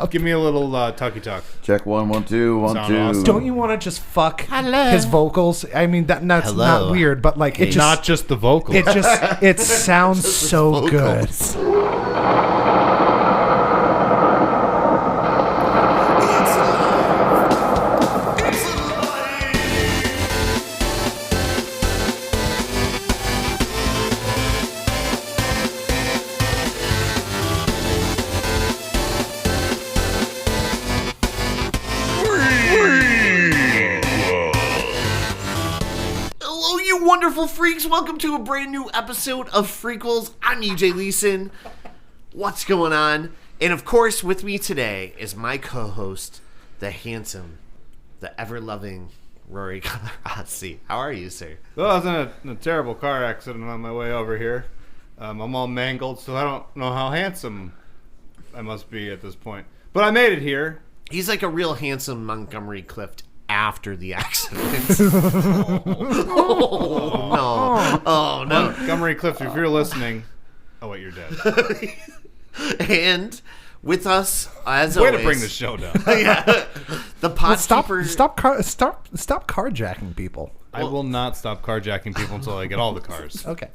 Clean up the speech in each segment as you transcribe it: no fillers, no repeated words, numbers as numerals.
Give me a little talkie talk. Check 1, 1, 2, 1, 2. Awesome. Don't you want to just fuck his vocals? I mean, that's not weird, but like it just Not just the vocals. it sounds so good. Wonderful freaks, welcome to a brand new episode of FREAKQUELS. I'm EJ Leeson. What's going on? And of course, with me today is my co-host, the handsome, the ever-loving Rory Colorasi. How are you, sir? Well, I was in a terrible car accident on my way over here. I'm all mangled, so I don't know how handsome I must be at this point. But I made it here. He's like a real handsome Montgomery Clift after the accident. Oh, no. Montgomery Clift, if you're listening. Oh, wait, you're dead. And with us, as Way always. to bring the show down. Yeah. The pod Stop keeper. stop carjacking people. I will not stop carjacking people until I get all the cars. Okay.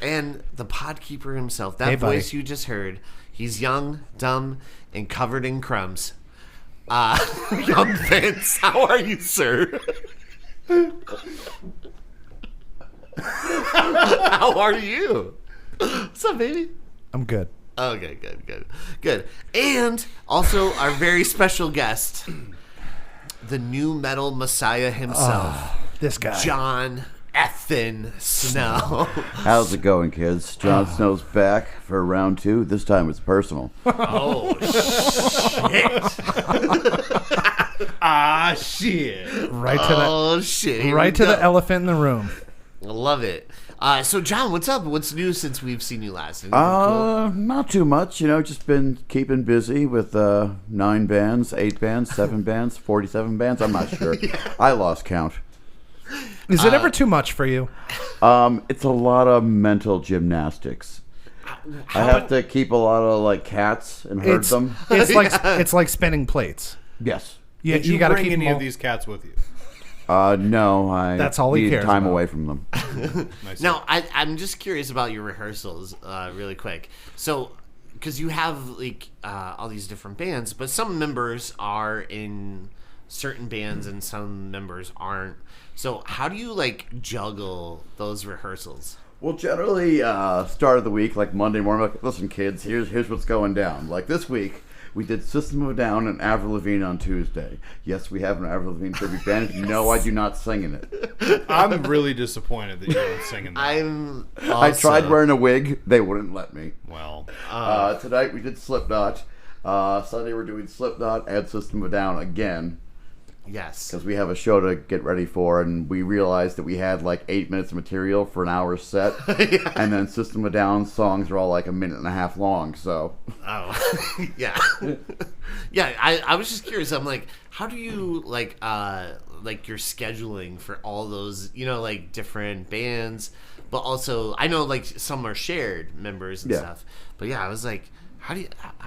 And the podkeeper himself, that Hey, buddy. voice you just heard, he's young, dumb, and covered in crumbs. Young Vince, how are you, sir? How are you? What's up, baby? I'm good. Okay, good. And also our very special guest, the new metal messiah himself, This guy. Jon effing Snow. How's it going, kids? Jon Snow's back for round 2. This time it's personal. Oh, shit. Shit. Right to Oh, shit. Here right we to go. the elephant in the room. I love it. So, Jon, what's up? What's new since we've seen you last? Anything cool? Not too much. Just been keeping busy with 9 bands, 8 bands, 7 bands, 47 bands. I'm not sure. I lost count. Is it ever too much for you? It's a lot of mental gymnastics. I have to keep a lot of cats and herd them. It's like spinning plates. Yes. Yeah, Did you got to bring keep any them of these cats with you? No, That's all he need cares time about. away from them. Nice. Now, I'm just curious about your rehearsals, really quick. So, because you have all these different bands, but some members are in certain bands and some members aren't. So, how do you juggle those rehearsals? Well, generally, start of the week, like Monday morning, listen, kids, here's what's going down. Like this week, we did System of a Down and Avril Lavigne on Tuesday. Yes, we have an Avril Lavigne tribute band. Yes. No, I do not sing in it. I'm really disappointed that you don't sing in that. I tried wearing a wig. They wouldn't let me. Well, tonight we did Slipknot. Sunday we're doing Slipknot and System of a Down again. Yes. Because we have a show to get ready for, and we realized that we had 8 minutes of material for an hour set, Yeah. and then System of a Down songs are all a minute and a half long, so... Oh, yeah. Yeah, I was just curious. I'm like, how do you, your scheduling for all those, different bands, but also, I know, some are shared members and stuff, but yeah, I was like,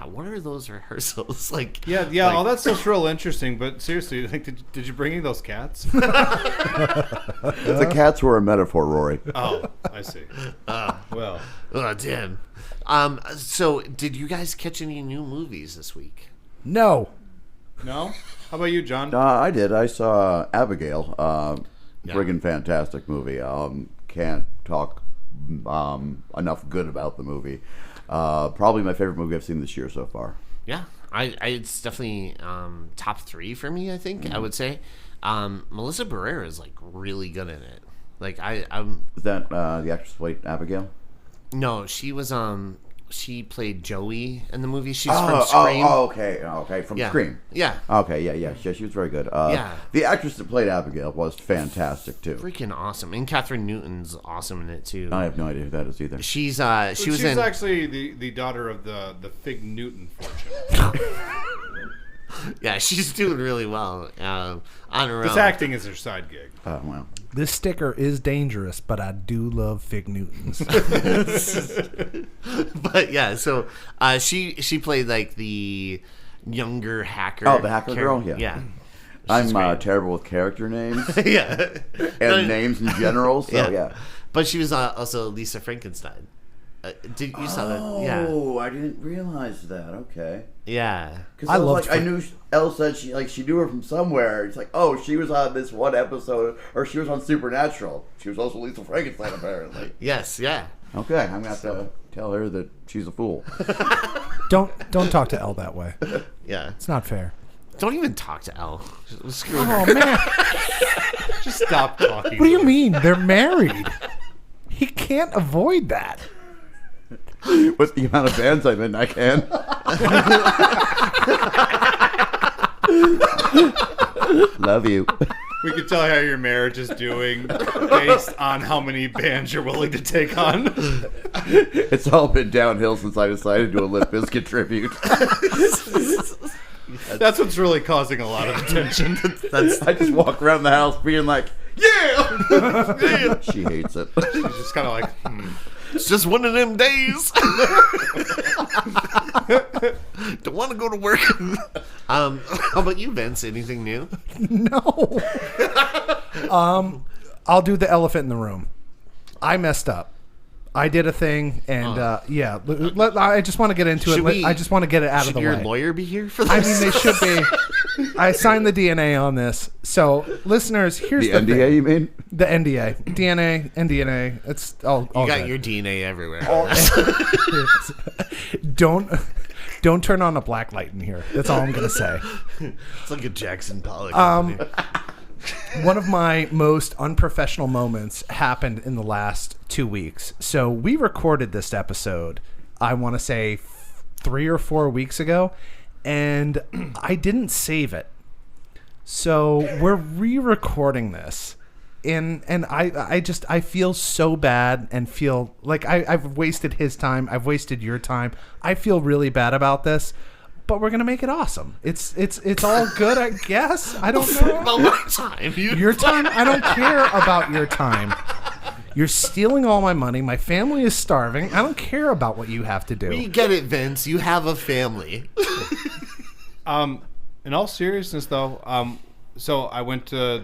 what are those rehearsals like? Yeah. All that stuff's real interesting. But seriously, did you bring any of those cats? The cats were a metaphor, Rory. Oh, I see. Well, Oh, damn. So did you guys catch any new movies this week? No. no. How about you, Jon? I did. I saw Abigail. Yeah. Friggin' fantastic movie. Can't talk enough good about the movie. Probably my favorite movie I've seen this year so far. Yeah, it's definitely top 3 for me. I think I would say Melissa Barrera is really good in it. I'm Is that the actress who played Abigail? no, she was she played Joey in the movie. She's from Scream. Okay, from Yeah. Scream. Yeah, Okay, yeah, she was very good. Yeah. The actress that played Abigail was fantastic too. freaking awesome. And Catherine Newton's awesome in it too. I have no idea who that is either. She's she's in actually the daughter of the Fig Newton fortune. yeah, she's doing really well on her This own. acting is her side gig. Oh, wow. This sticker is dangerous, but I do love Fig Newtons. But yeah, so she played the younger hacker. Oh, the hacker girl? Yeah. Yeah. I'm great. terrible with character names Yeah. and names in general, so yeah. But she was also Lisa Frankenstein. You saw that? Yeah. Oh, I didn't realize that. Okay. Yeah. Because I I was loved like, I knew Elle said she knew her from somewhere. It's like, oh, she was on this one episode, or she was on Supernatural. She was also Lisa Frankenstein, apparently. Yes. Yeah. Okay, I'm gonna have to tell her that she's a fool. Don't talk to Elle that way. Yeah. It's not fair. Don't even talk to Elle. Screw her. Oh man, Just stop talking. what do you mean? They're married. He can't avoid that. With the amount of bands I'm in, I can. Love you. We can tell how your marriage is doing based on how many bands you're willing to take on. It's all been downhill since I decided to do a Limp Bizkit tribute. That's what's really causing a lot of attention. I just walk around the house being like, yeah! She hates it. She's just kind of like, It's just one of them days. Don't want to go to work. How about you, Vince? Anything new? No. I'll do the elephant in the room. I messed up. I did a thing, and yeah. I just want to get into it. I just want to get it out of the way. Should your lawyer be here for this? I mean, they should be. I signed the DNA on this. So, listeners, here's the NDA, thing. you mean? The NDA. DNA, NDNA. It's all You got good. your DNA everywhere. Don't turn on a black light in here. That's all I'm going to say. It's like a Jackson Pollock. One of my most unprofessional moments happened in the last 2 weeks. So we recorded this episode, I want to say 3 or 4 weeks ago, and I didn't save it. So we're re-recording this. And I feel so bad and feel like I've wasted his time. I've wasted your time. I feel really bad about this. But we're gonna make it awesome. It's all good, I guess. I don't know. About my time. Your time? I don't care about your time. You're stealing all my money. My family is starving. I don't care about what you have to do. We get it, Vince. You have a family. in all seriousness, though, so I went to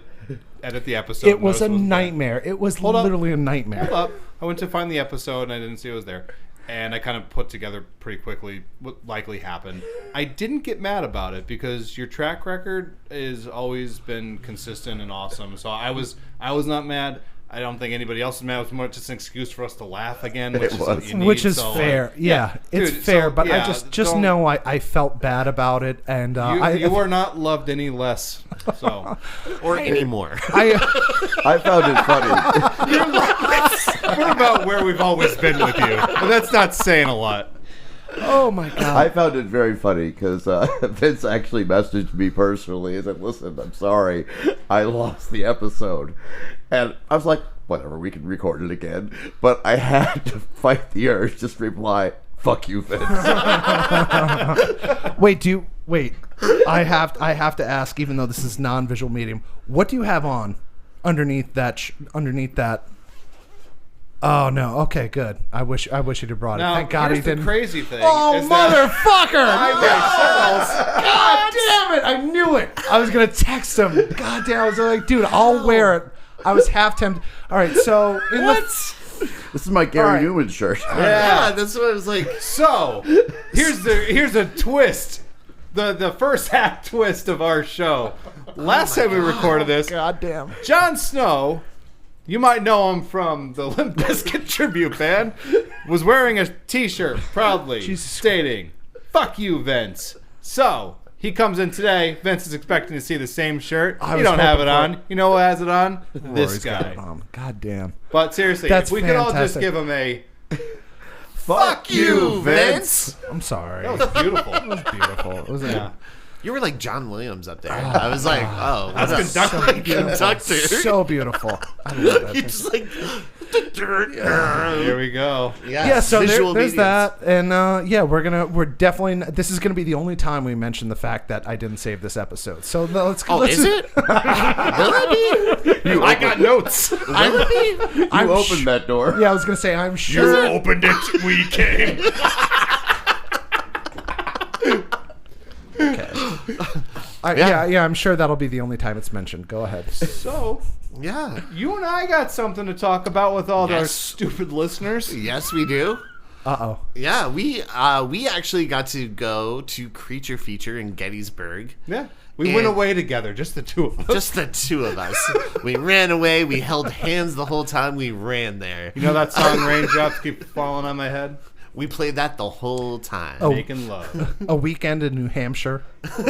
edit the episode. It was a nightmare. It was literally a nightmare. Hold up. I went to find the episode, and I didn't see it was there. And I kind of put together pretty quickly what likely happened. I didn't get mad about it because your track record has always been consistent and awesome. So I was not mad. I don't think anybody else is mad. It was more just an excuse for us to laugh again, which is what you need. Which is so, fair. Yeah, it's dude, fair. so, but yeah, I just know I felt bad about it, and you are not loved any less. So Or anymore. I found it funny. we're about where we've always been with you, but that's not saying a lot. Oh my god! I found it very funny because Vince actually messaged me personally and said, "Listen, I'm sorry, I lost the episode," and I was like, "Whatever, we can record it again." But I had to fight the urge just to reply, "Fuck you, Vince." Wait. I have to ask, even though this is non-visual medium, what do you have on underneath that? Underneath that? Oh no. Okay, good. I wish you'd have brought it. Now, Thank God he here's the didn't. crazy thing. Oh is that motherfucker! God God damn it! I knew it. I was gonna text him. God damn! I was like, dude, I'll wear it. I was half tempted. All right, so This is my Gary All right. Newman shirt. Yeah, that's what I was like. So here's a twist. The first half twist of our show. Last time we recorded this, God damn. Jon Snow, you might know him from the Limp Bizkit tribute band, was wearing a t-shirt proudly stating, "Fuck you, Vince." So he comes in today. Vince is expecting to see the same shirt. You don't have it on. You know who has it on? This guy. God damn. But seriously, That's if we could all just fantastic. give him a Fuck you, Vince. I'm sorry. that was beautiful. It was beautiful. It was Yeah. You were like John Williams up there. I was like, oh, what That's a conductor. so beautiful. I love that. You thing. just like. Here we go. Yeah, so there's mediums. that, and we're definitely. This is gonna be the only time we mention the fact that I didn't save this episode. So let's. Oh, let's is it? Will it be? I got notes. Will it be? You opened that door. Yeah, I was gonna say I'm sure. Opened it. We came. Okay. Yeah, I'm sure that'll be the only time it's mentioned. Go ahead. So, Yeah. you and I got something to talk about with all our Yes. stupid listeners. Yes, we do. Uh-oh. Yeah, we actually got to go to Creature Feature in Gettysburg. Yeah. We went away together, just the two of us. Just the two of us. We ran away. We held hands the whole time we ran there. You know that song, Raindrops Keep Falling on My Head? We played that the whole time. Oh. Making love. A weekend in New Hampshire.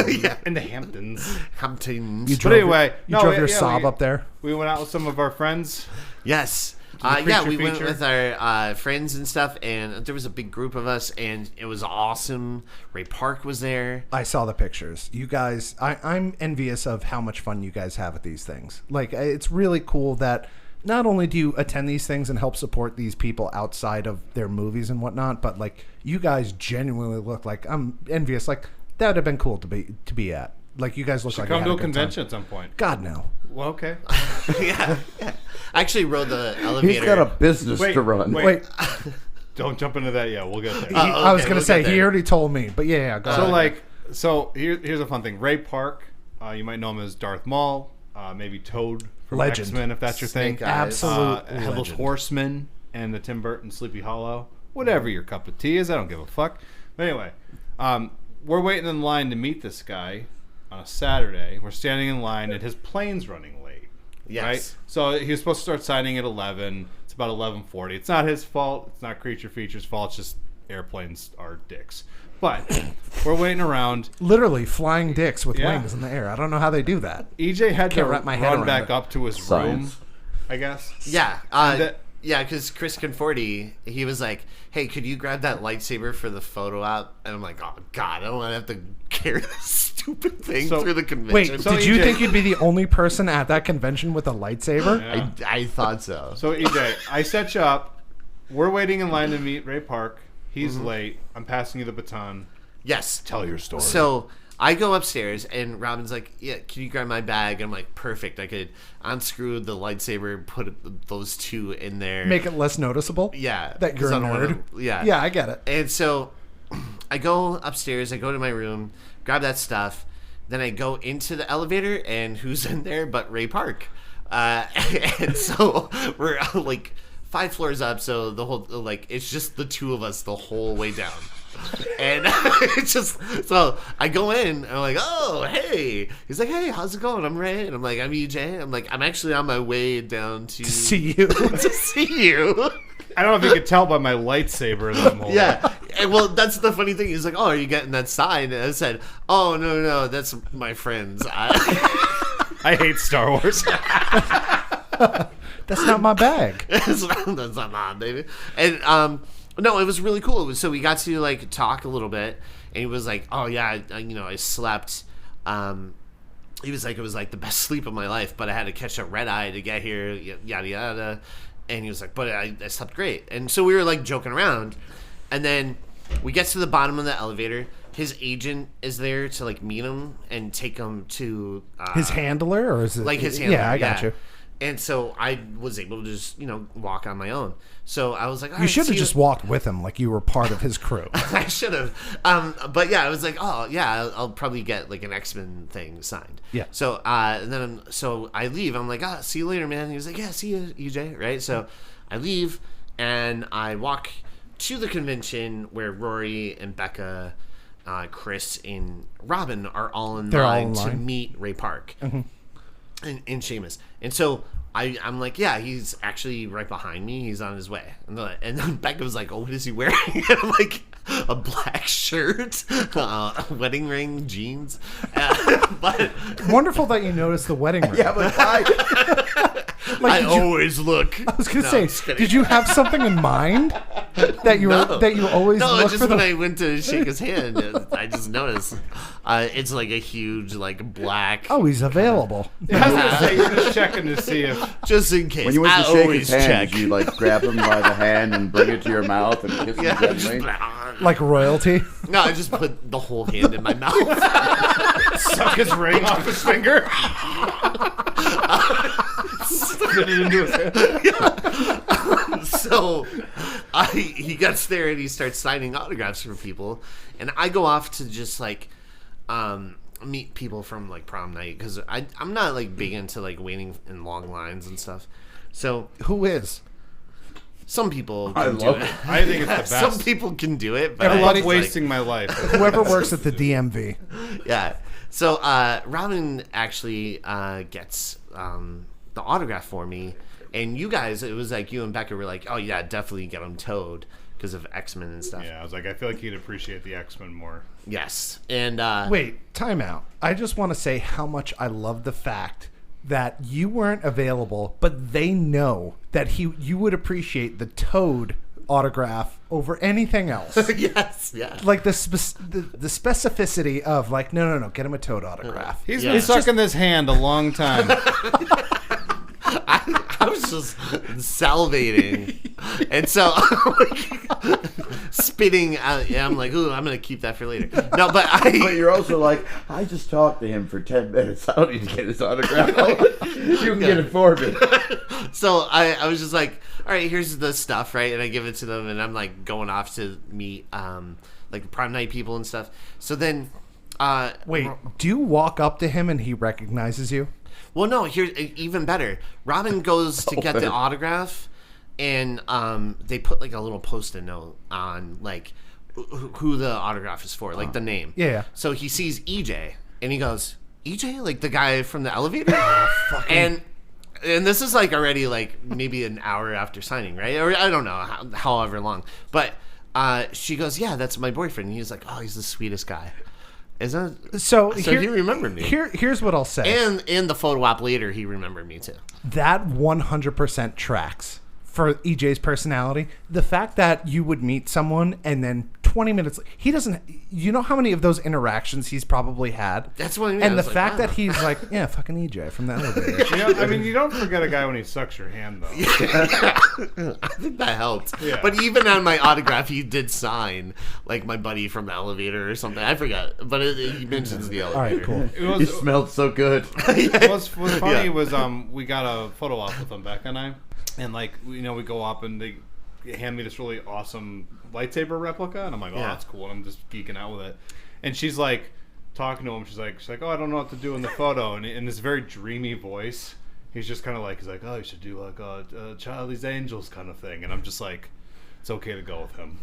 Yeah. In the Hamptons. Hamptons. You But drove, anyway, you drove your Saab up there. We went out with some of our friends. Yes. the Yeah, Creature we went Feature? with our friends and stuff, and there was a big group of us, and it was awesome. Ray Park was there. I saw the pictures. You guys, I'm envious of how much fun you guys have at these things. Like, it's really cool that not only do you attend these things and help support these people outside of their movies and whatnot, but like you guys genuinely look like I'm envious. Like that would have been cool to be at. Like you guys look like you Come had to a good convention time. at some point. God no. Well, okay. Yeah. I actually rode the elevator. He's got a business Wait, to run. Wait, Don't jump into that yet. We'll get there. I was okay, gonna we'll say get he there. already told me, but yeah, go So ahead. here's a fun thing. Ray Park, you might know him as Darth Maul, maybe Toad from Legend. X-Men if that's your thing. Snake Eyes. Absolute Headless legend. Horseman and the Tim Burton Sleepy Hollow. Whatever your cup of tea is, I don't give a fuck. But anyway, we're waiting in line to meet this guy on a Saturday. We're standing in line and his plane's running late. Yes. Right? So he was supposed to start signing at 11. It's about 11:40. It's not his fault. It's not Creature Feature's fault. It's just airplanes are dicks. But we're waiting around. Literally flying dicks with Yeah. wings in the air. I don't know how they do that. EJ had to Can't wrap my head run around back it. up to his Science. room, I guess. Yeah. that- Yeah, because Chris Conforti, he was like, hey, could you grab that lightsaber for the photo op? And I'm like, oh, God, I don't want to have to carry this stupid thing So- through the convention. Wait, So did you EJ think you'd be the only person at that convention with a lightsaber? Yeah. I thought so. So EJ, I set you up. We're waiting in line to meet Ray Park. He's late. I'm passing you the baton. Yes. Tell your story. So I go upstairs, and Robin's like, yeah, can you grab my bag? And I'm like, perfect. I could unscrew the lightsaber, put those two in there. Make it less noticeable? Yeah. That you're 'cause a I don't wanna- nerd? yeah. Yeah, I get it. And so I go upstairs, I go to my room, grab that stuff, then I go into the elevator, and who's in there but Ray Park? And so we're like 5 floors up, so the whole, like, it's just the two of us the whole way down. And it's just, so I go in, and I'm like, oh, hey. He's like, hey, how's it going? I'm Ray. And I'm like, I'm EJ. I'm like, I'm actually on my way down to See you. to see you. I don't know if you could tell by my lightsaber that I'm holding. Yeah. And, well, that's the funny thing. He's like, oh, are you getting that sign? And I said, oh, no, that's my friends. I hate Star Wars. That's not my bag. that's not mine, baby. And, no, it was really cool. So we got to, like, talk a little bit. And he was like, oh, yeah, I slept. He was like, it was, like, the best sleep of my life. But I had to catch a red eye to get here, yada, yada. And he was like, but I slept great. And so we were, like, joking around. And then we get to the bottom of the elevator. His agent is there to, like, meet him and take him to... His handler, or is it like his handler. Yeah, I got you. And so I was able to just, walk on my own. So I was like, all You right, should see have just walked with him like you were part of his crew. I should have. But yeah, I was like, oh yeah, I'll probably get like an X-Men thing signed. Yeah. So and then so I leave. I'm like, see you later, man. He was like, yeah, see you, EJ. Right. So I leave and I walk to the convention where Rory and Becca, Chris and Robin are all in They're all line in to line. meet Ray Park. And Seamus. And so I'm like, yeah, he's actually right behind me. He's on his way. And then Becca was like, oh, what is he wearing? And I'm like, a black shirt, a wedding ring, jeans. But Wonderful that you noticed the wedding ring. Yeah, but Like, I did you- always look. I was gonna No, say, I'm just kidding. did you have something in mind that you No. that you always No, look it's for just when the? I went to shake his hand, I just noticed. It's like a huge, like, black. Oh, he's available. I was gonna say you're just checking to see if Just in case. when you went I to shake always his hand, check. did you like grab him by the hand and bring it to your mouth and kiss him Yeah, gently? just, Like royalty. no, I just put the whole hand in my mouth. suck his ring off his finger. Spit it into his head. So he gets there and he starts signing autographs for people, and I go off to just like meet people from like prom night because I'm not like big into like waiting in long lines and stuff. So Who is? some people I can do love it. it. I think it's the best. Some people can do it, but I I love just, wasting my life. Whoever works at the DMV. Yeah. So Robin actually gets the autograph for me, and you guys, it was like you and Becca were like, oh yeah, definitely get him towed because of X-Men and stuff. Yeah, I was like, I feel like he'd appreciate the X-Men more. Yes. And Wait, time out. I just want to say how much I love the fact that you weren't available, but they know that you would appreciate the Toad autograph over anything else. yes, yeah. Like the specificity of like, no, get him a Toad autograph. He's Yeah. been sucking this hand a long time. I was just salivating, and so spitting. I'm like, ooh, I'm gonna keep that for later. No, but But you're also like, I just talked to him for 10 minutes. I don't need to get his autograph. You can get it for me. So I was just like, all right, here's the stuff, right? And I give it to them, and I'm like going off to meet like the prom night people and stuff. So then, Wait, do you walk up to him and he recognizes you? well, no, here's even better. Robin goes to get the autograph, and they put like a little post-it note on like who the autograph is for, like the name. Yeah. So he sees EJ, and he goes, EJ, like the guy from the elevator, and this is like already like maybe an hour after signing, right? Or I don't know, however long. But she goes, yeah, that's my boyfriend. And he's like, oh, he's the sweetest guy. Isn't So he remembered me. Here's what I'll say. And in the photo op later, he remembered me too. That 100% tracks for EJ's personality. The fact that you would meet someone and then 20 minutes, he doesn't, you know how many of those interactions he's probably had? That's what I mean. And I the was like, fact wow. that he's like, yeah, fucking EJ from the elevator. I mean, you don't forget a guy when he sucks your hand, though. I think that helped. Yeah. But even on my autograph, he did sign like my buddy from the elevator or something. I forgot, but he mentions the All elevator. right, cool. It He was, smelled so good. what's funny Yeah. was we got a photo op with them, Becca and I, and like we go up and they hand me this really awesome lightsaber replica, and I'm like, oh, Yeah. that's cool, and I'm just geeking out with it. And she's like talking to him. She's like, oh, I don't know what to do in the photo, and in this very dreamy voice, he's just kind of like, he's like, oh, you should do like a Charlie's Angels kind of thing, and I'm just like, it's okay to go with him.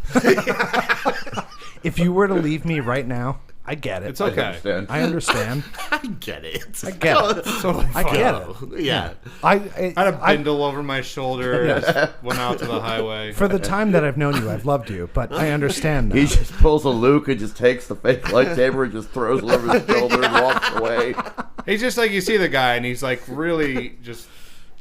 If you were to leave me right now, I get it. It's I okay. understand. I understand. I get it. I get it. Totally I fine. get it. Yeah. I had a bindle over my shoulder, just went out to the highway. For the time that I've known you, I've loved you, but I understand He now. just pulls a Luke and just takes the fake lightsaber and just throws it over his shoulder and walks away. He's just like, you see the guy, and he's like really just,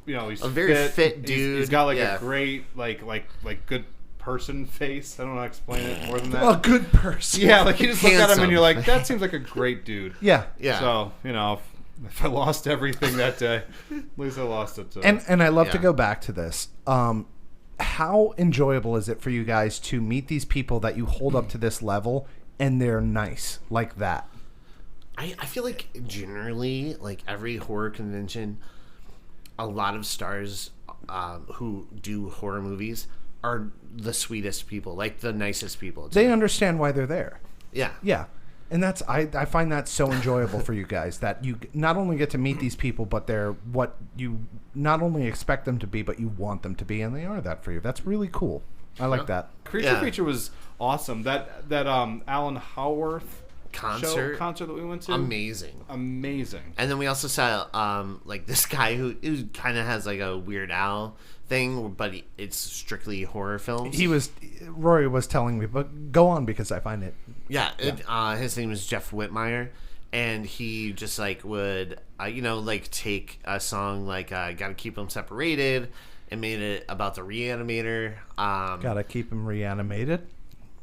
he's A very fit dude. He's got like Yeah. a great like good person face. I don't know how to explain it more than that. A good person. Yeah, like you just look at him Handsome. and you're like, that seems like a great dude. Yeah. Yeah. So if I lost everything that day, at least I lost it. And I love to Yeah. go back to this. How enjoyable is it for you guys to meet these people that you hold up to this level and they're nice like that? I feel like generally, like every horror convention, a lot of stars who do horror movies are the sweetest people, like the nicest people. They understand why they're there. Yeah. Yeah. And that's I find that so enjoyable for you guys that you not only get to meet these people, but they're what you not only expect them to be, but you want them to be, and they are that for you. That's really cool. I like that. Creature Feature was awesome. That Alan Howarth Concert that we went to. Amazing. And then we also saw like this guy who kind of has like a Weird Al thing, but it's strictly horror films. Rory was telling me, but go on because I find it. Yeah, his name is Jeff Whitmire, and he just like would like take a song like "Gotta Keep Them Separated" and made it about the Reanimator. Gotta keep him reanimated.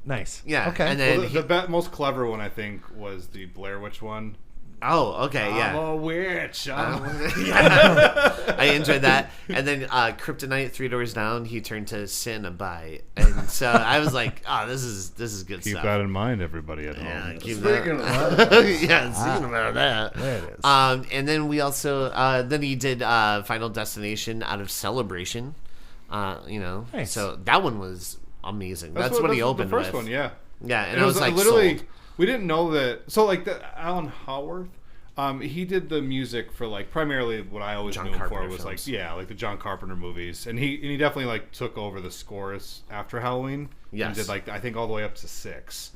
Nice. Yeah. Okay. And then the most clever one I think was the Blair Witch one. oh, okay, yeah. I'm a witch. I enjoyed that. And then Kryptonite, 3 Doors Down, he turned to Cinnabite. And so I was like, oh, this is good Keep stuff. that in mind, everybody at Yeah, home. keep Speaking that. of Yeah, speaking about that. There it is. And then we also then he did Final Destination out of Celebration. Nice. So that one was amazing. That's what he opened the first with. one, yeah. Yeah, and And it I was was like literally sold. we didn't know that. So like Alan Howarth, he did the music for like primarily what I always knew him for was films. like like the John Carpenter movies, and he definitely like took over the scores after Halloween. Yes. And did like I think all the way up to 6.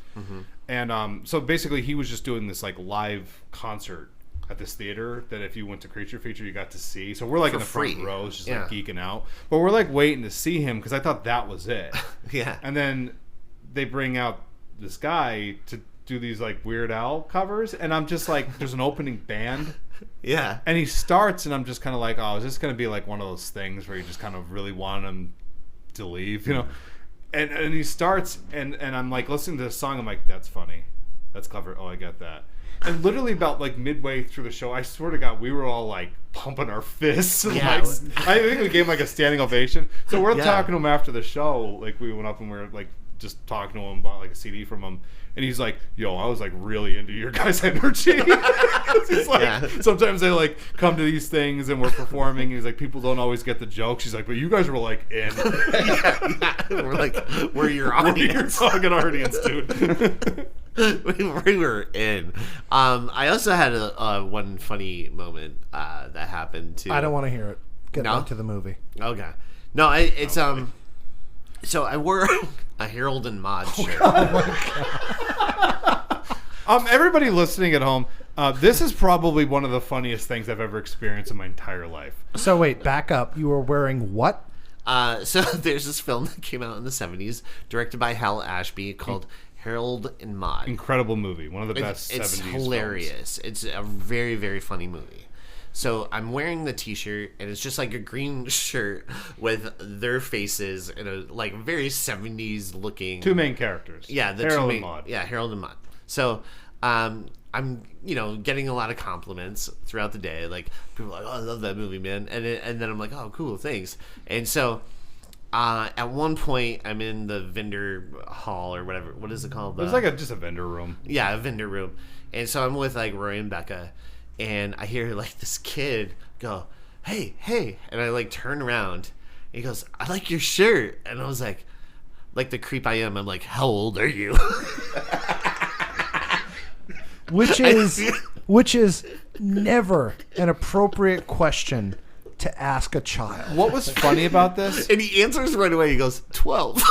And so basically he was just doing this like live concert at this theater that if you went to Creature Feature you got to see. So we're like For in the free. front rows just like geeking out, but we're like waiting to see him because I thought that was it. Yeah. And then they bring out this guy to do these like Weird Al covers, and I'm just like, there's an opening band, Yeah. and he starts, and I'm just kind of like, oh, is this going to be like one of those things where you just kind of really want him to leave, you know? And he starts, and I'm like listening to the song, I'm like, that's funny, that's clever, oh, I get that. And literally about like midway through the show, I swear to God, we were all like pumping our fists. And, Yeah. like, I think we gave him like a standing ovation. So we're Yeah. talking to him after the show. Like we went up and we were like just talking to him, bought like a CD from him. And he's like, yo, I was like really into your guys' energy. He's like, Yeah. sometimes they like come to these things and we're performing. And he's like, people don't always get the jokes. He's like, but you guys were like in. We're like, we're your We're your audience. fucking audience, dude. We were in. I also had a one funny moment that happened too. I don't want to hear it. Get No? back to the movie. Okay. No, it's So I wore a Harold and Maude shirt. Everybody listening at home, this is probably one of the funniest things I've ever experienced in my entire life. So wait, back up. You were wearing what? So there's this film that came out in the 70s, directed by Hal Ashby, called Harold and Maude. Incredible movie, one of the best It's 70s hilarious. It's a very, very funny movie. So I'm wearing the T-shirt, and it's just like a green shirt with their faces in a like very 70s looking. Two main characters. Yeah, the Harold two and main. Maude. Yeah, Harold and Maude. So I'm getting a lot of compliments throughout the day. Like people are like, oh, I love that movie, man. And then I'm like, oh, cool, thanks. And so at one point I'm in the vendor hall or whatever. What is it called? It was like just a vendor room. Yeah, a vendor room. And so I'm with like Roy and Becca, and I hear like this kid go, hey, and I like turn around, and he goes, I like your shirt. And I was like the creep I am, I'm like, how old are you? Which is never an appropriate question to ask a child. What was funny about this? And he answers right away. He goes, 12.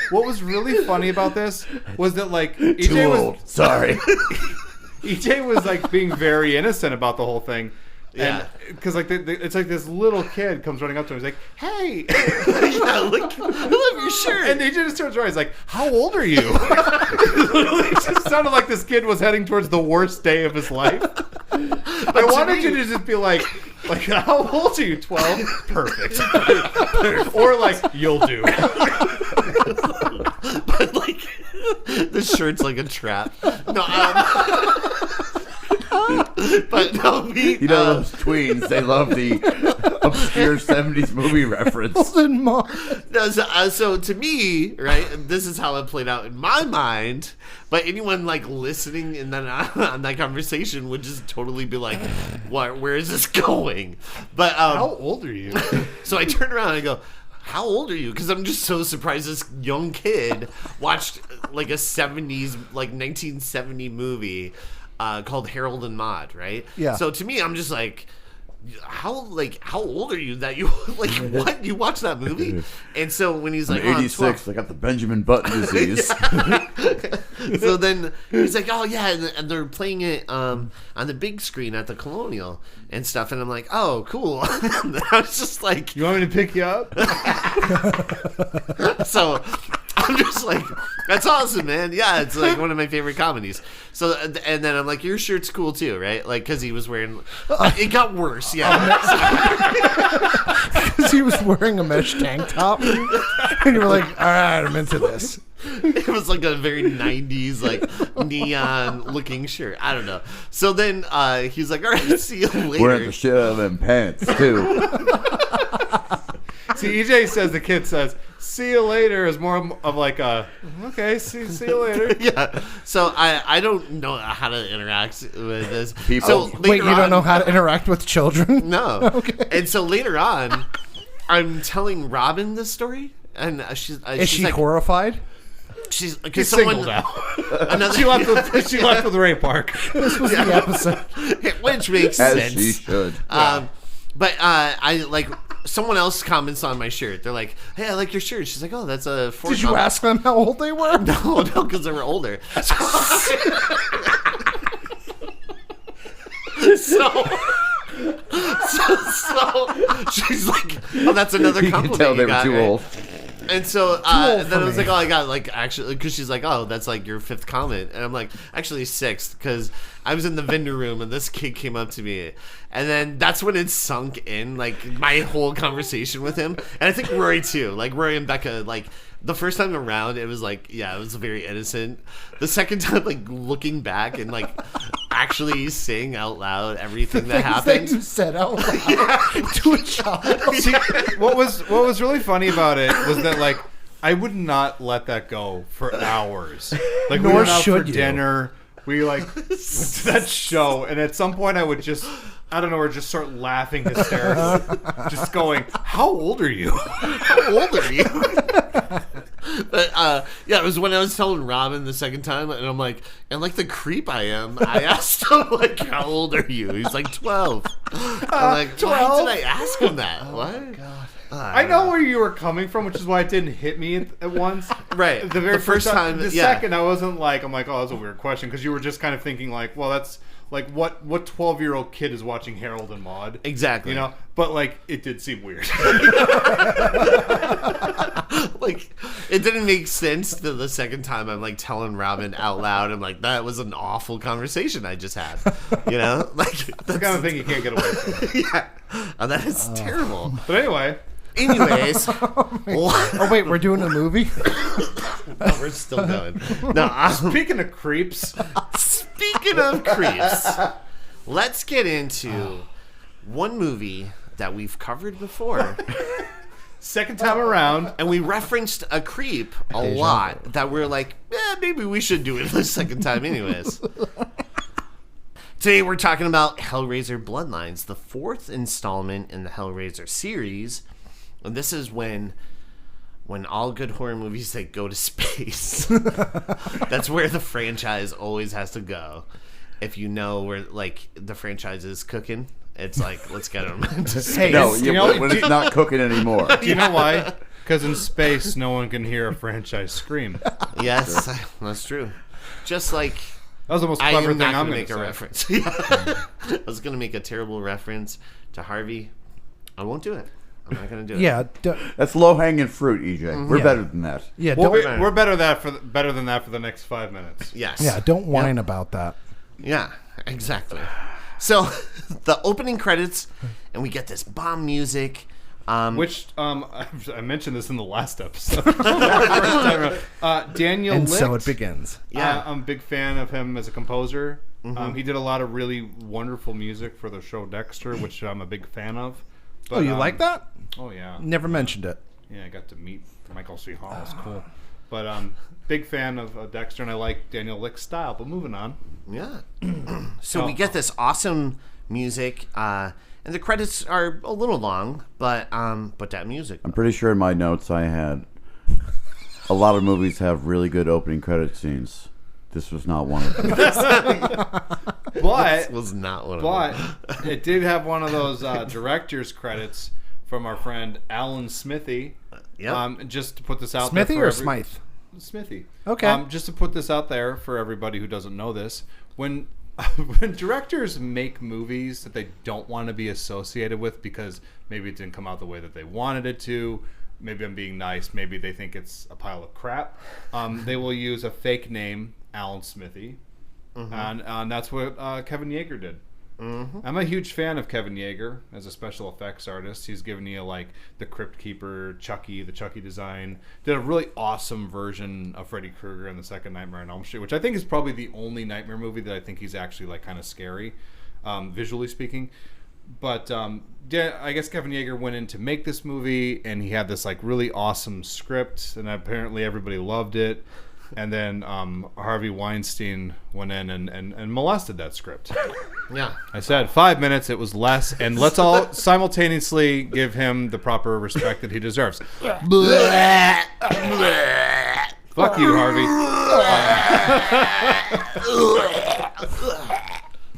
What was really funny about this was that like Too EJ old. Sorry. EJ was like being very innocent about the whole thing. Yeah. Because like it's like this little kid comes running up to him. He's like, "Hey," Yeah, like, I love your shirt. and EJ just turns around. He's like, "How old are you?" Literally, it just sounded like this kid was heading towards the worst day of his life. I wanted you to just be like, how old are you? 12? Perfect. Or like, you'll do. But like, this shirt's like a trap. No, but no, me. You know those tweens, they love the obscure 70s movie reference. No, so to me, right, this is how it played out in my mind. But anyone like listening in that on that conversation would just totally be like, "What? Where is this going?" But How old are you? so I turn around and I go, how old are you? Because I'm just so surprised this young kid watched like a 70s, like 1970 movie called Harold and Maude, right? Yeah. So to me, I'm just like, how old are you that you like what you watched that movie? And so when he's like, I'm oh, I'm 86, 12. I got the Benjamin Button disease. So then he's like, oh yeah, and they're playing it on the big screen at the Colonial and stuff, and I'm like, oh cool. And I was just like, You want me to pick you up? so I'm just like, that's awesome, man. Yeah, it's like one of my favorite comedies. So and then I'm like, your shirt's cool too, right? Like because he was wearing. It got worse, yeah. Because he was wearing a mesh tank top. And you were like, all right, I'm into this. It was like a very 90s like neon looking shirt. I don't know. So then he's like, all right, see you later. Wearing the shit out of them pants, too. See, EJ says, the kid says, "See you later" is more of like a, okay, see you later. Yeah. So I don't know how to interact with this. People. So Wait, later you don't on- know how to interact with children? No. Okay. And so later on, I'm telling Robin this story, and she's Is she like, horrified? she's She's because single someone now. another She left with Ray Park. This was the episode. which makes As sense. she should. But I like someone else comments on my shirt. They're like, "Hey, I like your shirt." She's like, "Oh, that's a." Did you ask them how old they were? No, because they were older. So she's like, "Oh, that's another You compliment." can tell they you were got, too right? old. And so old then for I was me. like, "Oh, I got like actually," because she's like, "Oh, that's like your 5th comment," and I'm like, "Actually 6th," because I was in the vendor room and this kid came up to me, and then that's when it sunk in, like my whole conversation with him, and I think Rory too, like Rory and Becca, like. The first time around, it was like, yeah, it was very innocent. The second time, like looking back and like actually saying out loud everything that happened. That you said out loud to a child. See, what was really funny about it was that like I would not let that go for hours. Like we Nor went out should for you. dinner. We like went to that show, and at some point I would just. I don't know, or just start laughing hysterically. Just going, how old are you? How old are you? But yeah, it was when I was telling Robin the second time, and I'm like, and like the creep I am, I asked him like, how old are you? He's like 12. I'm like, 12? Why did I ask him that? What? God. I know where you were coming from, which is why it didn't hit me at once. Right. The very The first time, The yeah. second, I wasn't like, I'm like, oh, that's a weird question, because you were just kind of thinking like, well, that's like what 12-year-old kid is watching Harold and Maude? Exactly. You know, but like it did seem weird. Like it didn't make sense the second time I'm like telling Robin out loud. I'm like, that was an awful conversation I just had. You know, like That's the kind of thing you can't get away from. yeah, oh, that is terrible. But anyway, Anyways, Oh wait, we're doing a movie. no, we're still going. No, speaking of creeps, speaking of creeps, let's get into one movie that we've covered before. second time around, And we referenced a creep a lot that we're like, maybe we should do it the second time anyways. Today we're talking about Hellraiser Bloodlines, the 4th installment in the Hellraiser series. And this is when all good horror movies, they go to space. That's where the franchise always has to go. If you know where like the franchise is cooking, it's like, let's get them into space. Hey, No, you know, when it's not cooking anymore. do you know why? Because in space, no one can hear a franchise scream. Yes, that's true. Just like That was the most I clever am thing not I'm going to going make to a say. reference. I was going to make a terrible reference to Harvey. I won't do it. I'm not going to do it. Yeah, That's low-hanging fruit, EJ. We're Yeah. better than that. yeah. Well, Don't, we're better than that for the next 5 minutes. Yes. yeah, don't whine about that. Yeah, exactly. So, the opening credits, and we get this bomb music. Which I mentioned this in the last episode. First time around. Daniel And Licht, so it begins. Yeah. I'm a big fan of him as a composer. He did a lot of really wonderful music for the show Dexter, which I'm a big fan of. But, Oh, you like that? Oh yeah, Never mentioned it. yeah. I got to meet Michael C. Hall. It's cool. But big fan of Dexter, and I like Daniel Licht's style. But moving on. Yeah. So, we get this awesome music, and the credits are a little long, but that music. I'm pretty sure in my notes I had a lot of movies have really good opening credit scenes. This was not one of them. But was not one of them. But it did have one of those director's credits from our friend Alan Smithy. Yep. Just to put this out Smithy there or for Smythe? Smithy. Okay. Just to put this out there for everybody who doesn't know this, when directors make movies that they don't want to be associated with because maybe it didn't come out the way that they wanted it to, maybe I'm being nice, maybe they think it's a pile of crap, they will use a fake name, Alan Smithy, and that's what Kevin Yeager did. I'm a huge fan of Kevin Yeager as a special effects artist. He's given you like the Crypt Keeper, Chucky, the Chucky design. Did a really awesome version of Freddy Krueger in the second Nightmare on Elm Street, which I think is probably the only Nightmare movie that I think he's actually like kind of scary, visually speaking. But I guess Kevin Yeager went in to make this movie, and he had this like really awesome script, and apparently everybody loved it. And then Harvey Weinstein went in and molested that script. Yeah. I said 5 minutes, it was less, and let's all simultaneously give him the proper respect that he deserves. Fuck you, Harvey.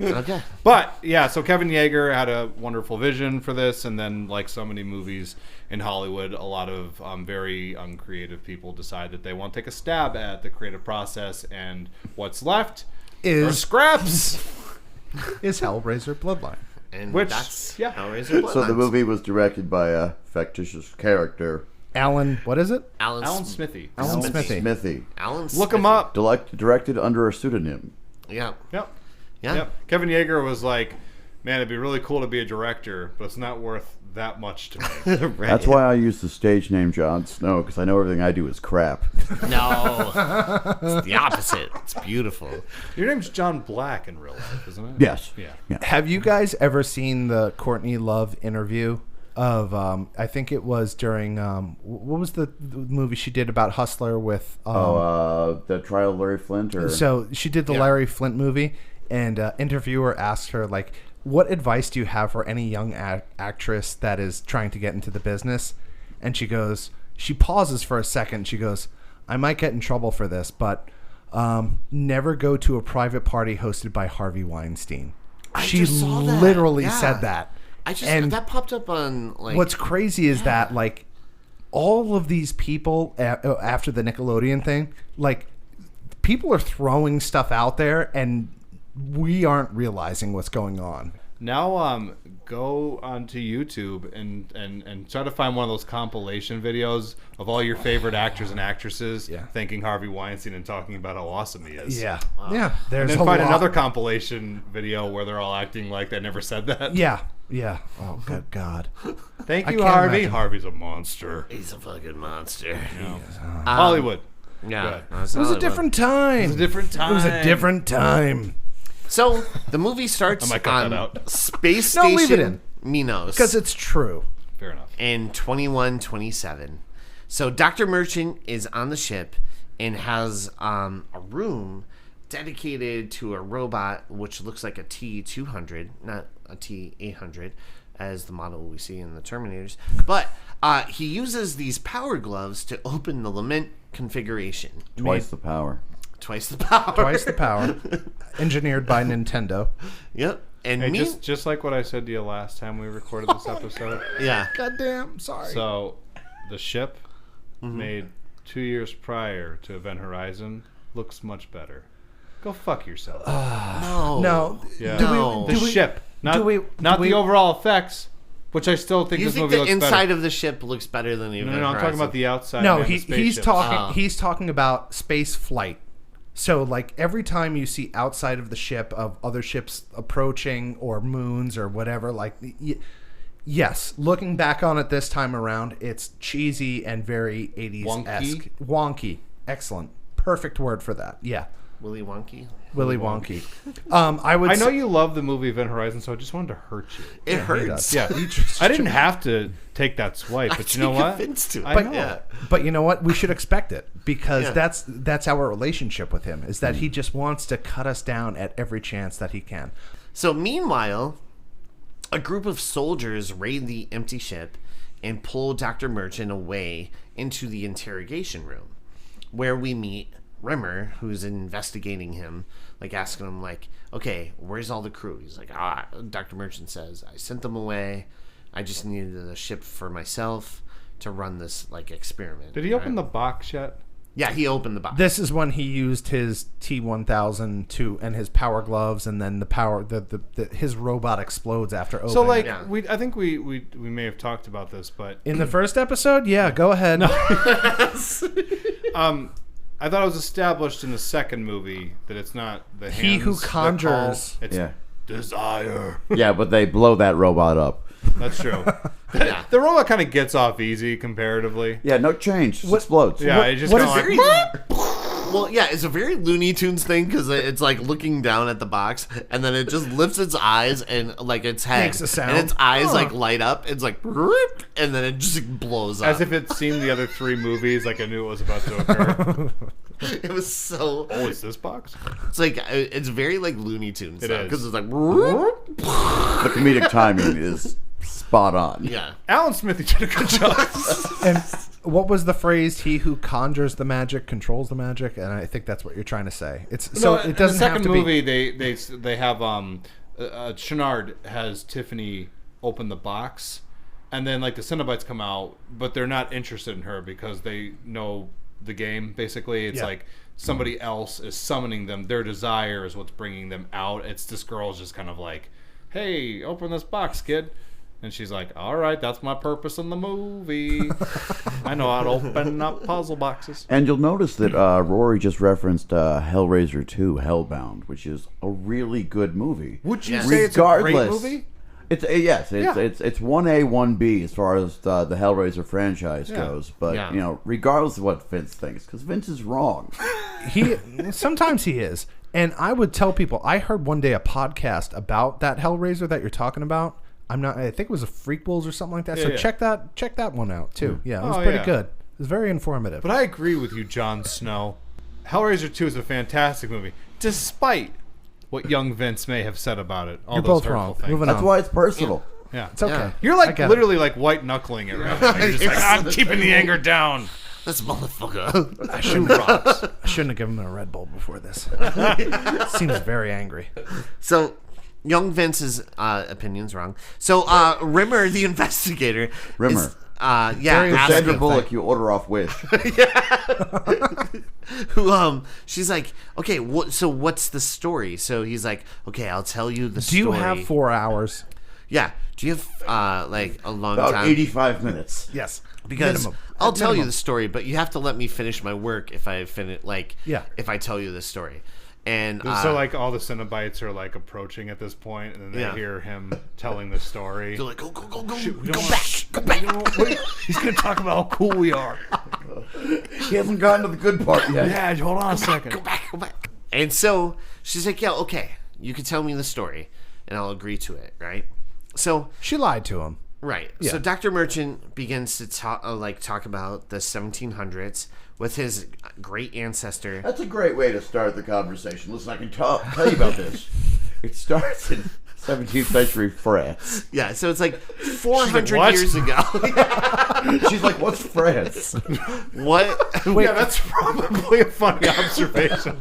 Okay. But yeah, so Kevin Yeager had a wonderful vision for this, and then like so many movies in Hollywood, a lot of very uncreative people decide that they want to take a stab at the creative process, and what's left are scraps. Is Hellraiser Bloodline. And Which- that's yeah. Hellraiser Bloodlines. So the movie was directed by a fictitious character, Alan, what is it? Alan Smithy. Alan Smithy. Smithy, Alan Look him Smithy. up. directed under a pseudonym. Yeah. Yep. Yeah. Yep. Kevin Yeager was like, man, it'd be really cool to be a director, but it's not worth that much to me. Right. That's why I use the stage name Jon Snow, because I know everything I do is crap. No. It's the opposite. It's beautiful. Your name's John Black in real life, isn't it? Yes. Yeah. Have you guys ever seen the Courtney Love interview of, I think it was during, what was the movie she did about Hustler with... The trial of Larry Flint? Or So she did the Larry Flint movie, and interviewer asked her, like, what advice do you have for any young actress that is trying to get into the business? And she goes, she pauses for a second. She goes, I might get in trouble for this, but never go to a private party hosted by Harvey Weinstein. She just saw that. literally Yeah. said that. That popped up on like. What's crazy is that, like, all of these people after the Nickelodeon thing, like, people are throwing stuff out there and we aren't realizing what's going on. Now, go onto YouTube and try to find one of those compilation videos of all your favorite actors and actresses thanking Harvey Weinstein and talking about how awesome he is. Yeah. Yeah. And There's then a find lot. another compilation video where they're all acting like they never said that. Yeah. Yeah. Oh, good God. Thank I you, can't Harvey. imagine. Harvey's a monster. He's a fucking monster. Hollywood. Yeah. It was a different time. It was a different time. It was a different time. So the movie starts I might cut on that out. Space No, Station leave it in. Minos Because it's true. Fair enough. in 2127. So Dr. Merchant is on the ship and has a room dedicated to a robot which looks like a T-200, not a T-800, as the model we see in the Terminators. But he uses these power gloves to open the Lament configuration. Twice the power. Twice the power. Twice the power. Engineered by Nintendo. Yep. And Hey, just like what I said to you last time we recorded this episode. yeah. Goddamn. Sorry. So, the ship made 2 years prior to Event Horizon looks much better. Go fuck yourself. No. Yeah. No. The ship, not do we- the overall effects, which I still think You this think movie the looks inside better. of the ship looks better than the No, Event I'm talking Horizon? about the outside. No, man, the he's spaceships. talking. He's talking about space flight. So, like, every time you see outside of the ship of other ships approaching or moons or whatever, like, yes, looking back on it this time around, it's cheesy and very 80s-esque. Wonky. Excellent. Perfect word for that. Yeah. Willy Wonky. Willy Wonky. I know you love the movie Event Horizon, so I just wanted to hurt you. It hurts. Yeah, I didn't have to take that swipe, but you know what? Convinced to it. I know. Yeah. But you know what? We should expect it because Yeah. that's our relationship with him. Is that he just wants to cut us down at every chance that he can. So meanwhile, a group of soldiers raid the empty ship and pull Dr. Merchant away into the interrogation room, where we meet Rimmer, who's investigating him, like asking him, like, okay, where's all the crew? He's like, Dr. Merchant says, I sent them away. I just needed a ship for myself to run this, like, experiment. Did he open the box yet? Yeah, he opened the box. This is when he used his T-1000 to and his power gloves, and then the power his robot explodes after opening. So, like, Yeah. I think we may have talked about this, but in the first episode, yeah, go ahead. I thought it was established in the second movie that it's not the hands He who that conjures. call, it's Yeah. desire. Yeah, but they blow that robot up. That's true. Yeah. The robot kind of gets off easy comparatively. Yeah, no change. Just explodes. Yeah, it just what kind of is like. Well, yeah, it's a very Looney Tunes thing because it's like looking down at the box and then it just lifts its eyes and like its head Makes a sound. and its eyes like light up. It's like and then it just blows up. As if it's seen the other three movies, like I knew it was about to occur. It was so. Oh, it's this box? It's like it's very like Looney Tunes It is. because it's like The comedic timing is spot on. yeah. Alan Smithy did a good job. What was the phrase? He who conjures the magic controls the magic, and I think that's what you're trying to say. It doesn't in the second have to movie, be. they have Chenard has Tiffany open the box, and then like the Cenobites come out, but they're not interested in her because they know the game. Basically, it's like somebody else is summoning them. Their desire is what's bringing them out. It's this girl's just kind of like, hey, open this box, kid. And she's like, all right, that's my purpose in the movie. I know how to open up puzzle boxes. And you'll notice that Rory just referenced Hellraiser 2, Hellbound, which is a really good movie. Would you say it's a great movie? It's 1A, 1B as far as the Hellraiser franchise goes. But, regardless of what Vince thinks, because Vince is wrong. Sometimes he is. And I would tell people, I heard one day a podcast about that Hellraiser that you're talking about. I think it was a FREAKQUELS or something like that. So check that one out too. Yeah, it was pretty good. It was very informative. But I agree with you, Jon Snow. Hellraiser 2 is a fantastic movie, despite what young Vince may have said about it. You're both wrong. Moving That's on. why it's personal. Yeah, it's okay. You're like literally like white knuckling it right now. You're just like, I'm keeping the anger down. This motherfucker. I shouldn't have given him a Red Bull before this. Seems very angry. So, young Vince's opinion's wrong. So, Rimmer, the investigator. Rimmer. Sandra Bullock, you order off Wish. Who, she's like, okay, so what's the story? So he's like, okay, I'll tell you the story. Do you have 4 hours? Yeah. Do you have, like, a long About time? 85 minutes. Yes. Because I'll tell you the story, but you have to let me finish my work if I finish, if I tell you the story. And so like all the Cenobites are like approaching at this point, and then they hear him telling the story. They're like, go Go back. He's gonna talk about how cool we are. He hasn't gotten to the good part yet. Yeah, hold on a second. Go back. And so she's like, yeah, okay, you can tell me the story, and I'll agree to it, right? So she lied to him. Right. Yeah. So Dr. Merchant begins to talk about the 1700s with his great ancestor. That's a great way to start the conversation. Listen, I can tell you about this. It starts in 17th century France. Yeah, so it's like 400 years ago. She's like, what's France? What? Wait, yeah, that's probably a funny observation.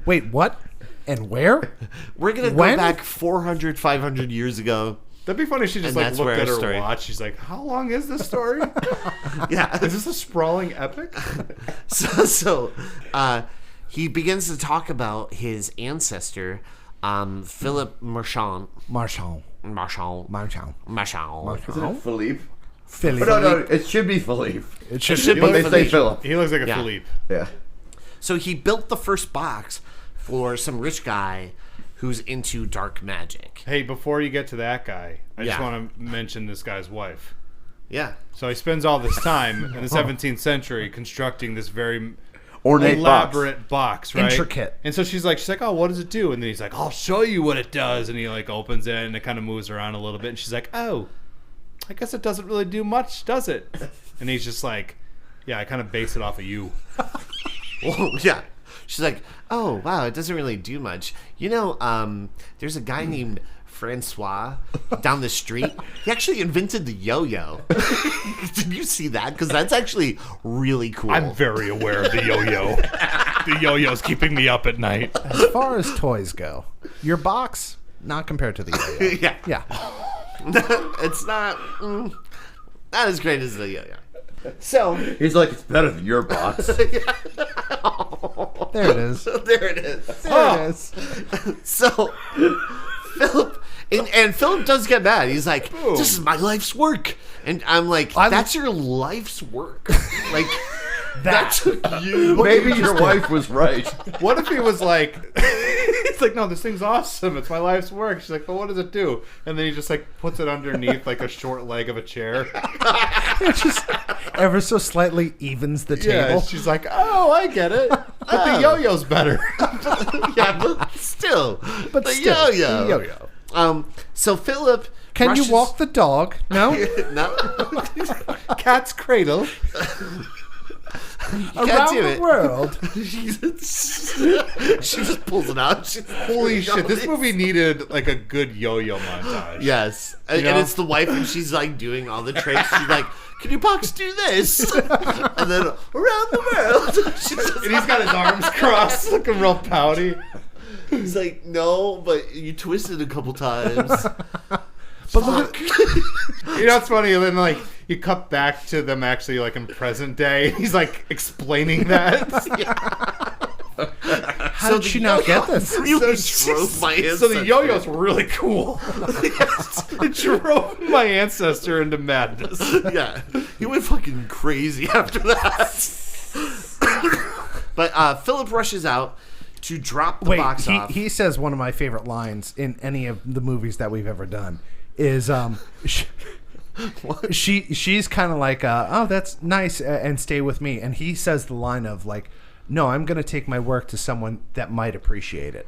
Wait, what? And where? We're going to go back 400, 500 years ago. That'd be funny if she just like looked at her watch. She's like, how long is this story? Yeah. Is this a sprawling epic? So he begins to talk about his ancestor, Philip Marchand. Marchand. Isn't it Philippe? Philippe. No, it should be Philippe. It should be. But they say Philip. He looks like a Philippe. Yeah. So he built the first box for some rich guy who's into dark magic. Hey, before you get to that guy, I just want to mention this guy's wife. Yeah. So he spends all this time in the 17th century constructing this very ornate elaborate box, right? Intricate. And so she's like, oh, what does it do? And then he's like, I'll show you what it does. And he like opens it and it kind of moves around a little bit. And she's like, oh, I guess it doesn't really do much, does it? And he's just like, yeah, I kind of base it off of you. Well, yeah. She's like, oh, wow, it doesn't really do much. You know, there's a guy named Francois down the street. He actually invented the yo-yo. Did you see that? Because that's actually really cool. I'm very aware of the yo-yo. The yo-yo's keeping me up at night. As far as toys go, your box, not compared to the yo-yo. Yeah. It's not as great as the yo-yo. So he's like, it's better than your box. There it is. There it is. There it is. So Philip and Philip does get mad. He's like, this is my life's work. And I'm like, that's your life's work? Like, that's you. Maybe your wife was right. What if he was like, it's like, no, this thing's awesome. It's my life's work. She's like, but what does it do? And then he just like puts it underneath like a short leg of a chair. It just ever so slightly evens the table. Yeah, she's like, oh, I get it. But the yo-yo's better. Yeah, but still. The yo-yo. So Philip Can you walk the dog? No? No. Cat's cradle. Around do the it. world. She just pulls it out. She's Holy shit! This movie needed like a good yo-yo montage. Yes, and know? it's the wife, and she's like doing all the tricks. She's like, "Can you box do this?" And then around the world. She's just, And he's got his arms crossed, looking real pouty. he's like, "No, but you twisted a couple times." But look at, You know what's funny? And then like you cut back to them actually like in present day. And he's like explaining that. how did she not get this? Really So drove my ancestor. So the yo-yo's really cool. It drove my ancestor into madness. Yeah, he went fucking crazy after that. But Philip rushes out to drop the box off. He says one of my favorite lines in any of the movies that we've ever done is she's kind of like oh, that's nice, and stay with me, and he says the line of like, no, I'm gonna take my work to someone that might appreciate it.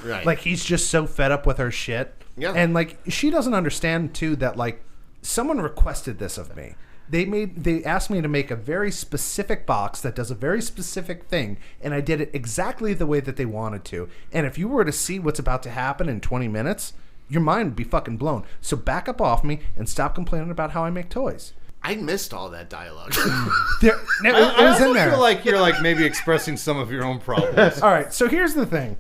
Right. Like he's just so fed up with her shit. Yeah. And like she doesn't understand too that like someone requested this of me. They asked me to make a very specific box that does a very specific thing, and I did it exactly the way that they wanted to. And if you were to see what's about to happen in 20 minutes, your mind would be fucking blown. So back up off me and stop complaining about how I make toys. I missed all that dialogue. It was in there. I feel like you're like maybe expressing some of your own problems. All right, so here's the thing.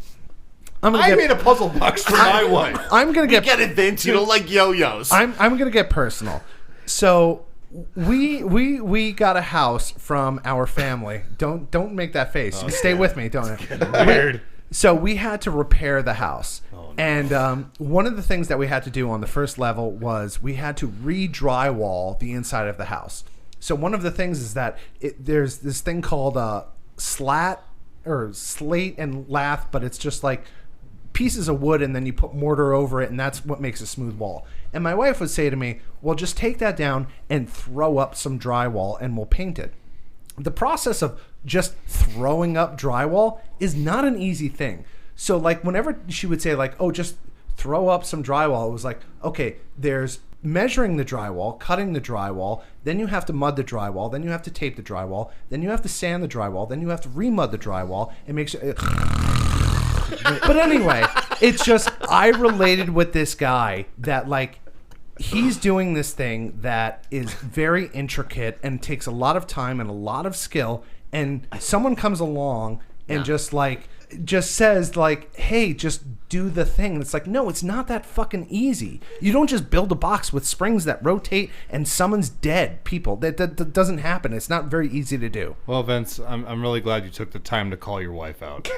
I made a puzzle box for my wife. I'm gonna Get it, Vince. You don't like yo-yos. I'm gonna get personal. So we got a house from our family. Don't make that face. Stay with me. Don't. Weird. So we had to repair the house. And one of the things that we had to do on the first level was we had to re-drywall the inside of the house. So one of the things is that there's this thing called slate and lath, but it's just like pieces of wood and then you put mortar over it, and that's what makes a smooth wall. And my wife would say to me, well, just take that down and throw up some drywall and we'll paint it. The process of just throwing up drywall is not an easy thing. So like whenever she would say like, oh, just throw up some drywall, it was like, okay, there's measuring the drywall, cutting the drywall, then you have to mud the drywall, then you have to tape the drywall, then you have to sand the drywall, then you have to remud the drywall and make sure. But anyway, it's just I related with this guy that like he's doing this thing that is very intricate and takes a lot of time and a lot of skill, and someone comes along and just says like, hey, just do the thing. And it's like, no, it's not that fucking easy. You don't just build a box with springs that rotate and summons dead people. That doesn't happen. It's not very easy to do. Well, Vince, I'm really glad you took the time to call your wife out.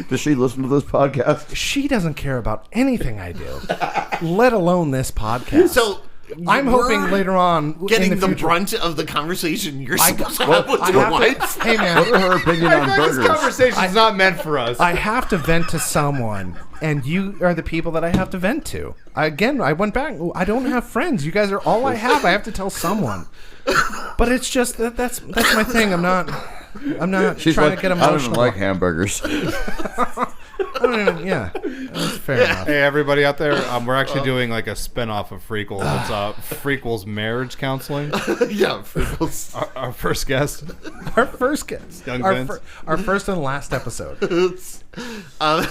Does she listen to this podcast? She doesn't care about anything I do, let alone this podcast. So I'm hoping later on getting in the future, brunt of the conversation you're supposed to have with I your have wife. to, hey man, What are her opinion on This burgers? conversation's not meant for us. I have to vent to someone, and you are the people that I have to vent to. I went back. I don't have friends. You guys are all I have. I have to tell someone. But it's just that's my thing. I'm not She's trying like, to get I don't emotional. even like hamburgers. I don't even. Yeah, that's fair enough. Hey, everybody out there, we're actually doing like a spin-off of Freakquels. It's Freakquels Marriage Counseling. Yeah, Freakquels. Our first guest. Our first guest, Young our, Vince. our first and last episode.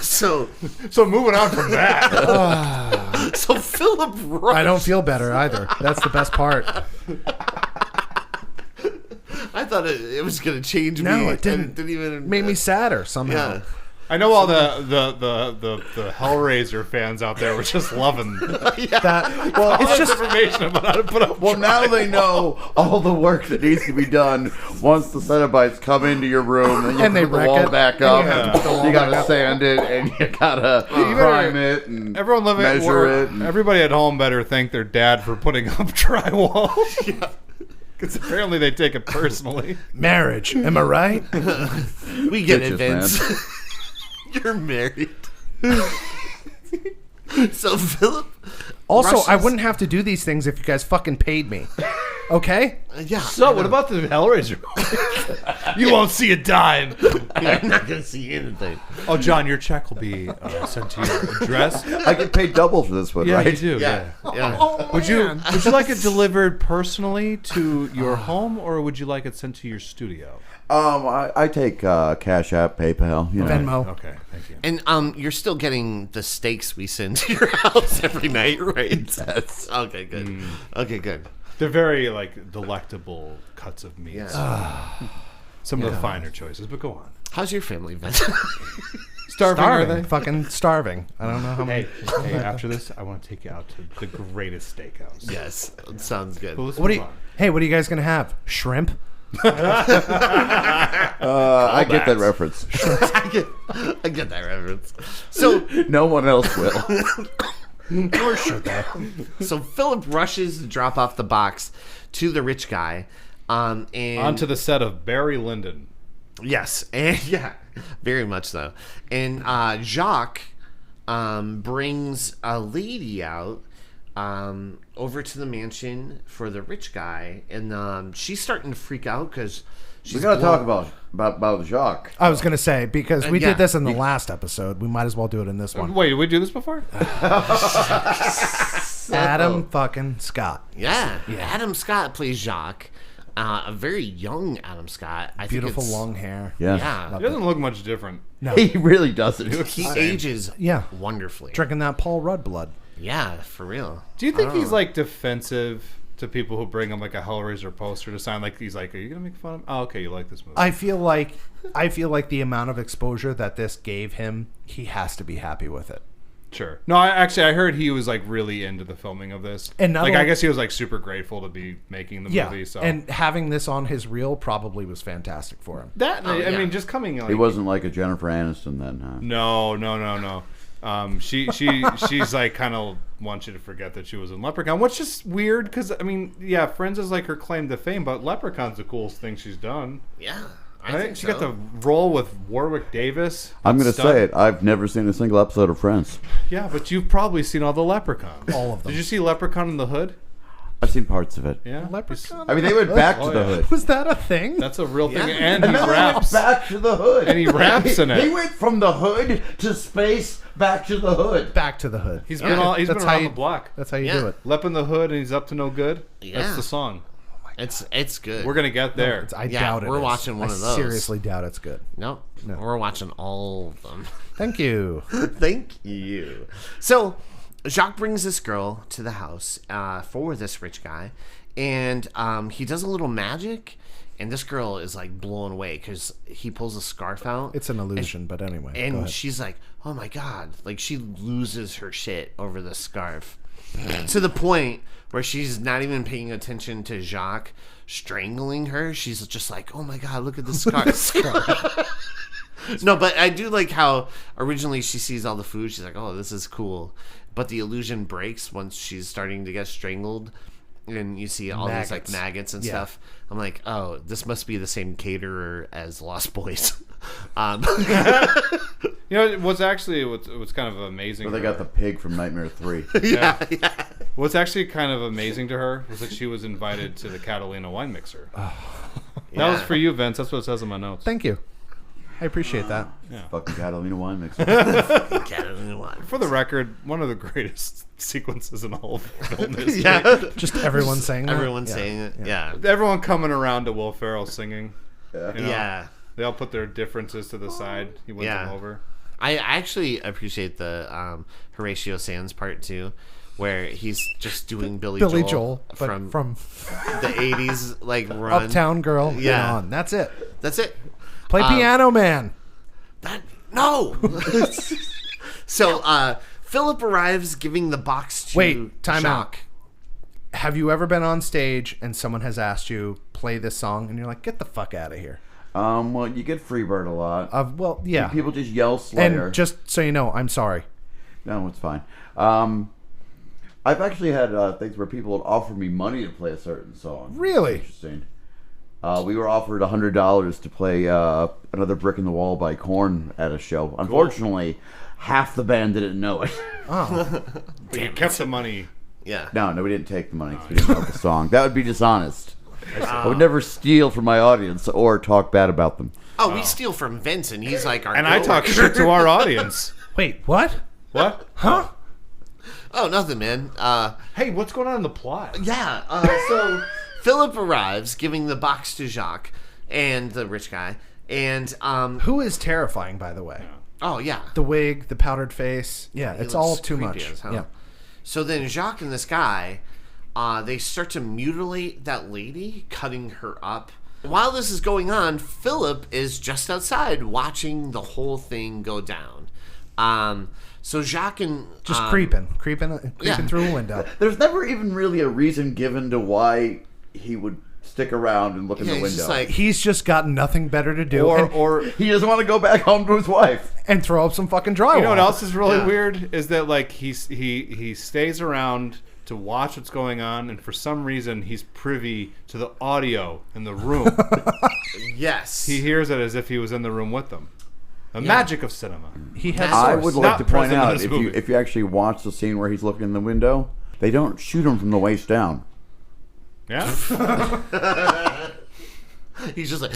So moving on from that. so Philip Rush. I don't feel better either. That's the best part. I thought it was going to change me. No, it and didn't. It didn't even Made me sadder somehow. Yeah. I know all the HELLRAISER fans out there were just loving Well, it's just information about how to put up. Well, now they know all the work that needs to be done once the Cenobites come into your room, and you And they put the wreck wall it. back And up. you have to put the wall You gotta back up. sand it, and you gotta prime it, and Everyone living measure it. And everybody at home better thank their dad for putting up drywall. Because apparently they take it personally. marriage. Am I right? We get it, Bitches, Vince. You're married. So Philip. Also, I rushes- wouldn't have to do these things if you guys fucking paid me. Okay. Yeah. So, what about the Hellraiser? You won't see a dime. You're not gonna see anything. Oh, John, your check will be sent to your address. I get paid double for this one, Yeah, right? you do. Yeah. Yeah. Oh, Would you like it delivered personally to your home, or would you like it sent to your studio? I take Cash App, PayPal, you know. Venmo. Okay, thank you. And you're still getting the steaks we send to your house every night, right? Yes. Okay, good. Okay, good. They're very delectable cuts of meat. Yeah. Some of the finer choices, but go on. How's your family, Vince? Starving, are Starving. they? Fucking starving. I don't know how many. Hey, after this, I want to take you out to the greatest steakhouse. Yes, sounds good. Well, let's What do move you? on. Hey, what are you guys gonna have? Shrimp? I get that reference. I get that reference. So, No one else will. Or should they? so Philip rushes to drop off the box to the rich guy, and Onto the set of Barry Lyndon. yes, and yeah, very much so. And Jacques brings a lady out over to the mansion for the rich guy, and she's starting to freak out because she's We gotta blown- talk about Jacques. I was gonna say because we Yeah. did this in the last episode. We might as well do it in this one. Wait, did we do this before? Adam fucking Scott. Yeah. Adam Scott plays Jacques, a very young Adam Scott. I Beautiful think it's, long hair. Yes. Yeah, He doesn't look much different. No. He really doesn't. he ages Yeah. wonderfully. Drinking that Paul Rudd blood. Yeah, for real. Do you think I don't he's know. defensive to people who bring him a Hellraiser poster to sign? He's like, are you gonna make fun of him? Oh, okay, you like this movie? I feel like the amount of exposure that this gave him, he has to be happy with it. Sure. No, I heard he was really into the filming of this, And not I only- guess he was super grateful to be making the Yeah. movie. So And having this on hhis reel probably was fantastic for him. that I yeah. mean, just coming He wasn't like a Jennifer Aniston then, huh? No. She's kind of wants you to forget that she was in Leprechaun, which is weird because I mean, yeah, Friends is her claim to fame, but Leprechaun's the coolest thing she's done. Yeah, I Right? think She so. got the role with Warwick Davis. I'm going to Stud. say it. I've never seen a single episode of Friends. Yeah, but you've probably seen all the Leprechauns. All of them. Did you see Leprechaun in the Hood? I've seen parts of it. Yeah, Leprechaun. I mean, they went back Oh, to the yeah. hood. Was that a thing? That's a real thing, Yeah. and he And then they raps. went back to the hood. And he raps in it. He went from the hood to space back to the hood. Back to the hood. He's been around the block. That's how you Yeah. do it. Lep in the Hood, and he's up to no good. Yeah. That's the song. It's good. We're gonna get there. I Yeah, doubt it. we're is. watching one I of those. seriously doubt it's good. no, we're watching all of them. Thank you. Thank you. So Jacques brings this girl to the house for this rich guy, and he does a little magic, and this girl is blown away because he pulls a scarf out. It's an illusion, but anyway. go And ahead. she's like, oh my God. She loses her shit over the scarf. To the point where she's not even paying attention to Jacques strangling her. She's just like, oh my God, look at the scarf. No, but I do like how originally she sees all the food. She's like, oh, this is cool. But the illusion breaks once she's starting to get strangled. And you see all these maggots and Yeah. stuff. I'm like, oh, this must be the same caterer as Lost Boys. What's kind of amazing. But they to got her- the pig from Nightmare 3. yeah. What's actually kind of amazing to her was that she was invited to the Catalina wine mixer. That was for you, Vince. That's what it says in my notes. Thank you. I appreciate that. Fucking Catalina wine mixer. For the record, one of the greatest sequences in all of film history. Yeah. Just everyone saying that. Everyone's saying it. Yeah. Everyone coming around to Will Ferrell singing. Yeah. You know, Yeah. They all put their differences to the side. He wins Yeah. them over. I actually appreciate the Horatio Sands part too, where he's just doing Billy Joel but from the 80s run. Uptown Girl. Yeah. Yeah. On. That's it. That's it. Play Piano Man. No. So Philip arrives giving the box to Wait, time out. Jacques. Have you ever been on stage and someone has asked you play this song and you're like, get the fuck out of here? Well, you get Freebird a lot. Well, yeah. People just yell Slayer. And just so you know, I'm sorry. No, it's fine. I've actually had things where people would offer me money to play a certain song. Really? Interesting. We were offered $100 to play Another Brick in the Wall by Korn at a show. Unfortunately, half the band didn't know it. But you kept the money Yeah. No, we didn't take the money 'cause we didn't know the song. That would be dishonest. I would never steal from my audience or talk bad about them. Oh, we steal from Vince, and he's like our. And I talk shit to our audience. Wait, what? What? Huh? Oh, nothing, man. Hey, what's going on in the plot? Yeah. So Philip arrives, giving the box to Jacques and the rich guy, and Who is terrifying, by the way? oh yeah, The wig, the powdered face. Yeah, He it's looks all too creepy much. as hell. Yeah. So then Jacques and this guy, they start to mutilate that lady, cutting her up. While this is going on, Philip is just outside watching the whole thing go down. So Jacques and Just creeping yeah. through a window. There's never even really a reason given to why he would stick around and look in the he's window. just like, He's just got nothing better to do, Or He doesn't want to go back home to his wife. and throw up some fucking drywall. you know what else is really Yeah. weird is that like he stays around to watch what's going on, and for some reason he's privy to the audio in the room. yes. He hears it as if he was in the room with them. The magic of cinema. He has. I I source. would like Not to point present in out, this if movie. you actually watch the scene where he's looking in the window, they don't shoot him from the waist down. Yeah. He's just like,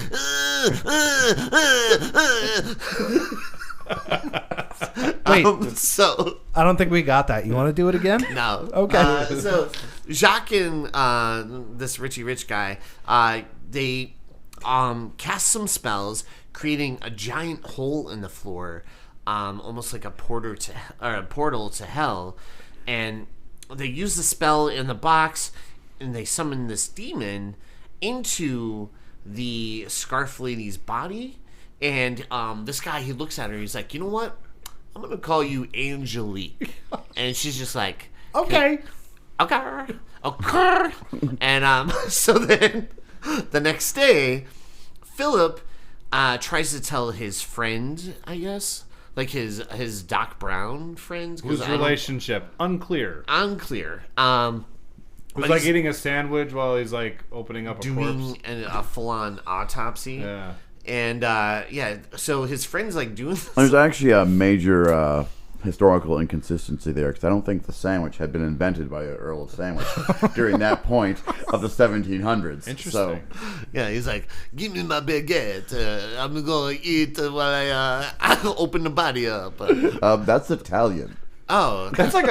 Wait, so I don't think we got that. You want to do it again? no. Okay. So Jacques and this Richie Rich guy, they cast some spells, creating a giant hole in the floor, almost like a portal to hell, and they use the spell in the box, and they summon this demon into the scarf lady's body. And this guy, he looks at her, he's like, you know what? I'm gonna call you Angelique. And she's just like, Okay. okay. And so then the next day, Philip tries to tell his friend, I guess, like his Doc Brown friends, Whose relationship unclear. unclear. It was like eating a sandwich while he's like opening up a corpse. doing a full-on autopsy. Yeah. And so his friend's like doing this. There's actually a major historical inconsistency there, because I don't think the sandwich had been invented by Earl of Sandwich during that point of the 1700s. Interesting. So, Yeah, he's like, give me my baguette. I'm going to eat while I open the body up. that's Italian. Oh. That's like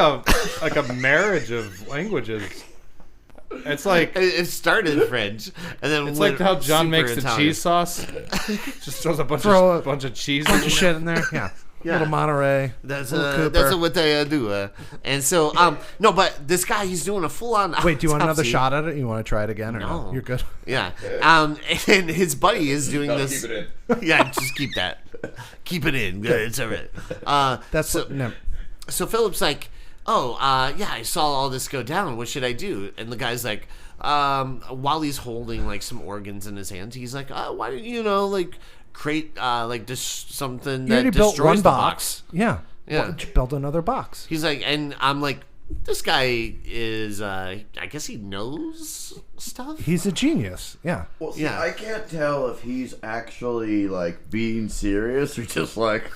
a marriage of languages. It's like It started French, and then it's went like how John super makes the Italian. cheese sauce. Just throws a bunch Throw of cheese. Bunch of shit in there. Yeah. Yeah. Little Monterey. That's little Cooper. that's what they do. And so no, but this guy, he's doing a full on. Wait, do you want another shot at it? You want to try it again or no? No. You're good. Yeah. And his buddy is doing this. Keep it in. Yeah, just keep that. Keep it in. It's all right. That's so, no. So Philip's like, yeah, I saw all this go down. What should I do? And the guy's like, while he's holding like some organs in his hands, he's like, why don't you create something You that already built destroys one the box. Yeah. Yeah. Why don't you build another box? He's like, and I'm like, this guy is, I guess he knows stuff. He's a genius. Yeah. Well, see, Yeah. I can't tell if he's actually like being serious or just like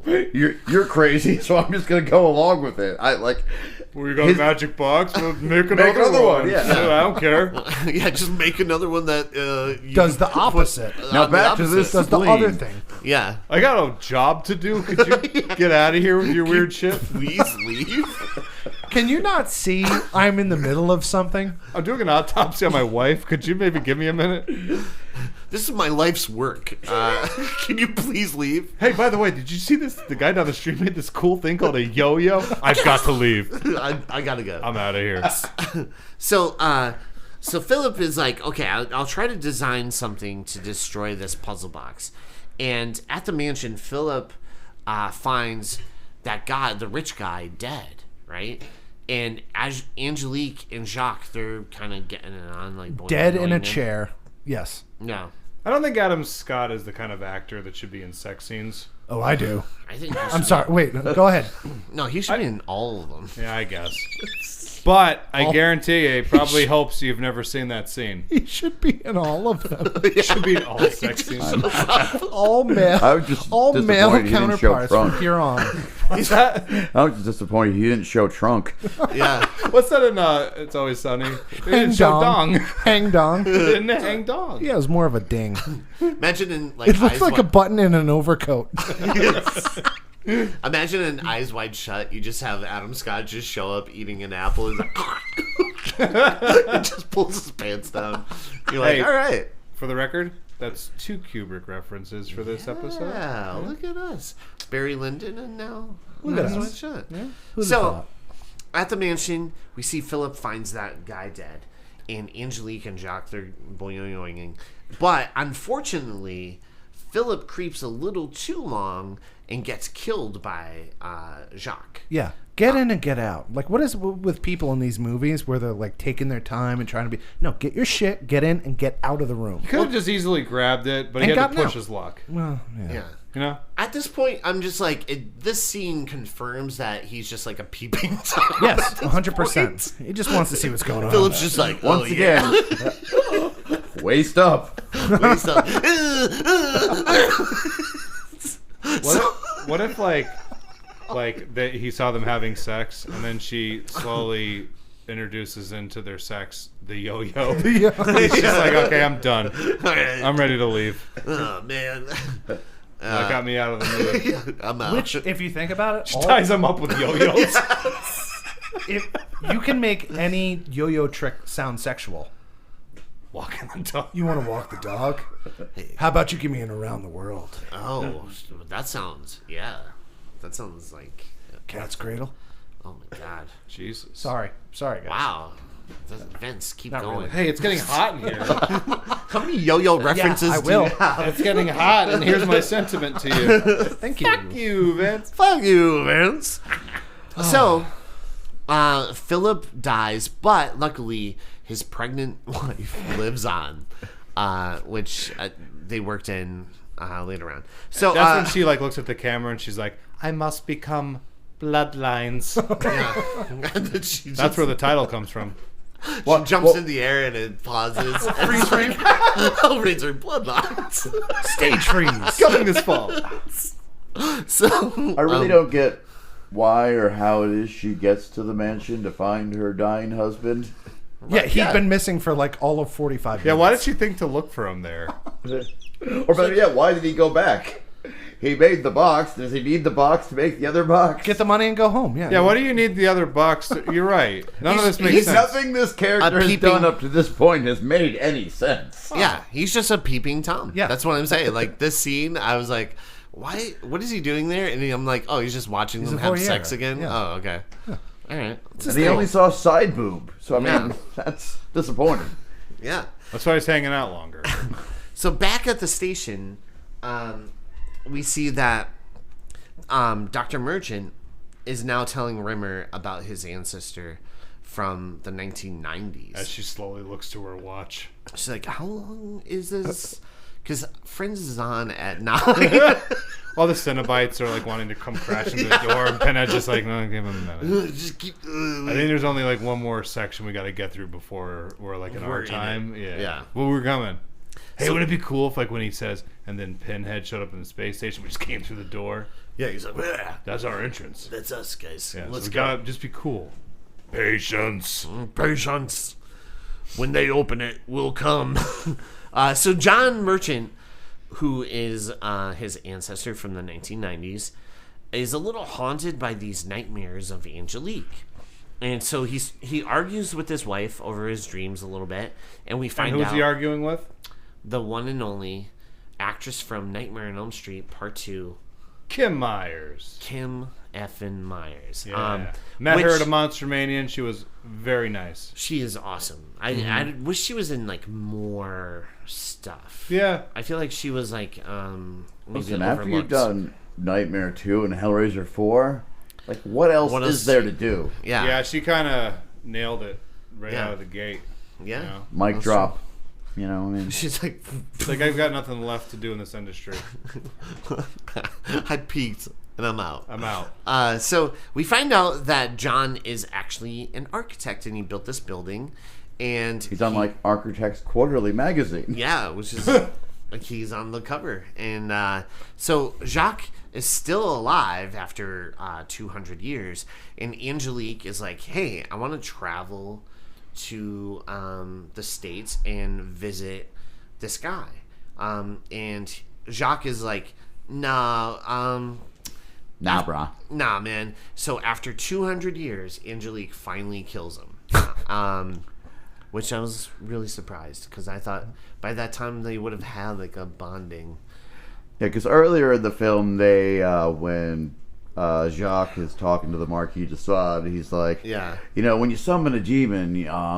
you're crazy, so I'm just gonna go along with it. We got a magic box. We'll make another, another one, one. yeah. I don't care. Yeah, just make another one that you Does the put opposite. Now on the back to opposite. this. Does the Spleen. other thing. Yeah, I got a job to do. Could you get out of here with your weird shit? please leave. Can you not see I'm in the middle of something? I'm doing an autopsy on my wife. Could you maybe give me a minute? This is my life's work. Can you please leave? Hey, by the way, did you see this? The guy down the street made this cool thing called a yo-yo. I've got to leave. I gotta go. I'm out of here. So Philip is like, okay, I'll try to design something to destroy this puzzle box. And at the mansion, Philip finds that guy, the rich guy, dead, right? And as Angelique and Jacques, they're kind of getting it on, like both Dead in annoying a him. chair. Yes. No, I don't think Adam Scott is the kind of actor that should be in sex scenes. Oh, I do. I think he I'm should- sorry. Wait. Go ahead. No, he should be in all of them. Yeah, I guess. But I guarantee you, he probably hopes you've never seen that scene. He should be in all of them. It should be in all sex scenes. All male. I was just all male disappointed he didn't show counterparts from Trunk. here on. What's that? I was just disappointed he didn't show Trunk. Yeah. What's that in It's Always Sunny? He didn't show dong. Hang dong. Didn't hang dong. Yeah, it was more of a ding. Imagine in like It looks Eyes like a Wide- button in an overcoat. Imagine in Eyes Wide Shut, you just have Adam Scott just show up eating an apple. He's like, he just pulls his pants down. You're like, Hey. all right. For the record, that's 2 Kubrick references for this episode. Yeah, look at us. Barry Lyndon and now Look at Eyes us. Wide Shut. Who'd have So, thought? at the mansion, we see Philip finds that guy dead. And Angelique and Jacques, they're boing. But, unfortunately, Philip creeps a little too long and gets killed by Jacques. Yeah. Get in and get out. Like, what is with people in these movies where they're, like, taking their time and trying to be... No, get your shit, get in, and get out of the room. He could have just easily grabbed it, but he And had to gotten push out. his luck. Well, yeah. Yeah. You know? At this point, I'm just like, this scene confirms that he's just like a peeping Tom. Yes, at this 100%. point. He just wants to see what's going on. Philip's just like, Once again, waist up. Waist up. What if like that he saw them having sex and then she slowly introduces into their sex the yo-yo. Yeah. He's just like, okay, I'm done. I'm ready to leave. Oh man, That got me out of the mood. I'm out. Which, if you think about it, all, Ties him up with yo-yos. if you can make any yo-yo trick sound sexual. Walking the dog. You want to walk the dog? How about you give me an around the world? Oh, that sounds That sounds like Cat's cradle? oh my god. Jesus. Sorry, guys. Wow. Vince, keep Not going. really. Hey, it's getting hot in here. How many yo-yo references I do will. you have? It's getting hot, and here's my sentiment to you. Thank you. Fuck you, Vince. Fuck you, Vince. So, Philip dies, but luckily his pregnant wife lives on, which they worked in later on. So That's when she like looks at the camera and she's like, "I must become bloodlines." yeah. And then she That's just, where the title comes from. she jumps in the air and it pauses. Freeze frame. Hellraiser bloodlines. Stage freeze. Coming this fall. So I really don't get why or how it is she gets to the mansion to find her dying husband. Yeah, he'd been missing for like all of 45 minutes. Yeah, why did she think to look for him there? Or better yet, why did he go back? He made the box. Does he need the box to make the other box? Get the money and go home. Yeah. Yeah, why do you need the other box? You're right. None of this makes sense. Nothing this character has peeping- done up to this point has made any sense. yeah, he's just a peeping Tom. Yeah. That's what I'm saying. Like this scene, I was like, why? What is he doing there? And I'm like, oh, he's just watching them a have voyeur. sex again. Yeah. Oh, okay. All right. And he only saw side boob. So, I mean, Yeah. that's disappointing. Yeah. That's why he's hanging out longer. So back at the station, we see that Dr. Merchant is now telling Rimmer about his ancestor from the 1990s. As she slowly looks to her watch. She's like, how long is this? Because Friends is on at 9. All the Cenobites are like wanting to come crash into the door, and Pinhead's just like, no, give him a minute. Just keep. I think there's only like one more section we got to get through before we're like in We're our in it. time. Yeah. Yeah. Well, we're coming. Hey, So- wouldn't it be cool if like when he says, and then Pinhead showed up in the space station, we just came through the door? Yeah, he's like, yeah, That's our entrance. that's us, guys. Yeah, Let's so we go. gotta just be cool. Patience. Patience. When they open it, we'll come. So John Merchant, who is his ancestor from the 1990s, is a little haunted by these nightmares of Angelique. And so he argues with his wife over his dreams a little bit, and we find And who's out he arguing with? the one and only actress from Nightmare on Elm Street Part 2, Kim Myers. Kim effin Myers. Yeah. Met her which- at a Monster Mania, and she was very nice. She is awesome. I wish she was in like more stuff. Yeah. I feel like she was like maybe Listen, after you've overlooked. done Nightmare 2 and Hellraiser 4, like, what else What is else? there to do? Yeah. Yeah, she kind of nailed it right Yeah. out of the gate. Yeah. You know? Mic drop. You know, I mean, She's like It's like, I've got nothing left to do in this industry. I peaked. And I'm out. I'm out. So we find out that Jon is actually an architect, and he built this building. And He's on like Architects Quarterly magazine. yeah, which is like he's on the cover. And so Jacques is still alive after 200 years. And Angelique is like, hey, I want to travel to the States and visit this guy. And Jacques is like, nah, Nah, brah. nah, man. So after 200 years, Angelique finally kills him. Which I was really surprised, because I thought by that time they would have had like a bonding. Yeah, because earlier in the film, they when Jacques is talking to the Marquis de Sade, he's like, Yeah. you know, when you summon a demon,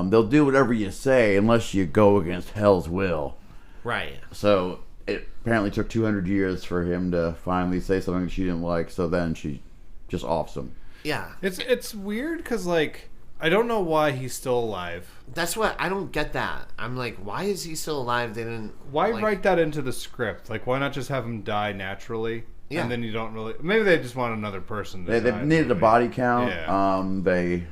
they'll do whatever you say unless you go against Hell's will. Right. So it apparently took 200 years for him to finally say something she didn't like, so then she just offs him. Yeah. It's weird because, like, I don't know why he's still alive. That's what I don't get. That I'm like, why is he still alive? They didn't. Why like, write that into the script? Like, why not just have him die naturally? Yeah. And then you don't really... Maybe they just want another person to They die. needed a body count. Yeah. They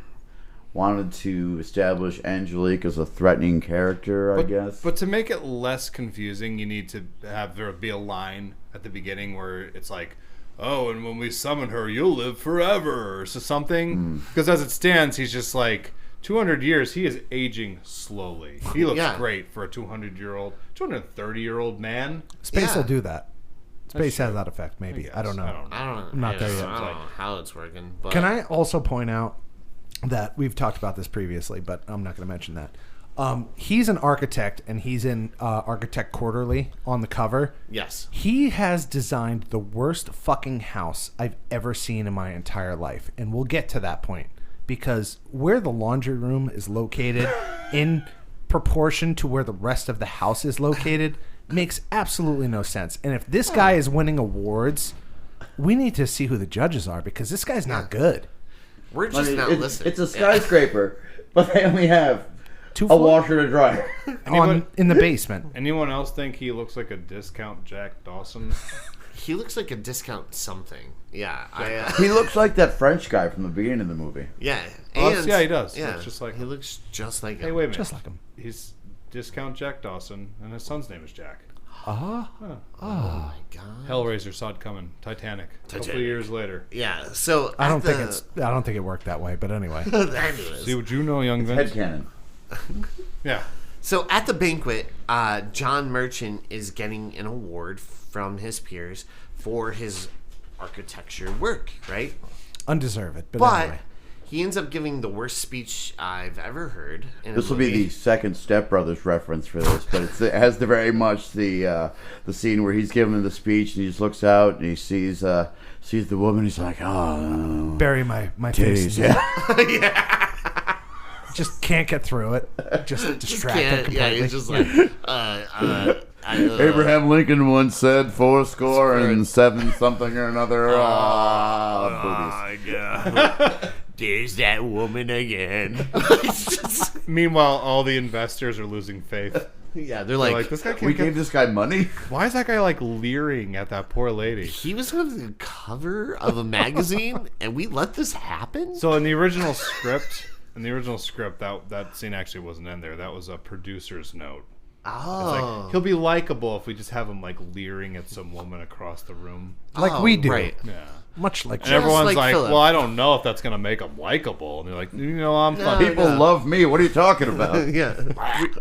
wanted to establish Angelique as a threatening character, I guess. But to make it less confusing, you need to have there be a line at the beginning where it's like, oh, and when we summon her, you'll live forever, or so something. Because as it stands, he's just like 200 years. He is aging slowly. He looks Yeah. great for a 230-year-old man. Space Yeah. will do that. Space has that effect, maybe. I don't know. I don't know. I'm not there yet. I don't know how it's working. But Can I also point out that we've talked about this previously, but I'm not going to mention that. He's an architect, and he's in Architect Quarterly on the cover. Yes. He has designed the worst fucking house I've ever seen in my entire life. And we'll get to that point. Because where the laundry room is located in proportion to where the rest of the house is located makes absolutely no sense. And if this guy is winning awards, we need to see who the judges are, because this guy's not good. We're just not listening. It's a skyscraper, but they only have Two a floors? washer to dryer. In the basement. Anyone else think he looks like a discount Jack Dawson? He looks like a discount something. Yeah. He looks like that French guy from the beginning of the movie. Yeah. Well, And, yeah, he does. Yeah. Looks just like he him. looks just like Hey, him. wait a minute. Just like him. He's discount Jack Dawson, and his son's name is Jack. Oh my god. Hellraiser saw it coming. Titanic. A couple of years later. Yeah. So I don't think it worked that way, but anyway. Anyways. See what you know, young Vince. Headcanon. Yeah. So at the banquet, John Merchant is getting an award from his peers for his architecture work, right? Undeserved, but But anyway. he ends up giving the worst speech I've ever heard. In This a will be movie. the second Step Brothers reference for this, but it has the very much the scene where he's giving the speech and he just looks out and he sees the woman. He's like, oh, Bury my face. titties, yeah. Just can't get through it. Just distracted Can't- completely. yeah, he's just like, Abraham Lincoln once said 70 something or another. my god. There's that woman again. It's just- Meanwhile, all the investors are losing faith. yeah, they're They're like, like, this guy We can't gave get... this guy money. Why is that guy, like, leering at that poor lady? he was on the cover of a magazine, and we let this happen? So in the original script, that scene actually wasn't in there. That was a producer's note. It's Oh. like, he'll be likable if we just have him, like, leering at some woman across the room. Like we do. Right. Yeah. Much like And everyone's like like, Philip. well, I don't know if that's going to make him likable. And they're like, I'm fine. People love me. What are you talking about? Yeah.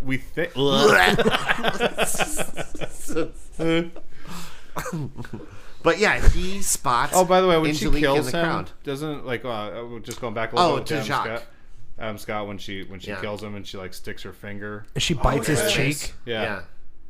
We think... But yeah, he spots. Oh, by the way, when Angelique she kills in the him, crowd. doesn't, like, just going back a little bit to Adam Jacques. Scott. Adam Scott, when she Yeah. kills him and she, like, sticks her finger. she bites his yeah. cheek. Yeah.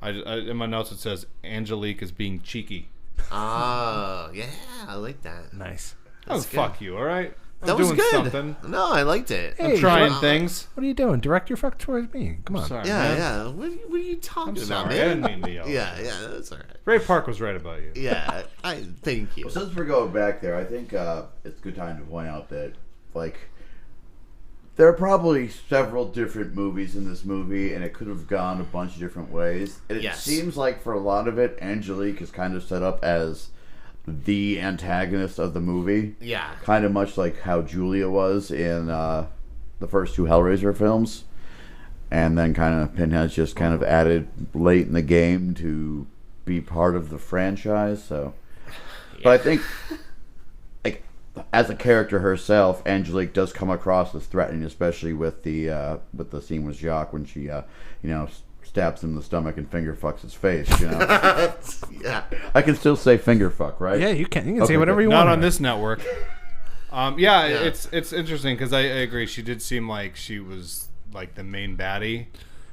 I, in my notes it says Angelique is being cheeky. Oh, yeah, I like that. Nice. Oh, good. fuck you, all right? I'm That was doing good. something. No, I liked it. Hey, Trying what- things. What are you doing? Direct your fuck towards me. Come on. Sorry, Yeah, man. yeah. What are you talking I'm about, sorry. I man? didn't mean to yell. Yeah, yeah, that's all right. Ray Park was right about you. Yeah, I thank you. Since we're going back there, I think it's a good time to point out that, like, there are probably several different movies in this movie, and it could have gone a bunch of different ways. And it Yes. seems like for a lot of it, Angelique is kind of set up as the antagonist of the movie. Yeah. Kind of much like how Julia was in the first 2 Hellraiser films. And then kind of Pinhead's just kind of added late in the game to be part of the franchise. So, but I think, like, as a character herself, Angelique does come across as threatening, especially with the scene with Jacques when she, stabs him in the stomach and finger fucks his face. Yeah. I can still say finger fuck, right? Yeah, you can. You can Okay, say whatever you Not want. on this network. It's interesting because I agree. She did seem like she was like the main baddie,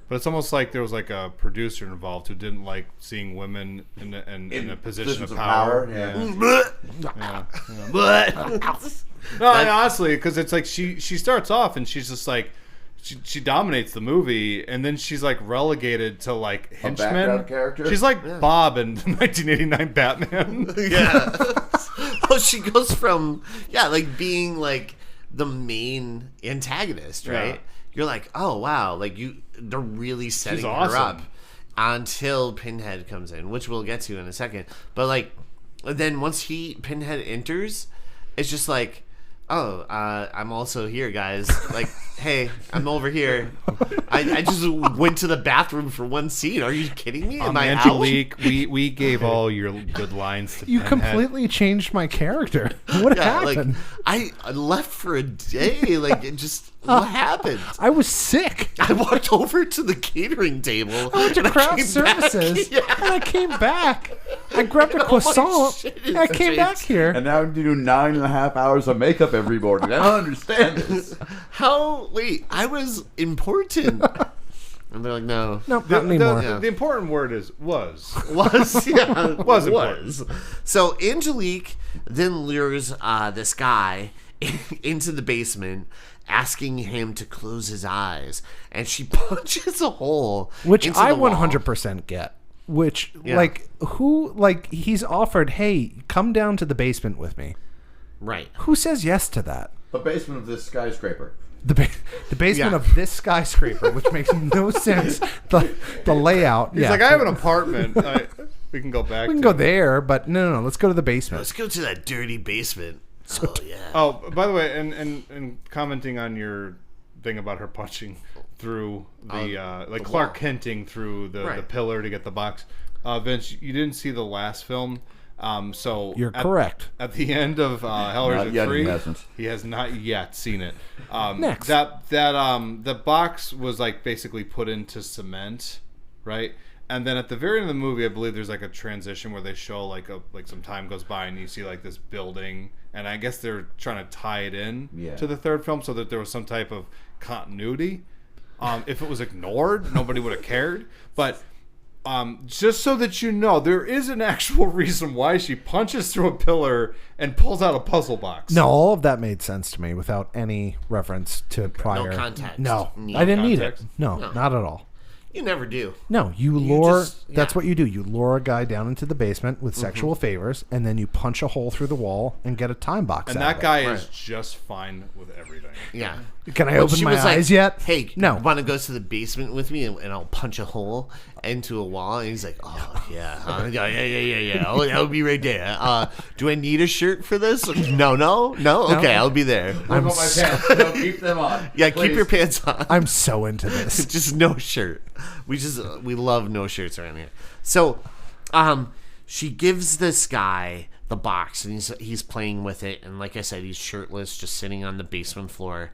but it's almost like there was like a producer involved who didn't like seeing women in a position of power. Yeah. No, I mean, honestly, because it's like she starts off and she's just like she dominates the movie, and then she's like relegated to like henchmen. background character? She's like Bob in 1989 Batman. Yeah. Oh, she goes from like being like the main antagonist, right? Yeah. You're like, oh wow, like they're really setting She's her awesome. up until Pinhead comes in, which we'll get to in a second. But like, then once Pinhead enters, it's just like, oh, I'm also here, guys. Like, hey, I'm over here. I just went to the bathroom for one scene. Are you kidding me? Am I Angelique, we gave all your good lines to You Pinhead. completely changed my character. What out? happened? Like, I left for a day. Like, it just what happened? I was sick. I walked over to the catering table. I went to and craft came back. services, Yeah. and I came back. I grabbed a croissant, shit, and I came back here. And now you do 9.5 hours of makeup every morning. I don't understand this. How? Wait, I was important. And they're like, no. No, not anymore. The important word is was. Was Was important. So Angelique then lures this guy into the basement, asking him to close his eyes, and she punches a hole, Which into I the wall. 100% get. Which, Yeah. like, he's offered, hey, come down to the basement with me. Right. Who says yes to that? The basement of this skyscraper. The basement Yeah. of this skyscraper, which makes no sense. The layout. He's like, I have an apartment. We can go back. We can go there, but no. Let's go to the basement. Let's go to that dirty basement. Oh yeah. Oh, by the way, and commenting on your thing about her punching through the like the Clark wall. Kenting through the Right. pillar to get the box. Vince, you didn't see the last film. So You're correct. At the end of Not Hellraiser yet, 3, he hasn't. he has not yet seen it. Next. The box was like basically put into cement, right? And then at the very end of the movie, I believe there's like a transition where they show like some time goes by and you see like this building, and I guess they're trying to tie it in to the third film so that there was some type of continuity. If it was ignored, nobody would have cared. But just so that you know, there is an actual reason why she punches through a pillar and pulls out a puzzle box. No, all of that made sense to me without any reference to prior. No context. No, No I didn't need it. context? No, No. not at all. You never do. No, you lure. just- That's yeah. what you do. You lure a guy down into the basement with sexual favors, and then you punch a hole through the wall and get a time box. And out that of guy is Right. just fine with everything. Yeah. it. Can I Well, open she my was like, eyes yet? Hey, no. want to go to the basement with me and I'll punch a hole into a wall? And he's like, oh, yeah. Yeah. I'll be right there. Do I need a shirt for this? No. Okay, I'll be there. Look at my pants. No, keep them on. Yeah, keep Please. your pants on. I'm so into this. Just no shirt. We love no shirts around here. So, she gives this guy the box and he's playing with it, and like I said, he's shirtless, just sitting on the basement floor.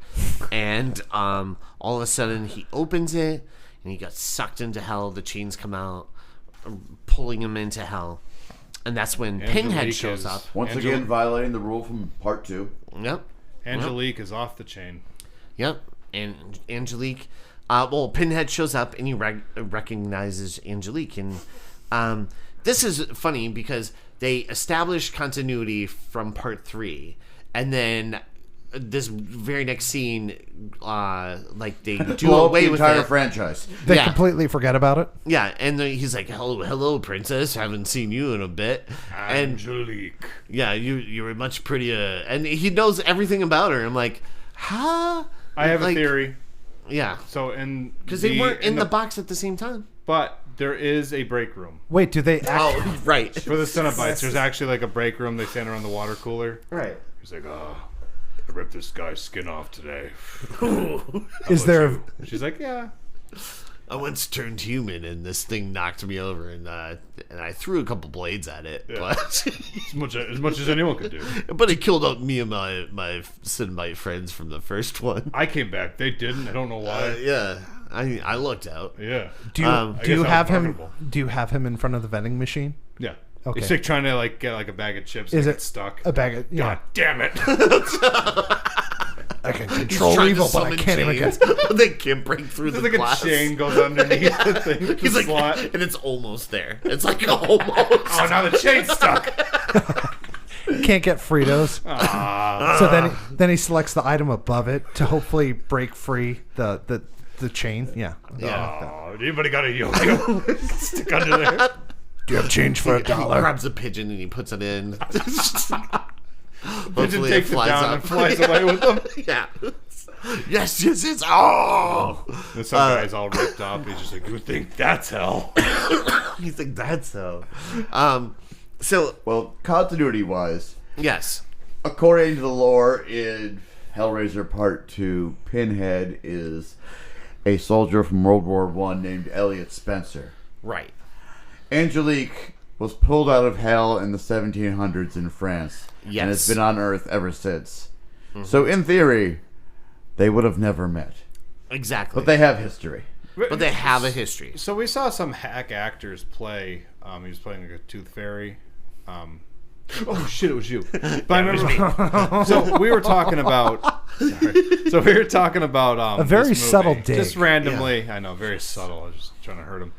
And all of a sudden, he opens it and he got sucked into hell. The chains come out, pulling him into hell, and that's when Pinhead Angelique shows is- up. Once again, violating the rule from part 2. Yep. Angelique is off the chain. Yep. And Angelique, Pinhead shows up and he recognizes Angelique. And this is funny because they established continuity from part 3. And then this very next scene, like they do Blow up away the with entire it. franchise. They Yeah. completely forget about it. Yeah. And then he's like, hello, princess. Haven't seen you in a bit. And Angelique. yeah, you were much prettier. And he knows everything about her. I'm like, huh? I have Like, a theory. Yeah. So in Because they weren't in the box at the same time. But There is a break room. Wait, do they? Oh, right. For the Cenobites, there's actually like a break room. They stand around the water cooler. Right. He's like, I ripped this guy's skin off today. Is there? She's like, yeah. I once turned human, and this thing knocked me over, and I threw a couple blades at it, Yeah. but as much as anyone could do. but it killed up me and my Cenobite friends from the first one. I came back. They didn't. I don't know why. Yeah, I lucked out. Yeah. Do you I do you guess I have was him? marketable. Do you have him in front of the vending machine? Yeah. Okay. He's like trying to like get like a bag of chips. Is and it get stuck? a bag of? Yeah. God damn it! I can He's control trying to evil, but I summon can't even chains, get. but they can't break through the There's like glass. a chain goes underneath the thing. He's the like, slot. and it's almost there. It's like almost. Oh, now the chain's stuck. Can't get Fritos. Ah. So then he selects the item above it to hopefully break free the chain. Yeah. Oh, anybody got a yo-yo? Stick under there. Do you have change for He grabs a pigeon and he puts it in. Pigeon Hopefully takes it down and flies away with them. Yeah. Yes, it's oh. And some guy's all ripped up. He's just like, you think that's hell? You think that's so? So Well, continuity-wise, yes, according to the lore in Hellraiser Part 2, Pinhead is a soldier from World War I named Elliot Spencer. right. Angelique was pulled out of hell in the 1700s in France. Yes. And has been on Earth ever since. So in theory, they would have never met. Exactly. But they have history. But they have a history. So we saw some hack actors play. He was playing like a tooth fairy. Oh shit! It was you. But I remember. So we were talking about. Sorry. So we were talking about A very this movie. subtle dig. Just randomly. I know, very subtle. I was just trying to hurt him.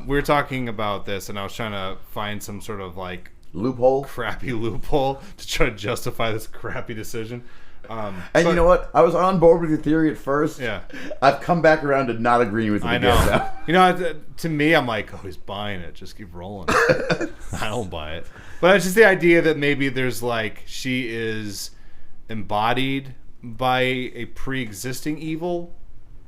We were talking about this, and I was trying to find some sort of like Loophole. crappy loophole to try to justify this crappy decision. And but- you know what? I was on board with your theory at first. Yeah. I've come back around to not agreeing with you I again know. now. You know, to me, I'm like, oh, he's buying it. Just keep rolling. I don't buy it. But it's just the idea that maybe there's like, she is embodied by a pre-existing evil.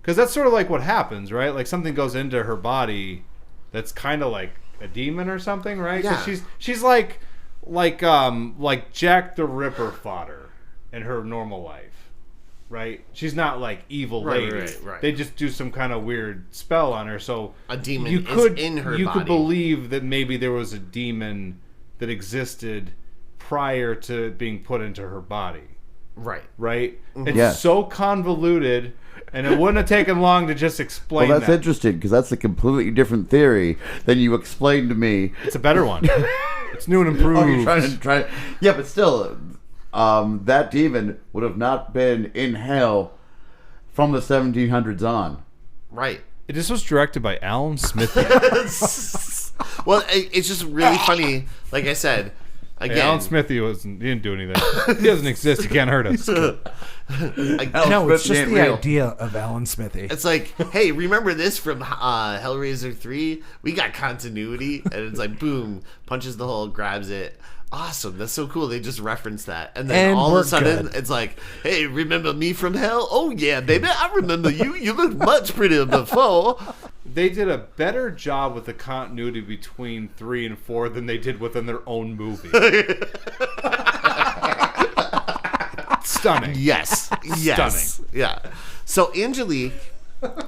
Because that's sort of like what happens, right? Like something goes into her body that's kind of like a demon or something, right? 'Cause Yeah. she's like Jack the Ripper fodder in her normal life, right? She's not like evil lady. Right. They just do some kind of weird spell on her, so A demon you is could in her you body. could believe that maybe there was a demon that existed prior to being put into her body, Right. right? It's Yes. so convoluted, and it wouldn't have taken long to just explain Well, that's that. interesting because that's a completely different theory than you explained to me. It's a better one. It's new and improved. Oh, you're trying. Yeah, but still, that demon would have not been in hell from the 1700s on. Right. This was directed by Alan Smithy. Well, it's just really funny. Like I said, again, Alan Smithy he didn't do anything. He doesn't exist. He can't hurt us. No, it's Smithy just ain't the real. idea of Alan Smithy. it's like, hey, remember this from Hellraiser 3? We got continuity, and it's like, boom, punches the hole, grabs it. Awesome, that's so cool. They just referenced that, and then And all of we're a sudden, good. it's like, hey, remember me from hell? Oh yeah, baby, I remember you. You looked much prettier before. They did a better job with the continuity between 3 and 4 than they did within their own movie. Stunning. Yes. Yes. Stunning. Yeah. So Angelique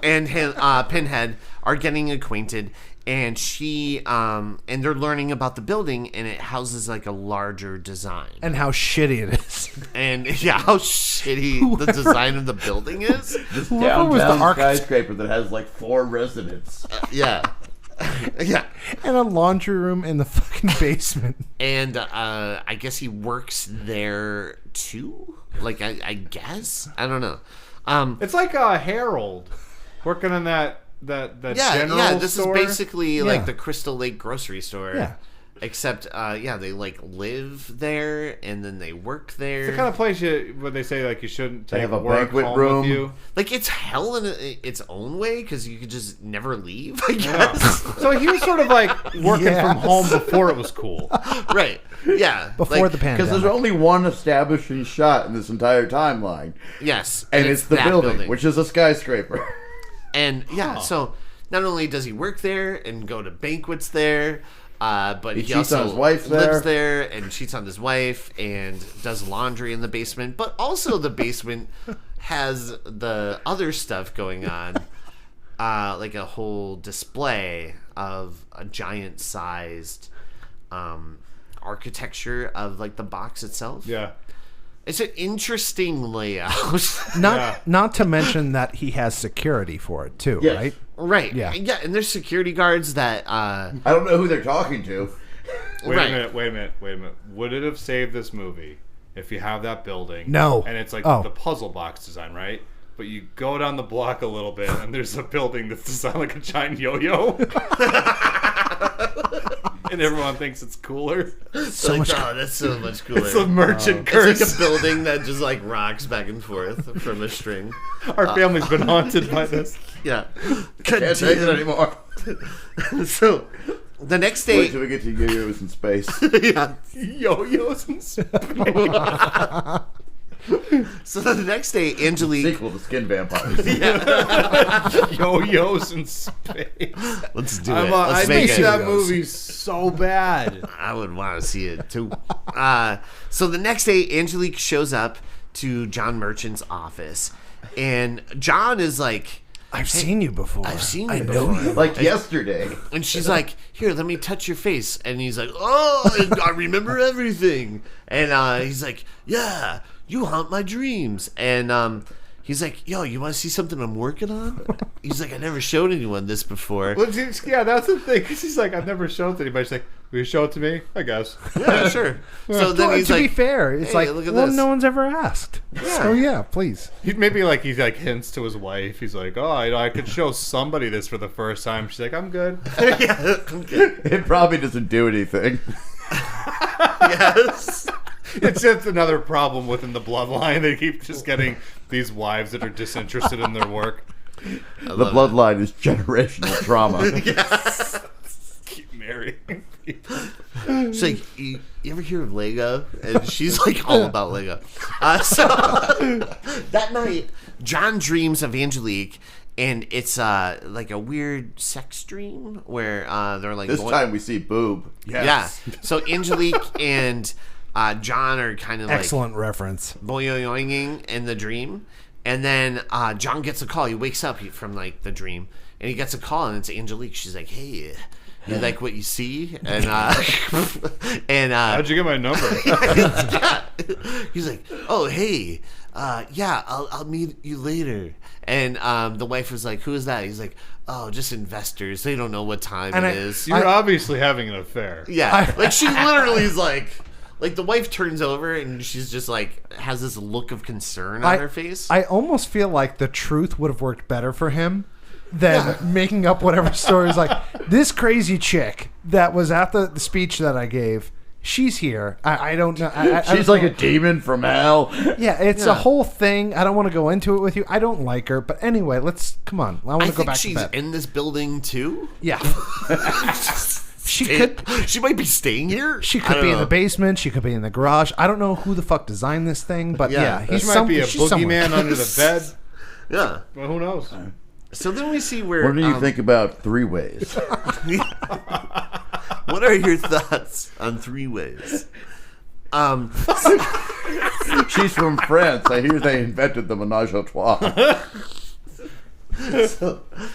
and Pinhead are getting acquainted, and she and they're learning about the building, and it houses like a larger design. And how shitty it is. And yeah, how shitty the design of the building is. This Whoever was the downtown architect- skyscraper that has like 4 residents. Yeah. Yeah. And a laundry room in the fucking basement. And I guess he works there too. Like I guess I don't know. It's like Harold working in that general this store. is basically like Yeah. the Crystal Lake grocery store. Yeah. Except, they like live there and then they work there. It's the kind of place where they say like you shouldn't They take have a work banquet home room. with you. Like it's hell in its own way because you could just never leave. I Yeah. guess. So he was sort of like working Yes. from home before it was cool. Right? Yeah. Before like, the Because pandemic. there's only one establishing shot in this entire timeline. yes, And it's the that building, which is a skyscraper. and yeah, so not only does he work there and go to banquets there, but he cheats also on his wife lives there and cheats on his wife and does laundry in the basement. But also the basement has the other stuff going on, like a whole display of a giant-sized architecture of like the box itself. Yeah. It's an interesting layout. Not to mention that he has security for it too, Yes. right? Right. Yeah. Yeah, and there's security guards that I don't know who they're talking to. Wait Right. a minute. Would it have saved this movie if you have that building? No. And it's like Oh. the puzzle box design, right? But you go down the block a little bit, and there's a building that's designed like a giant yo-yo. And everyone thinks it's cooler. So much. Oh, that's so much cooler. It's a merchant It's curse. like a building that just like rocks back and forth from a string. Our family's been haunted by this. Yeah. Can't take it anymore. So the next Wait day, till we get to yo-yos in space. yeah. Yo-yos and So the next day, Angelique. Sequel to Skin Vampires. yo-yos in space. Let's do it. I Let's make think it. that movie so bad. I would want to see it too. So the next day, Angelique shows up to John Merchant's office, and John is like, I've seen you before. "I've seen you I before." know you. Like yesterday. And she's like, "Here, let me touch your face." And he's like, "Oh, I remember everything." And he's like, "Yeah, you haunt my dreams." And he's like, "Yo, you want to see something I'm working on?" He's like, "I never showed anyone this before." Well, yeah, that's the thing. Cause he's like, I've never shown it to anybody. She's like, will you show it to me? I guess. Yeah, sure. So then he's to like, be fair, it's "Hey, like, look at well, this." no one's ever asked. So yeah, please. He hints to his wife. He's like, oh, I could show somebody this for the first time. She's like, I'm good. "Yeah, okay." It probably doesn't do anything. Yes. It's just another problem within the bloodline. They keep just getting these wives that are disinterested in their work. The bloodline is generational trauma. Keep marrying people. She's like, you ever hear of Lego? And she's like all about Lego. So that night, John dreams of Angelique, and it's like a weird sex dream where they're like This time we see boob. yeah. So Angelique and John are kind of like Excellent reference. boing in the dream, and then John gets a call. He wakes up from like the dream, and he gets a call, and it's Angelique. She's like, "Hey, you like what you see?" And How'd you get my number? yeah. He's like, "Oh, hey, yeah, I'll meet you later." And the wife was like, "Who is that?" He's like, "Oh, just investors. They don't know what time And it I- is." You're obviously having an affair. Yeah, like she literally is like the wife turns over and she's just like has this look of concern on her face. I almost feel like the truth would have worked better for him than making up whatever story. Is like, this crazy chick that was at the speech that I gave. She's here. I don't know. She's like a demon from hell. Yeah, it's a whole thing. I don't want to go into it with you. I don't like her. But anyway, come on. I want I to go think back to she's bed. in this building too. Yeah. She She might be staying here. She I could don't be in know. the basement. She could be in the garage. I don't know who the fuck designed this thing, but Yeah. yeah, He might be a she's somewhere. boogeyman under the bed. Yeah. Well, who knows? So then we see where. What do you think about three ways? What are your thoughts on three ways? She's from France. I hear they invented the menage a trois.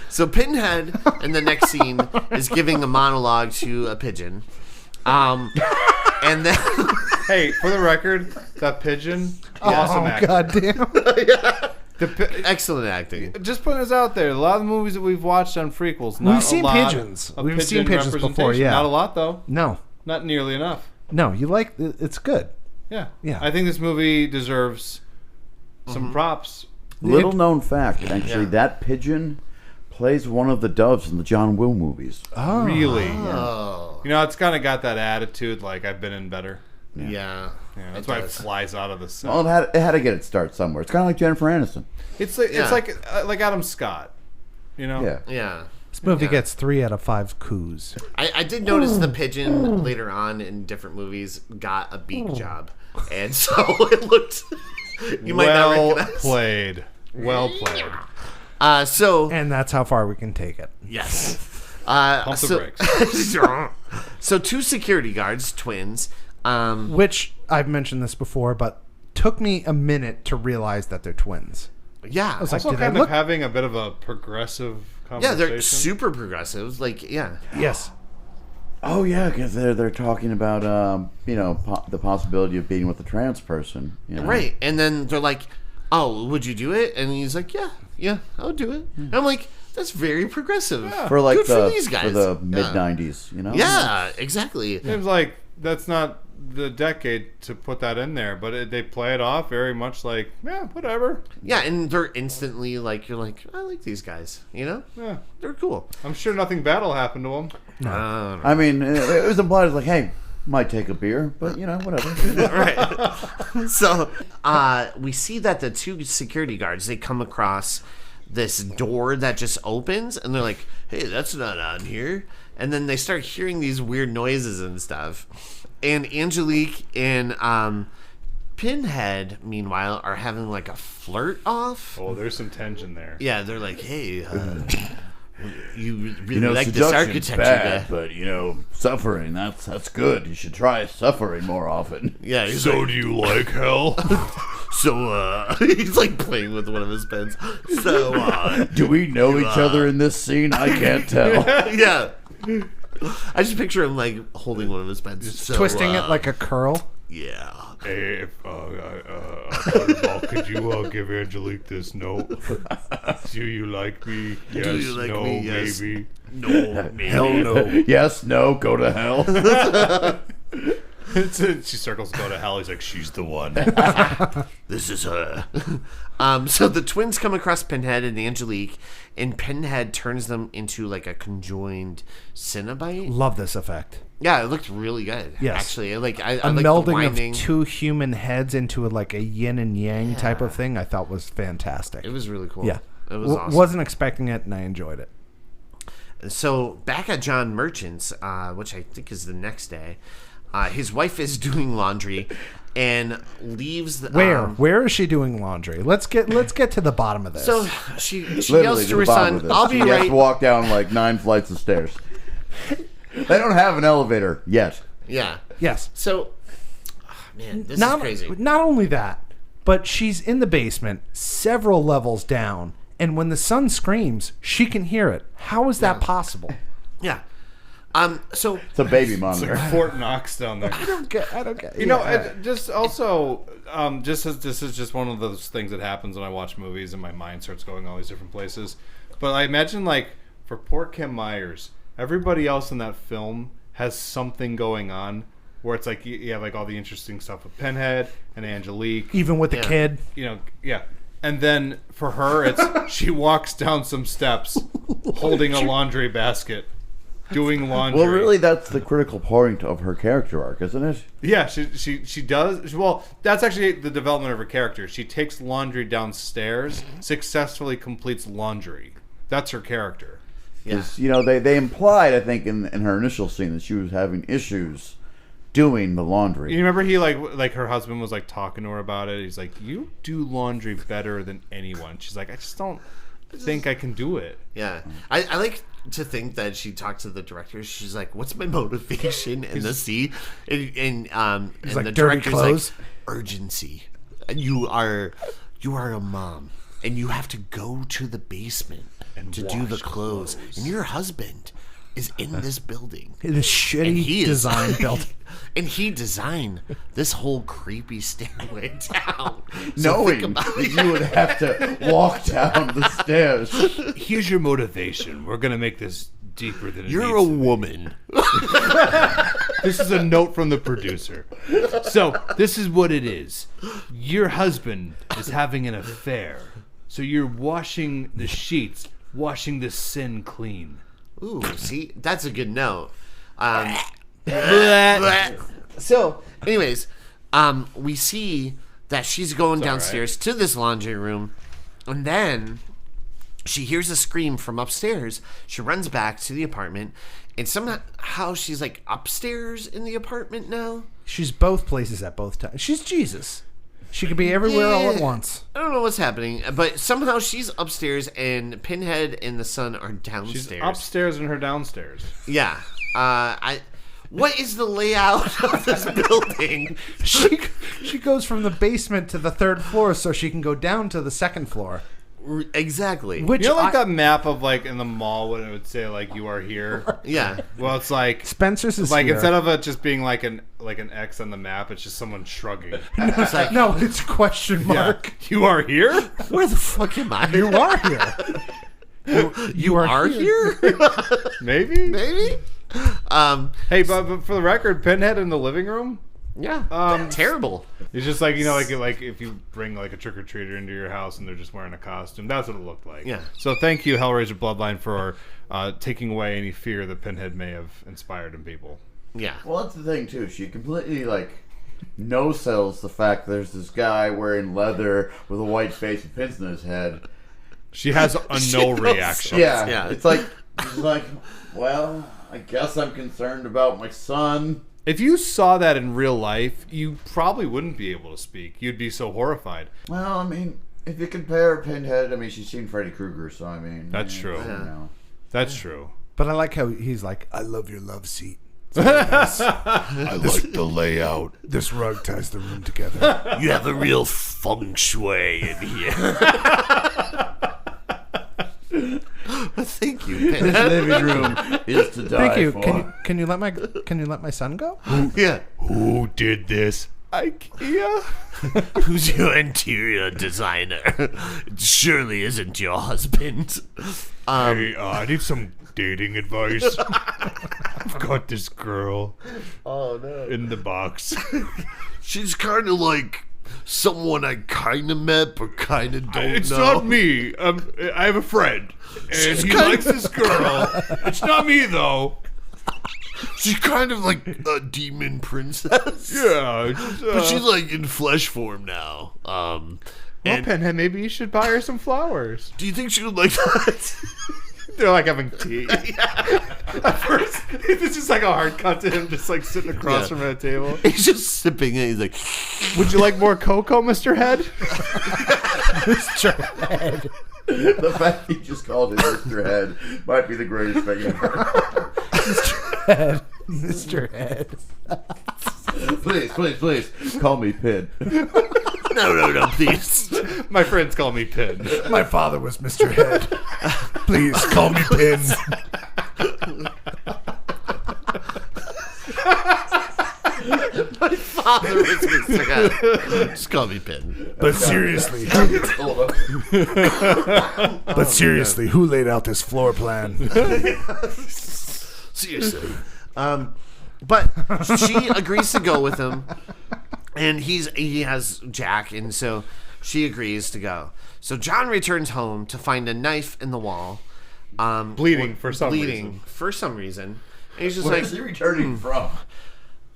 So Pinhead in the next scene is giving a monologue to a pigeon. And then Hey, for the record, that pigeon, awesome Oh acting. goddamn! excellent acting. Just putting this out there, a lot of the movies that we've watched on Freakquels, not We've seen a lot pigeons. of We've seen pigeon pigeons before, representation. yeah. Not a lot, though. No, Not nearly enough. no, you like it's good. Yeah. Yeah. I think this movie deserves some props. Little known fact, actually, Yeah. that pigeon plays one of the doves in the John Woo movies. Really. Oh, You know, it's kind of got that attitude like I've been in better. yeah. Yeah, that's It why it does. flies out of the sun. Well, it had to get its start somewhere. It's kind of like Jennifer Aniston. It's Yeah. like Adam Scott. You know? Yeah. Yeah. This movie Yeah. gets 3 out of 5 coups. I did notice the pigeon later on in different movies got a beak job, and so it looked. You might not Well recognize. played. Well played. And that's how far we can take it. Yes. Pump the brakes. So 2 security guards, twins. Which, I've mentioned this before, but took me a minute to realize that they're twins. Yeah. I was like, Also do they kind look... of having a bit of a progressive Yeah, conversation. they're super progressive. Like, yeah. Yes. Oh yeah, because they're talking about the possibility of being with a trans person. You know? Right. And then they're like, oh, would you do it? And he's like, yeah, I'll do it. And I'm like, that's very progressive. For like Good for these guys. for the mid '90s, you know. Yeah, exactly. Seems like that's not the decade to put that in there, but they play it off very much like, yeah, whatever. Yeah, and they're instantly like, you're like, I like these guys, you know? Yeah, They're cool. I'm sure nothing bad will happen to them. I mean, it was implied like, hey, might take a beer, but you know, whatever. Right. So, we see that the 2 security guards, they come across this door that just opens, and they're like, hey, that's not on here. And then they start hearing these weird noises and stuff. And Angelique and Pinhead, meanwhile, are having like a flirt off. Oh, there's some tension there. Yeah, they're like, hey, you really You know, like this seduction's architecture bad, guy. but you know, suffering that's good. You should try suffering more often. Yeah, he's So like, do you like hell? so he's like playing with one of his pens. So Do we know each other in this scene? I can't tell. yeah. I just picture him like holding one of his pens, so, Twisting it like a curl. yeah. Hey, Butterball, could you give Angelique this note? Do you like me? Yes, you like no, me? Yes. maybe. No, maybe. Hell no. Yes, no, go to hell. She circles go to hell. He's like, she's the one. This is her. So the twins come across Pinhead and Angelique, and Pinhead turns them into like a conjoined Cenobite. Love this effect. Yeah, it looked really good. Yes. Actually, I like A like melding the winding. of 2 human heads into like a yin and yang type of thing, I thought was fantastic. It was really cool. Yeah. It was awesome. Wasn't expecting it, and I enjoyed it. So back at John Merchant's, which I think is the next day, his wife is doing laundry and leaves. Where is she doing laundry? Let's get to the bottom of this. So she Literally yells to her the bottom son, of this. "I'll be She has right." to walk down like 9 flights of stairs. They don't have an elevator yet. Yeah. yes. So, man, this is crazy. Not only that, but she's in the basement, several levels down, and when the son screams, she can hear it. How is that possible? Yeah. So It's a baby It's monitor. like Fort Knox down there. I don't get. You know, just also, just as this is just one of those things that happens when I watch movies and my mind starts going all these different places. But I imagine, like, for poor Kim Myers, everybody else in that film has something going on where it's like you have like all the interesting stuff with Pinhead and Angelique. Even with the Yeah. kid. You know, yeah. And then for her, it's she walks down some steps holding a laundry basket. Doing laundry. Well, really, that's the critical point of her character arc, isn't it? Yeah, she does. Well, that's actually the development of her character. She takes laundry downstairs, successfully completes laundry. That's her character. Because, you know, they implied, I think, in her initial scene that she was having issues doing the laundry. You remember he like her husband was like talking to her about it. He's like, "You do laundry better than anyone." She's like, "I just don't think I can do it." yeah, I like to think that she talked to the director. She's like, "What's my motivation in the scene?" And like, the dirty director's clothes? like, "Urgency. And you are a mom, and you have to go to the basement to do the clothes. And your husband is in this building. The And shitty he is design built. And he designed this whole creepy stairway down. Knowing think about that you would have to walk down the stairs. Here's your motivation. We're gonna make this deeper than it You're a needs to be. woman. This is a note from the producer. So this is what it is. Your husband is having an affair. So you're washing the sheets, washing the sin clean. Ooh, see, that's a good note. So, anyways, we see that she's going downstairs to this laundry room, and then she hears a scream from upstairs. She runs back to the apartment, and somehow she's like upstairs in the apartment now. She's both places at both times. She's Jesus. She could be everywhere all at once. I don't know what's happening, but somehow she's upstairs and Pinhead and the son are downstairs. She's upstairs and her downstairs. Yeah. What is the layout of this building? She goes from the basement to the 3rd floor so she can go down to the 2nd floor. Exactly. Which You know, like that map of like in the mall when it would say like you are here. Yeah. Well, it's like Spencer's is like here. instead of it just being like an X on the map, it's just someone shrugging. It's like, No, it's a question mark. Yeah. You are here? where the fuck am I? You are here. You are here? Maybe. Maybe. Hey, but for the record, Pinhead in the living room. Yeah. Terrible. It's just like, you know, like if you bring like a trick or treater into your house and they're just wearing a costume, that's what it looked like. Yeah. So thank you, Hellraiser Bloodline, for taking away any fear that Pinhead may have inspired in people. Yeah. Well, that's the thing too. She completely like no-sells the fact there's this guy wearing leather with a white face and pins in his head. She has a no reaction. Yeah, Yeah. it's like she's like, well, I guess I'm concerned about my son. If you saw that in real life, you probably wouldn't be able to speak. You'd be so horrified. Well, I mean, if you compare Pinhead, I mean, she's seen Freddy Krueger, so I mean, That's true. You know. That's true. But I like how he's like, I love your love seat. I like the layout. This rug ties the room together. You have a real feng shui in here. Thank you, This Pinhead. living room is to die Thank you. for. Can you let my son go? Yeah. Who did this? IKEA? Who's your interior designer? It surely isn't your husband. Hey, I need some dating advice. I've got this girl in the box. She's kind of like someone I kind of met but kind of don't It's know. not me. I have a friend, and he likes this girl. It's not me, though. She's kind of like a demon princess. Yeah. But she's like in flesh form now. Well, And Pinhead, maybe you should buy her some flowers. do you think she would like that? They're like having tea. At first, it's just like a hard cut to him just like sitting across Yeah. from him at a table. He's just sipping it. He's like, Would you like more cocoa, Mr. Head? Mr. Head. The fact he just called him Mr. Head might be the greatest thing ever. Head. Mr. Head. Please, call me Pin. No, please. My friends call me Pin. My father was Mr. Head. Please call me Pin. Father is Mr. Head. Just call me Pin. But seriously, who laid out this floor plan? Seriously. But she agrees to go with him, and he has Jack, and so she agrees to go. So John returns home to find a knife in the wall, Bleeding for some reason. for some reason. And he's just Where like, is he returning from?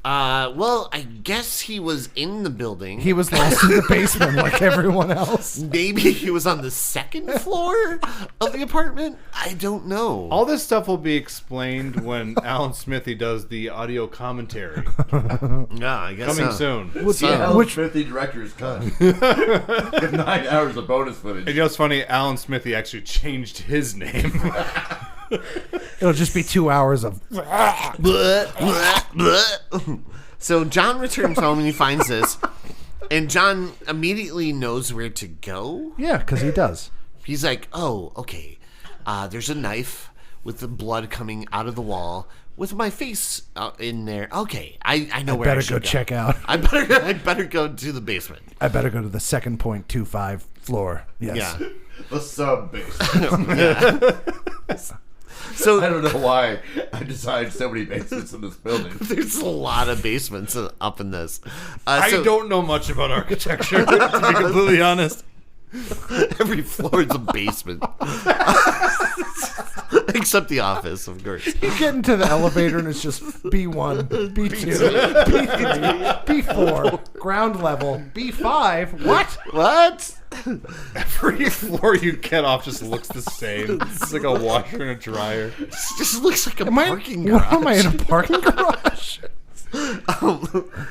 well, I guess he was in the building. He was lost in the basement like everyone else. Maybe he was on the 2nd floor of the apartment. I don't know. All this stuff will be explained when Alan Smithy does the audio commentary. Yeah, I guess Coming so. soon. Which 50 director's cut? With 9 hours of bonus footage. And you know what's funny? Alan Smithy actually changed his name. It'll just be 2 hours of. So John returns home and he finds this, and John immediately knows where to go. Yeah, because he does. He's like, "Oh, okay. There's a knife with the blood coming out of the wall with my face in there. Okay, I know where I Better should go check out. I better go to the basement. I better go to the 2.25 floor. Yes. Yeah. The sub base. So I don't know why I designed so many basements in this building. there's a lot of basements up in this. I So don't know much about architecture, to be completely honest. every floor is a basement, except the office, of course. You get into the elevator and it's just B1, B2, B3, B4, ground level, B5. What? What? Every floor you get off just looks the same. It's like a washer and a dryer. This looks like a parking What garage. am I in a parking garage?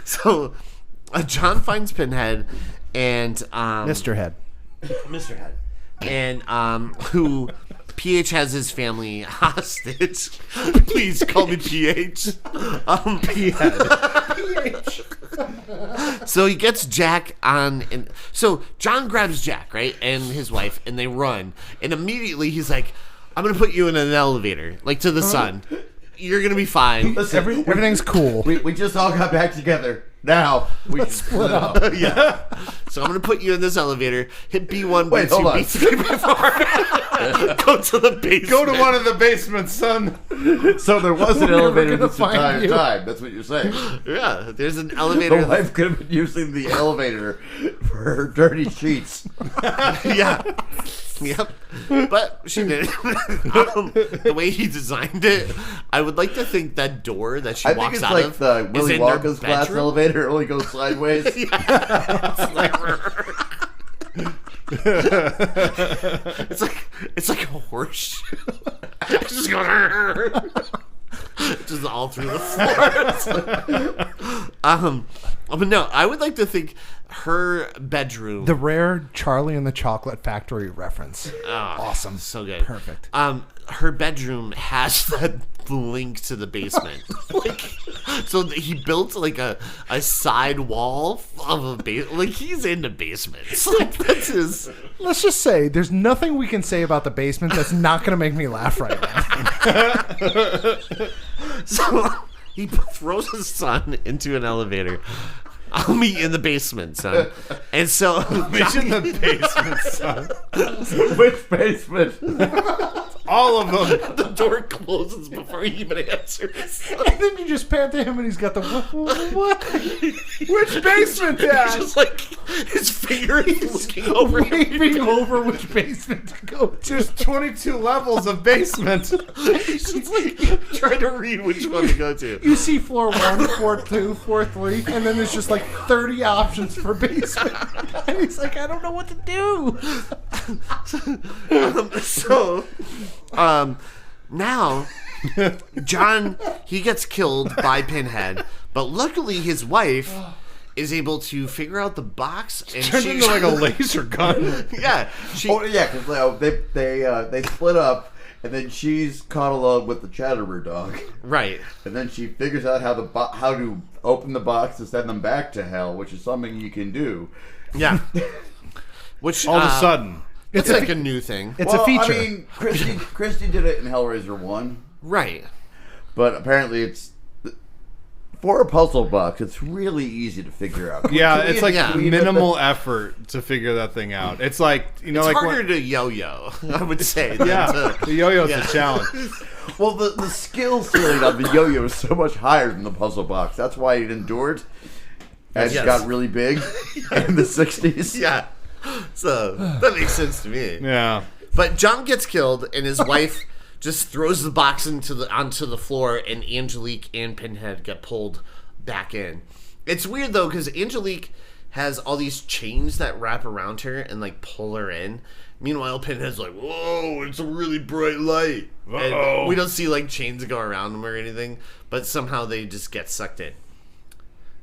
So John finds Pinhead, and Mr. Head. Mr. Head, and who PH has his family hostage. Please call me PH. PH. So he gets Jack on, and so John grabs Jack, right, and his wife, and they run, and immediately he's like, "I'm gonna put you in an elevator, like to the sun. You're gonna be fine." Listen, Everything's cool. we just all got back together. Now we can split up. Yeah. So I'm gonna put you in this elevator. Hit B1, Wait, B2, hold on. B3, B4. Go to the basement. Go to one of the basements, son. So there was an elevator gonna this find entire you. time. That's what you're saying. Yeah, there's an The elevator. wife could have been using the elevator for her dirty sheets. Yeah. Yep. But she didn't. The way he designed it, I would like to think that door that she I think walks it's out like of the is Willy in their Wonka's glass bedroom. elevator. It only goes sideways. It's like a horseshoe. It's just going just all through the floor. But no, I would like to think her bedroom. The rare Charlie and the Chocolate Factory reference. Awesome. So good. Perfect. Her bedroom has that link to the basement. So he built like a side wall of a basement. Like he's into basements. Like that's his. Let's just say there's nothing we can say about the basement that's not going to make me laugh right now. So he throws his son into an elevator. I'll meet you in the basement, son. And so It's in the basement, son. Which basement? All of them. the door closes before he even answers. And then you just pan to him and he's got the what? Which basement, He's Dad? just like his finger is looking over. Waving over which basement to go to. There's 22 levels of basement. He's just like trying to read which one to go to. You see floor 1, floor 2, floor 3, and then there's just like 30 options for basement. And he's like, I don't know what to do. Now John, he gets killed by Pinhead, but luckily his wife is able to figure out the box and Turned she into like a laser gun. yeah, she Oh yeah, because they split up, and then she's caught along with the Chatterer dog, right. and then she figures out how to open the box to send them back to hell, which is something you can do. Yeah. Which All of a sudden. it's like a new thing. It's a feature. I mean, Christy did it in Hellraiser 1, Right. but apparently it's for a puzzle box. It's really easy to figure out. Yeah, it's like Yeah. minimal effort to figure that thing out. It's like, you know, It's like harder to yo-yo, I would say. yeah, the yo-yo's Yeah. a challenge. Well, the skill ceiling on the yo-yo is so much higher than the puzzle box. That's why it endured and Yes. got really big in the 60s. Yeah. So that makes sense to me. Yeah. But John gets killed, and his wife just throws the box onto the floor, and Angelique and Pinhead get pulled back in. It's weird though, because Angelique has all these chains that wrap around her and like pull her in. Meanwhile, Pinhead's like, "Whoa, it's a really bright light." Uh-oh. And we don't see like chains go around them or anything, but somehow they just get sucked in.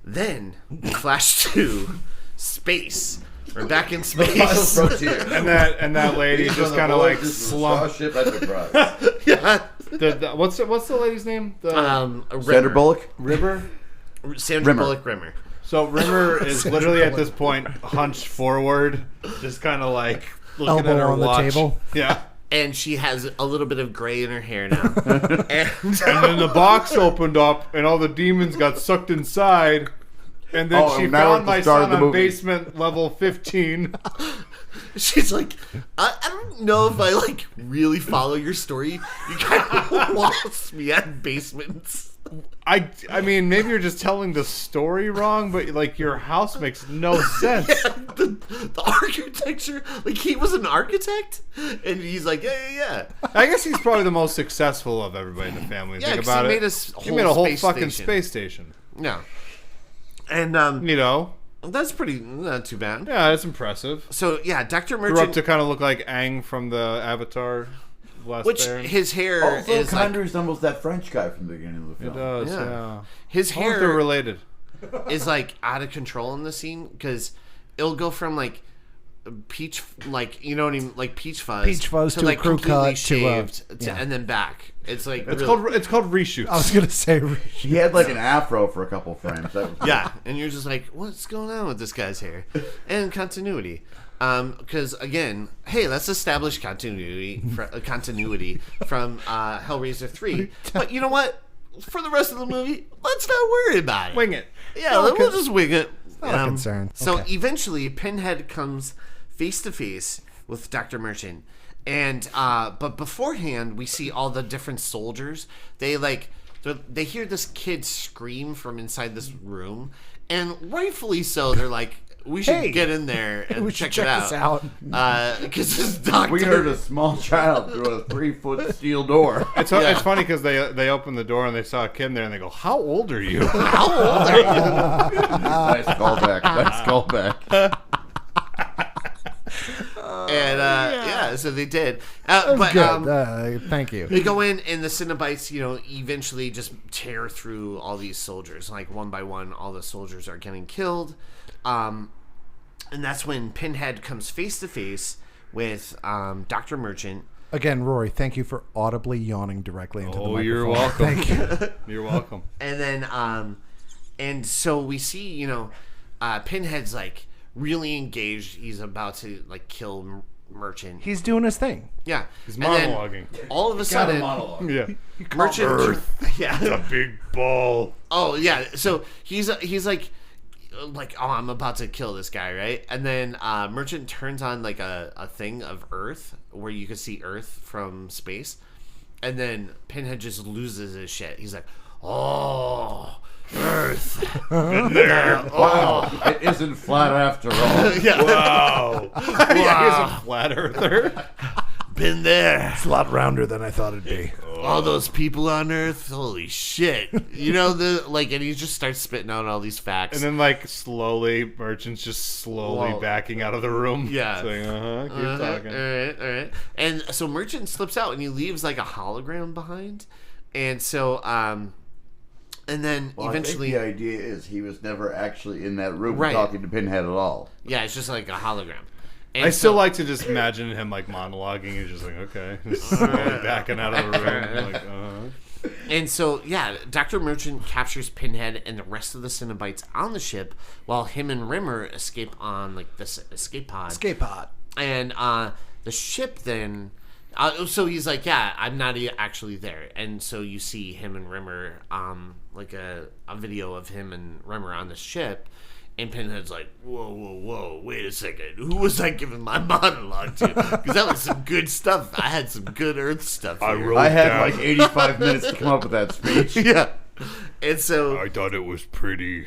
Then we flash to space. We're back in space. And that lady just kind of like slumped. Starship Enterprise. Yeah. What's the lady's name? The Sandra Bullock? River. Sandra Rimmer. Bullock Rimmer. So Rimmer is literally at this point hunched forward, just kind of like looking Elbow at her on the watch. table. Yeah. And she has a little bit of gray in her hair now. And And then the box opened up, and all the demons got sucked inside. And then Oh, she now we're found at my the start of son the on movie. basement level 15. she's like, I don't know if I like really follow your story. You kind of lost me at basements. I mean, maybe you're just telling the story wrong, but like your house makes no sense. The architecture, like he was an architect, and he's like, yeah. I guess he's probably the most successful of everybody in the family. Yeah, Think 'cause about he it. made He made a whole space fucking station. space station. Yeah. And You know, that's pretty not too bad. yeah, that's impressive. So yeah, Dr. Grew up Merchant, to kind of look like Aang from the Avatar Last which Baron. his hair Also, is kind like, of resembles that French guy from the beginning of the It film. does, Yeah. yeah. his I wonder if they're hair related. is like out of control in the scene because it'll go from like peach, like you know what I mean, like peach fuzz, to like a crew completely cut shaved to and then back. It's like It's really- called reshoots. I was gonna say He had like an afro for a couple frames. That was yeah, and you're just like, what's going on with this guy's hair? And continuity. Because again, hey, let's establish continuity from Hellraiser 3. But you know what? For the rest of the movie, let's not worry about it. Wing it. Yeah, we'll just wing it. not a concern. So Okay. eventually, Pinhead comes face to face with Dr. Merchant, and but beforehand, we see all the different soldiers. They hear this kid scream from inside this room, and rightfully so. They're like, we should Hey, get in there and we should check check this it out. out. Because this doctor. We heard a small child through a 3-foot steel door. It's funny because they opened the door and they saw a kid in there and they go, "How old are you?" How old are you? Nice callback. Nice callback. And yeah, so they did. But Good. Thank you. they go in, and the Cenobites, eventually just tear through all these soldiers. Like one by one, all the soldiers are getting killed. And that's when Pinhead comes face to face with Dr. Merchant. Again, Rory, thank you for audibly yawning directly into the microphone. You're welcome. Thank you. You're welcome. And then, and so we see, Pinhead's like really engaged. He's about to like kill Merchant. He's doing his thing. Yeah, He's And then monologuing. all of a sudden, Yeah. Merchant. Yeah. A big ball. Oh yeah. So he's like, oh, I'm about to kill this guy, right? And then Merchant turns on like a thing of Earth where you can see Earth from space, and then Pinhead just loses his shit. He's like, oh, Earth. Wow, it isn't flat after all. Wow. Yeah, he's a flat earther. Been there. It's a lot rounder than I thought it'd be. All those people on Earth, holy shit! And he just starts spitting out all these facts. And then slowly, Merchant's just slowly Whoa. backing out of the room. Yeah. Saying, keep talking. All right. And so Merchant slips out and he leaves like a hologram behind. And so, and then Well, eventually, I think the idea is he was never actually in that room Right. talking to Pinhead at all. yeah, it's just like a hologram. And I still like to just imagine him monologuing. He's just like, okay, just slowly backing out of the room. Like, And so, yeah, Dr. Merchant captures Pinhead and the rest of the Cenobites on the ship, while him and Rimmer escape on like this escape pod. Escape pod. And the ship then, so he's like, yeah, I'm not actually there. And so you see him and Rimmer, like a video of him and Rimmer on the ship. And Pinhead's like, whoa, wait a second. Who was I giving my monologue to? Because that was some good stuff. I had some good Earth stuff here. I had like 85 minutes to come up with that speech. Yeah. And so, I thought it was pretty.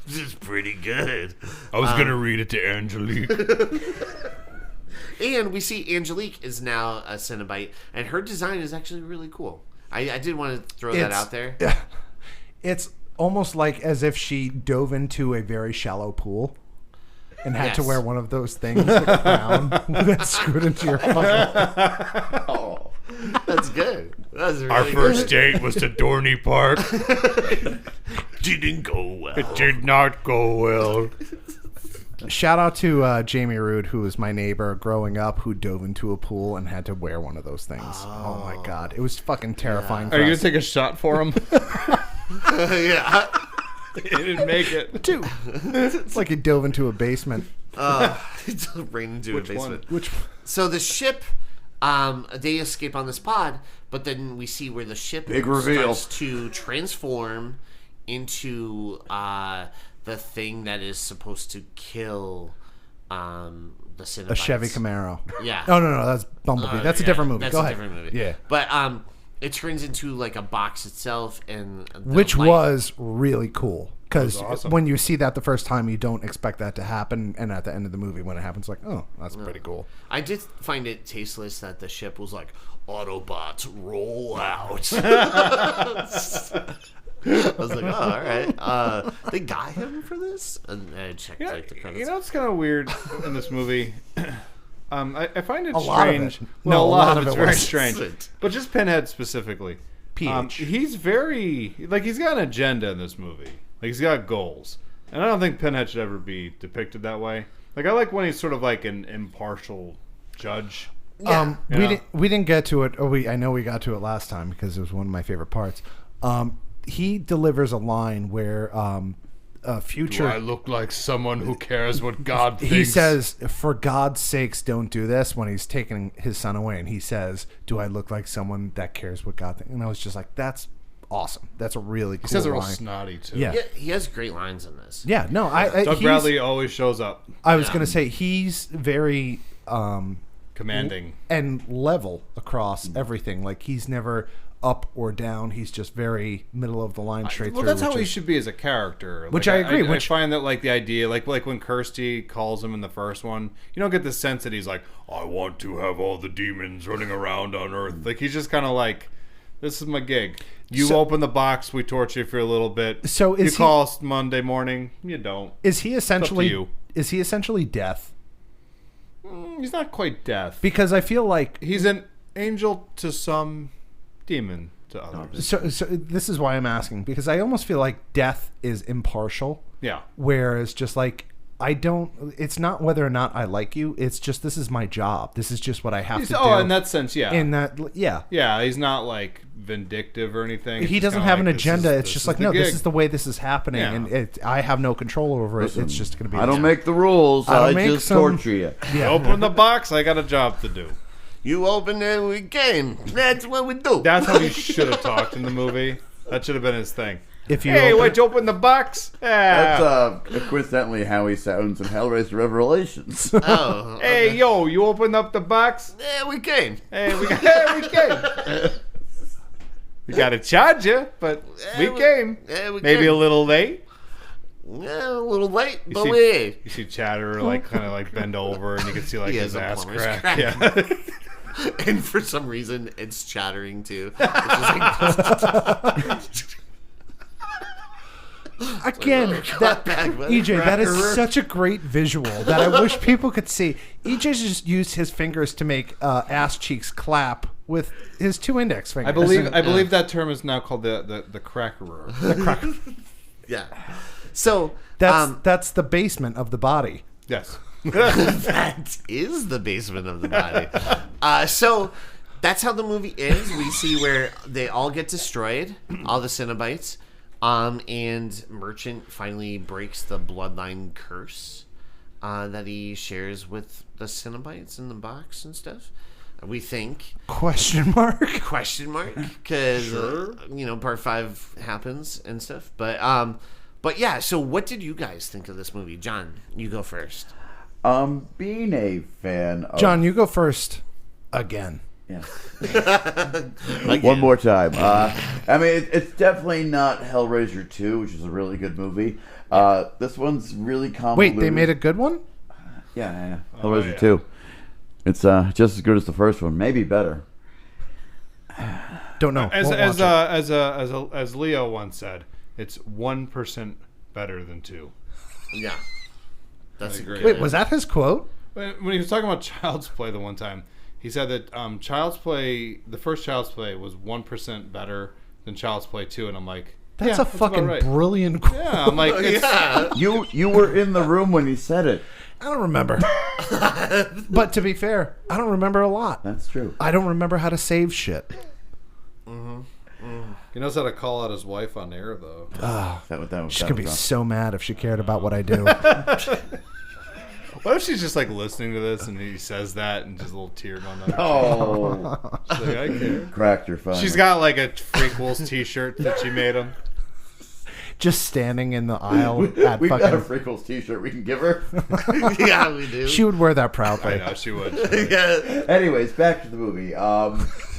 just pretty good. I was going to read it to Angelique. And we see Angelique is now a Cenobite, and her design is actually really cool. I did want to throw that out there. Yeah. It's almost like as if she dove into a very shallow pool and had to Yes. wear one of those things, the crown that's screwed into your fucking... Oh. That's good. That's really Our good. first date was to Dorney Park. Didn't go well. It did not go well. Shout out to Jamie Rood, who was my neighbor growing up, who dove into a pool and had to wear one of those things. Oh my God. It was fucking terrifying. are you for gonna us. take a shot for him? Yeah. He didn't make it. Dude, it's like he dove into a basement. It's ran into a basement. Which So the ship, they escape on this pod, but then we see where the ship Big reveal. starts to transform into the thing that is supposed to kill the Cenobites. a Chevy Camaro. Yeah. Oh no, that's Bumblebee. That's a Yeah, different movie. That's Go a ahead. different movie. Yeah. But it turns into like a box itself, and the Which light- was really cool because awesome. when you see that the first time, you don't expect that to happen, and at the end of the movie, when it happens, like, oh, that's pretty cool. I did find it tasteless that the ship was like, Autobots roll out. I was like, oh, all right. They got him for this? And I checked like the credits. You know what's kind of weird in this movie? I find it A lot of strange. it. No, Well, a lot of it it's very was. strange. But just Pinhead specifically. PH. He's very he's got an agenda in this movie. Like he's got goals. And I don't think Pinhead should ever be depicted that way. Like, I like when he's sort of like an impartial judge. Yeah. We didn't get to it. I know we got to it last time because it was one of my favorite parts. He delivers a line where future. Do I look like someone who cares what God thinks? He says, "For God's sakes, don't do this." When he's taking his son away, and he says, "Do I look like someone that cares what God thinks?" And I was just like, "That's awesome. That's a really cool He says it real line." snotty too. Yeah. He has great lines in this. Yeah, no, Doug Bradley always shows up. I was gonna say he's very Commanding. and level across everything. Like he's never up or down. He's just very middle of the line, straight Well, through. that's how he is- should be as a character. Which Like, I agree, I which- find that like the idea, like when Kirsty calls him in the first one, you don't get the sense that he's like, I want to have all the demons running around on Earth. Like he's just kind of like, this is my gig. You open the box, we torture you for a little bit. So is you he- call us Monday morning, you don't. Is he essentially? you. Is he essentially death? He's not quite death. Because I feel like He's an angel to some, demon to others. so this is why I'm asking, because I almost feel like death is impartial, Yeah. whereas just like I don't. It's not whether or not I like you. It's just this is my job. This is just what I have to do. Oh, in that sense, yeah. In that, yeah. Yeah, he's not like vindictive or anything. It's He just doesn't kinda have an like, this agenda. is- It's this just is like, the no, this gig. is the way this is happening, Yeah. and I have no control over it. It's just going to be. I don't make the rules. I I don't make just some- torture you. Yeah. Open the box. I got a job to do. You open it, we game. That's what we do. That's how he should have talked in the movie. That should have been his thing. If you Hey, open- why'd you open the box? That's Ah. coincidentally how he sounds in Hellraiser Revelations. Oh, Hey, yo, you opened up the box? yeah, we came. Hey, we came. We got to charge you, but we came. Yeah, we Maybe came. a little late. Yeah, a little late, but see- we. You see Chatterer like kind of like bend over, and you can see like He his has a ass plumber's crack. crack. Yeah. And for some reason, it's chattering too. It's just like, Again, that back, EJ, that is cracker. such a great visual that I wish people could see. EJ's just used his fingers to make ass cheeks clap with his two index fingers. I believe that term is now called the crackerer. yeah. So That's the basement of the body. Yes. that is the basement of the body. So that's how the movie ends. We see where they all get destroyed, all the Cenobites, and Merchant finally breaks the bloodline curse that he shares with the Cenobites in the box and stuff. We think Question mark? question mark because part 5 happens and stuff. But yeah. So what did you guys think of this movie, John? You go first. Being a fan of... John, you go first again. Yeah. One more time. I mean, it's definitely not Hellraiser 2, which is a really good movie. This one's really convoluted. Wait, they made a good one? Yeah. Hellraiser yeah. 2. It's just as good as the first one, maybe better. Don't know. As Won't watch it. as Leo once said, it's 1% better than 2. Yeah. That's a great. Wait, was that his quote? When he was talking about Child's Play the one time, he said that Child's Play, the first Child's Play, was 1% better than Child's Play 2, and I'm like, That's yeah, a fucking about right. brilliant quote. Yeah, I'm like, it's, Yeah. You were in the room when he said it. I don't remember. But to be fair, I don't remember a lot. That's true. I don't remember how to save shit. he knows how to call out his wife on air though. She's going to be so mad if she cared about what I do. What if she's just like listening to this and he says that and just a little tear going down? Oh, She's like, I care. cracked her phone. She's got like a Freakquels t-shirt that she made him. Just standing in the aisle at We've got a fucking... Freakquels t-shirt we can give her. Yeah, we do. She would wear that I proudly. know she would. Yeah. Anyways, back to the movie.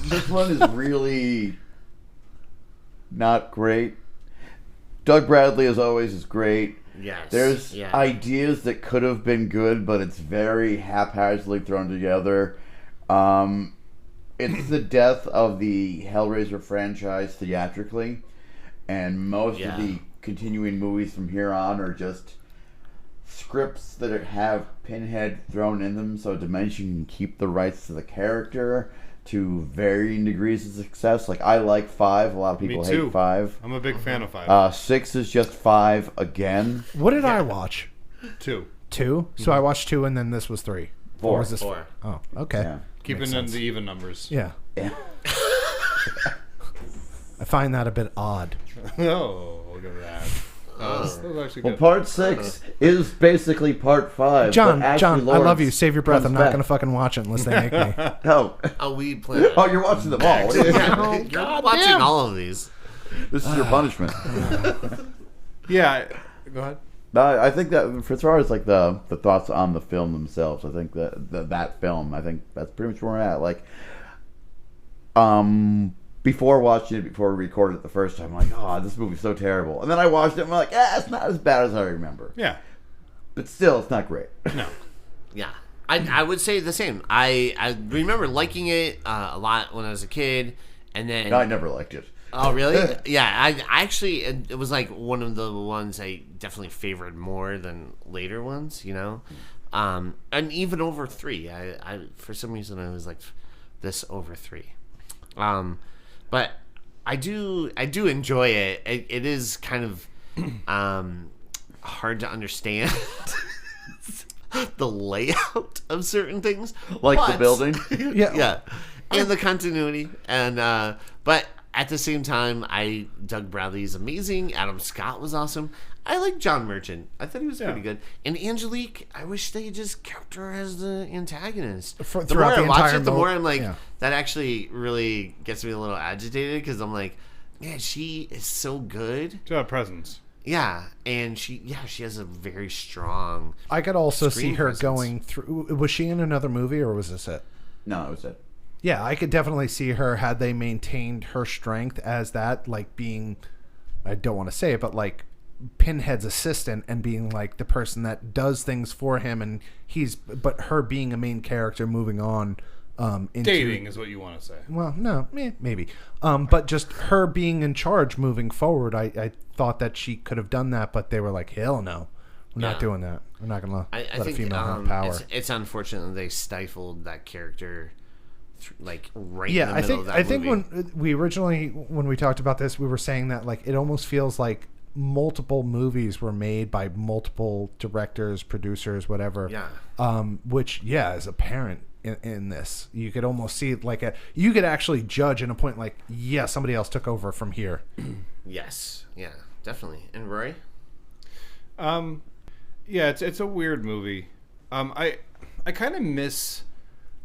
This one is really not great. Doug Bradley, as always, is great. Yes. There's yeah. ideas that could have been good, but it's very haphazardly thrown together. It's the death of the Hellraiser franchise theatrically, and most of the continuing movies from here on are just scripts that have Pinhead thrown in them so Dimension can keep the rights to the character to varying degrees of success. Like, I like 5. A lot of people Me too. hate 5. I'm a big fan of 5. 6 is just 5 again. What did I watch? 2. 2? So I watched 2 and then this was 3. 4. Or was this 4. Oh, okay. Yeah. Keeping in the even numbers. Yeah. Yeah. I find that a bit odd. Oh, look at that. That was actually Well, good. part 6 is basically part 5. John, but actually John, I love Lawrence you. Save your breath. I'm comes not back. going to fucking watch it unless they make me. No. Oh, we plan it. Oh, you're watching them all. You're watching all of these. This is your punishment. Yeah, go ahead. No, I think that for as far as like the thoughts on the film themselves, I think that film, I think that's pretty much where we're at. Like, before watching it, before we recorded it the first time, I'm like, oh, this movie's so terrible. And then I watched it and I'm like, it's not as bad as I remember. Yeah. But still, it's not great. No. Yeah, I would say the same. I remember liking it a lot when I was a kid, and then I never liked it. oh really? Yeah, I actually it was like one of the ones I definitely favored more than later ones, you know, and even over 3. I for some reason I was like this over 3, but I do enjoy it. It is kind of hard to understand. The layout of certain things, Like but- the building. yeah, and the continuity, and but at the same time, Doug Bradley is amazing. Adam Scott was awesome. I like John Merchant. I thought he was pretty good. And Angelique, I wish they just kept her as the antagonist. For- The more throughout I the watch entire it, the mo- more I'm like, yeah. that actually really gets me a little agitated because I'm like, man, she is so good. She's got a presence. Yeah, and she has a very strong. I could also see Screen her presence. going through. Was she in another movie or was this it? No, that was it. Yeah, I could definitely see her had they maintained her strength as that, like being, I don't want to say it, but like Pinhead's assistant and being like the person that does things for him, and but her being a main character moving on. Into, Dating is what you want to say. Well, no, maybe. But just her being in charge moving forward, I thought that she could have done that, but they were like, hell no. We're not doing that. We're not going to let I a think female have power. it's unfortunate that they stifled that character, like right in Yeah, the I middle think of that I think movie. when we talked about this, we were saying that like it almost feels like multiple movies were made by multiple directors, producers, whatever. Yeah. Which is apparent in this. You could almost see it like you could actually judge in a point like, yeah, somebody else took over from here. Yes. Yeah. Definitely. And Roy? Yeah, it's a weird movie. I kind of miss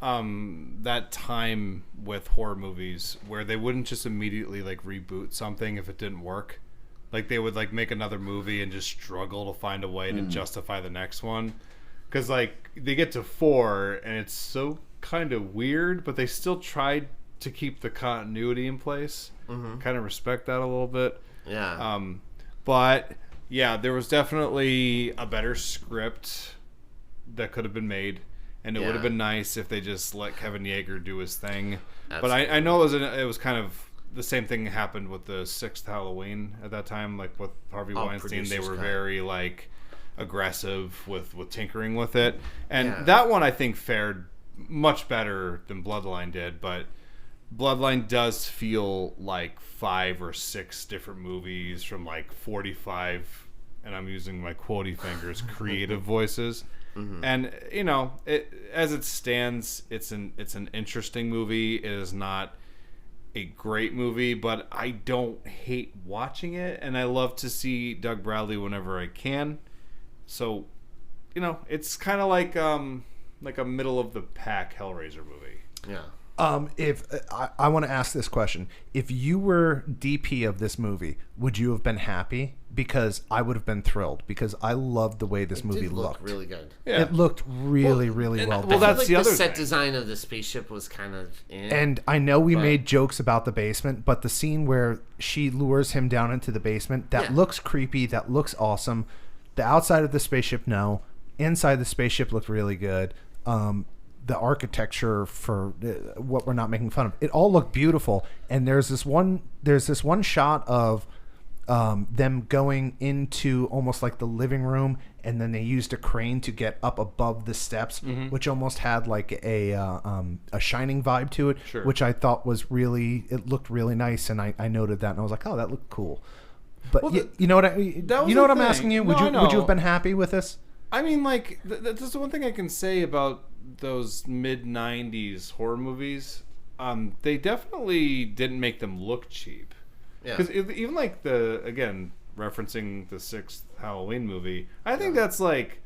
that time with horror movies where they wouldn't just immediately like reboot something if it didn't work. Like they would like make another movie and just struggle to find a way to justify the next one. Because like they get to 4 and it's so kind of weird, but they still tried to keep the continuity in place. Kind of respect that a little bit. Yeah. But yeah, there was definitely a better script that could have been made, and it would have been nice if they just let Kevin Yeager do his thing. Absolutely. But I know it was kind of the same thing happened with the 6th Halloween at that time, like with Harvey Weinstein. They Producer's were Cut. very like aggressive with tinkering with it, and Yeah. that one I think fared much better than Bloodline did, but Bloodline does feel like 5 or 6 different movies from like 45, and I'm using my quotey fingers, creative voices. And you know, as it stands, it's an interesting movie. It is not a great movie, but I don't hate watching it, and I love to see Doug Bradley whenever I can. So, you know, it's kind of like a middle of the pack Hellraiser movie. Yeah. If I want to ask this question, if you were DP of this movie, would you have been happy? Because I would have been thrilled because I loved the way this movie Did look looked. really good. Yeah. It looked really, really well well, done. that's like the other set thing. design of the spaceship was kind of And I know we made jokes about the basement, but the scene where she lures him down into the basement, that looks creepy. That looks awesome. The outside of the spaceship, no. Inside the spaceship looked really good. The architecture for what we're not making fun of, it all looked beautiful. And there's this one shot of them going into almost like the living room, and then they used a crane to get up above the steps, which almost had like a Shining vibe to it, Sure. which I thought was it looked really nice, and I noted that, and I was like, oh, that looked cool. But Well, you know what I'm thing. asking you? Would No, I you have know. been happy with this? I mean, like, that's the one thing I can say about those mid-90s horror movies. They definitely didn't make them look cheap. Yeah. Because even like again, referencing the 6th Halloween movie, I think that's like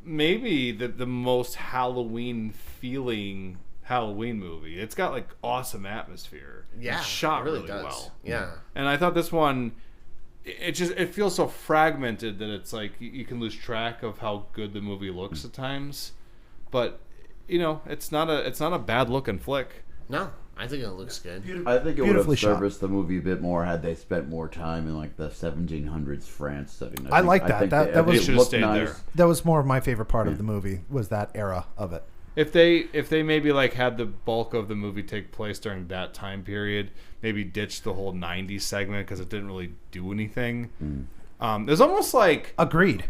maybe the most Halloween feeling Halloween movie. It's got like awesome atmosphere. Yeah, It's shot it really really does. well. Yeah. And I thought this one, it feels so fragmented that it's like you can lose track of how good the movie looks at times. But it's not a bad looking flick. No, I think it looks good. I think it would Beautifully have shot. serviced the movie a bit more had they spent more time in like the 1700s France setting. I like that. think That was- They should have stayed there. That was more of my favorite part of the movie, was that era of it. If they maybe like had the bulk of the movie take place during that time period, maybe ditch the whole 90s segment because it didn't really do anything. There's almost like Agreed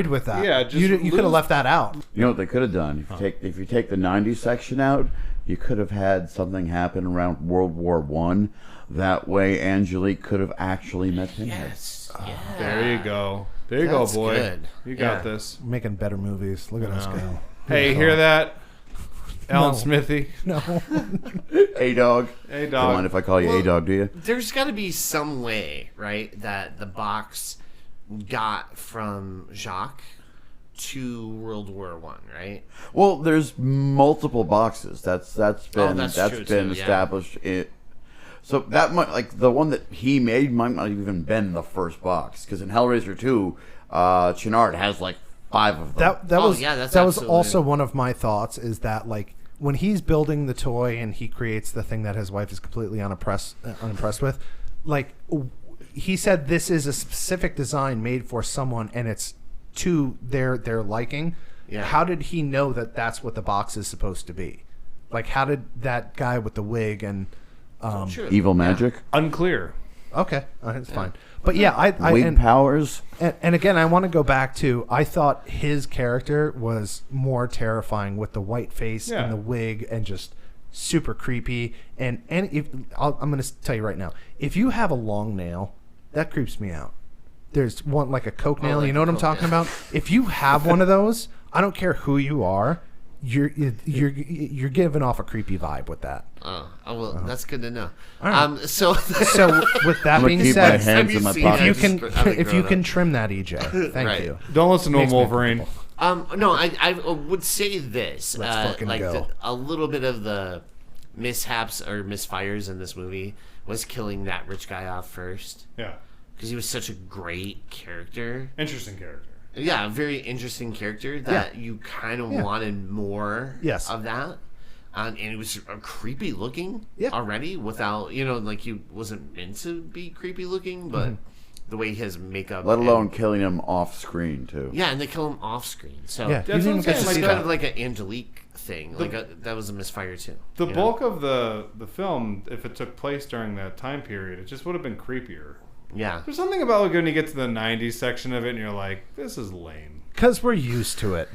with that. Yeah, just you could have lose- left that out. You know what they could have done? If you take the 90s section out, you could have had something happen around World War One. That way, Angelique could have actually met him. Yes. Yeah. There you go. There you That's go, boy. good. You got Yeah. this. Making better movies. Look at us go. Hey, hear that? Alan No. Smithy. No. A dog. Hey, Don't mind dog. if I call you A dog, do you? There's got to be some way, right, that the box got from Jacques to World War One, right? Well, there's multiple boxes. That's been that's that's true, been too, yeah. established. So that might, like, the one that he made might not even been the first box, because in Hellraiser 2, Chenard has like 5 of them. That Oh, was yeah, that's that was absolutely- also one of my thoughts, is that like when he's building the toy and he creates the thing that his wife is completely unimpressed with, like he said this is a specific design made for someone and it's to their liking. Yeah. How did he know that that's what the box is supposed to be? Like, how did that guy with the wig and Sure. Evil magic, Unclear. okay, it's fine. But yeah, I wig and, powers. and again, I want to go back to, I thought his character was more terrifying with the white face Yeah. and the wig and just super creepy. And if I'm going to tell you right now, if you have a long nail, that creeps me out. There's one like a coke nail. like You know a what I'm coke talking nail. about? If you have one of those, I don't care who you are, you're giving off a creepy vibe with that. Oh, well, that's good to know. right. So So with that I'm gonna being keep my said, hands in my Have you pocket. if you seen can it? Having if you grown can up. trim that, EJ, thank Right. you. Don't listen to him, Makes me Wolverine. No, I would say this. Let's fucking like go. a little bit of the mishaps or misfires in this movie was killing that rich guy off first, Yeah. because he was such a great character. Interesting character. Yeah, a very interesting character that you kind of Yeah. wanted more Yes. of that. And it was creepy looking Yeah. already without, like he wasn't meant to be creepy looking, but Mm-hmm. the way his makeup. Let alone and- killing him off screen too. Yeah, and they kill him off screen. So Yeah, That's you didn't what I'm even get to saying, it's see kind that. of like an Angelique thing. That was a misfire too. The you know? bulk of the film, if it took place during that time period, it just would have been creepier. Yeah. There's something about like when you get to the 90s section of it and you're like, this is lame. Because we're used to it.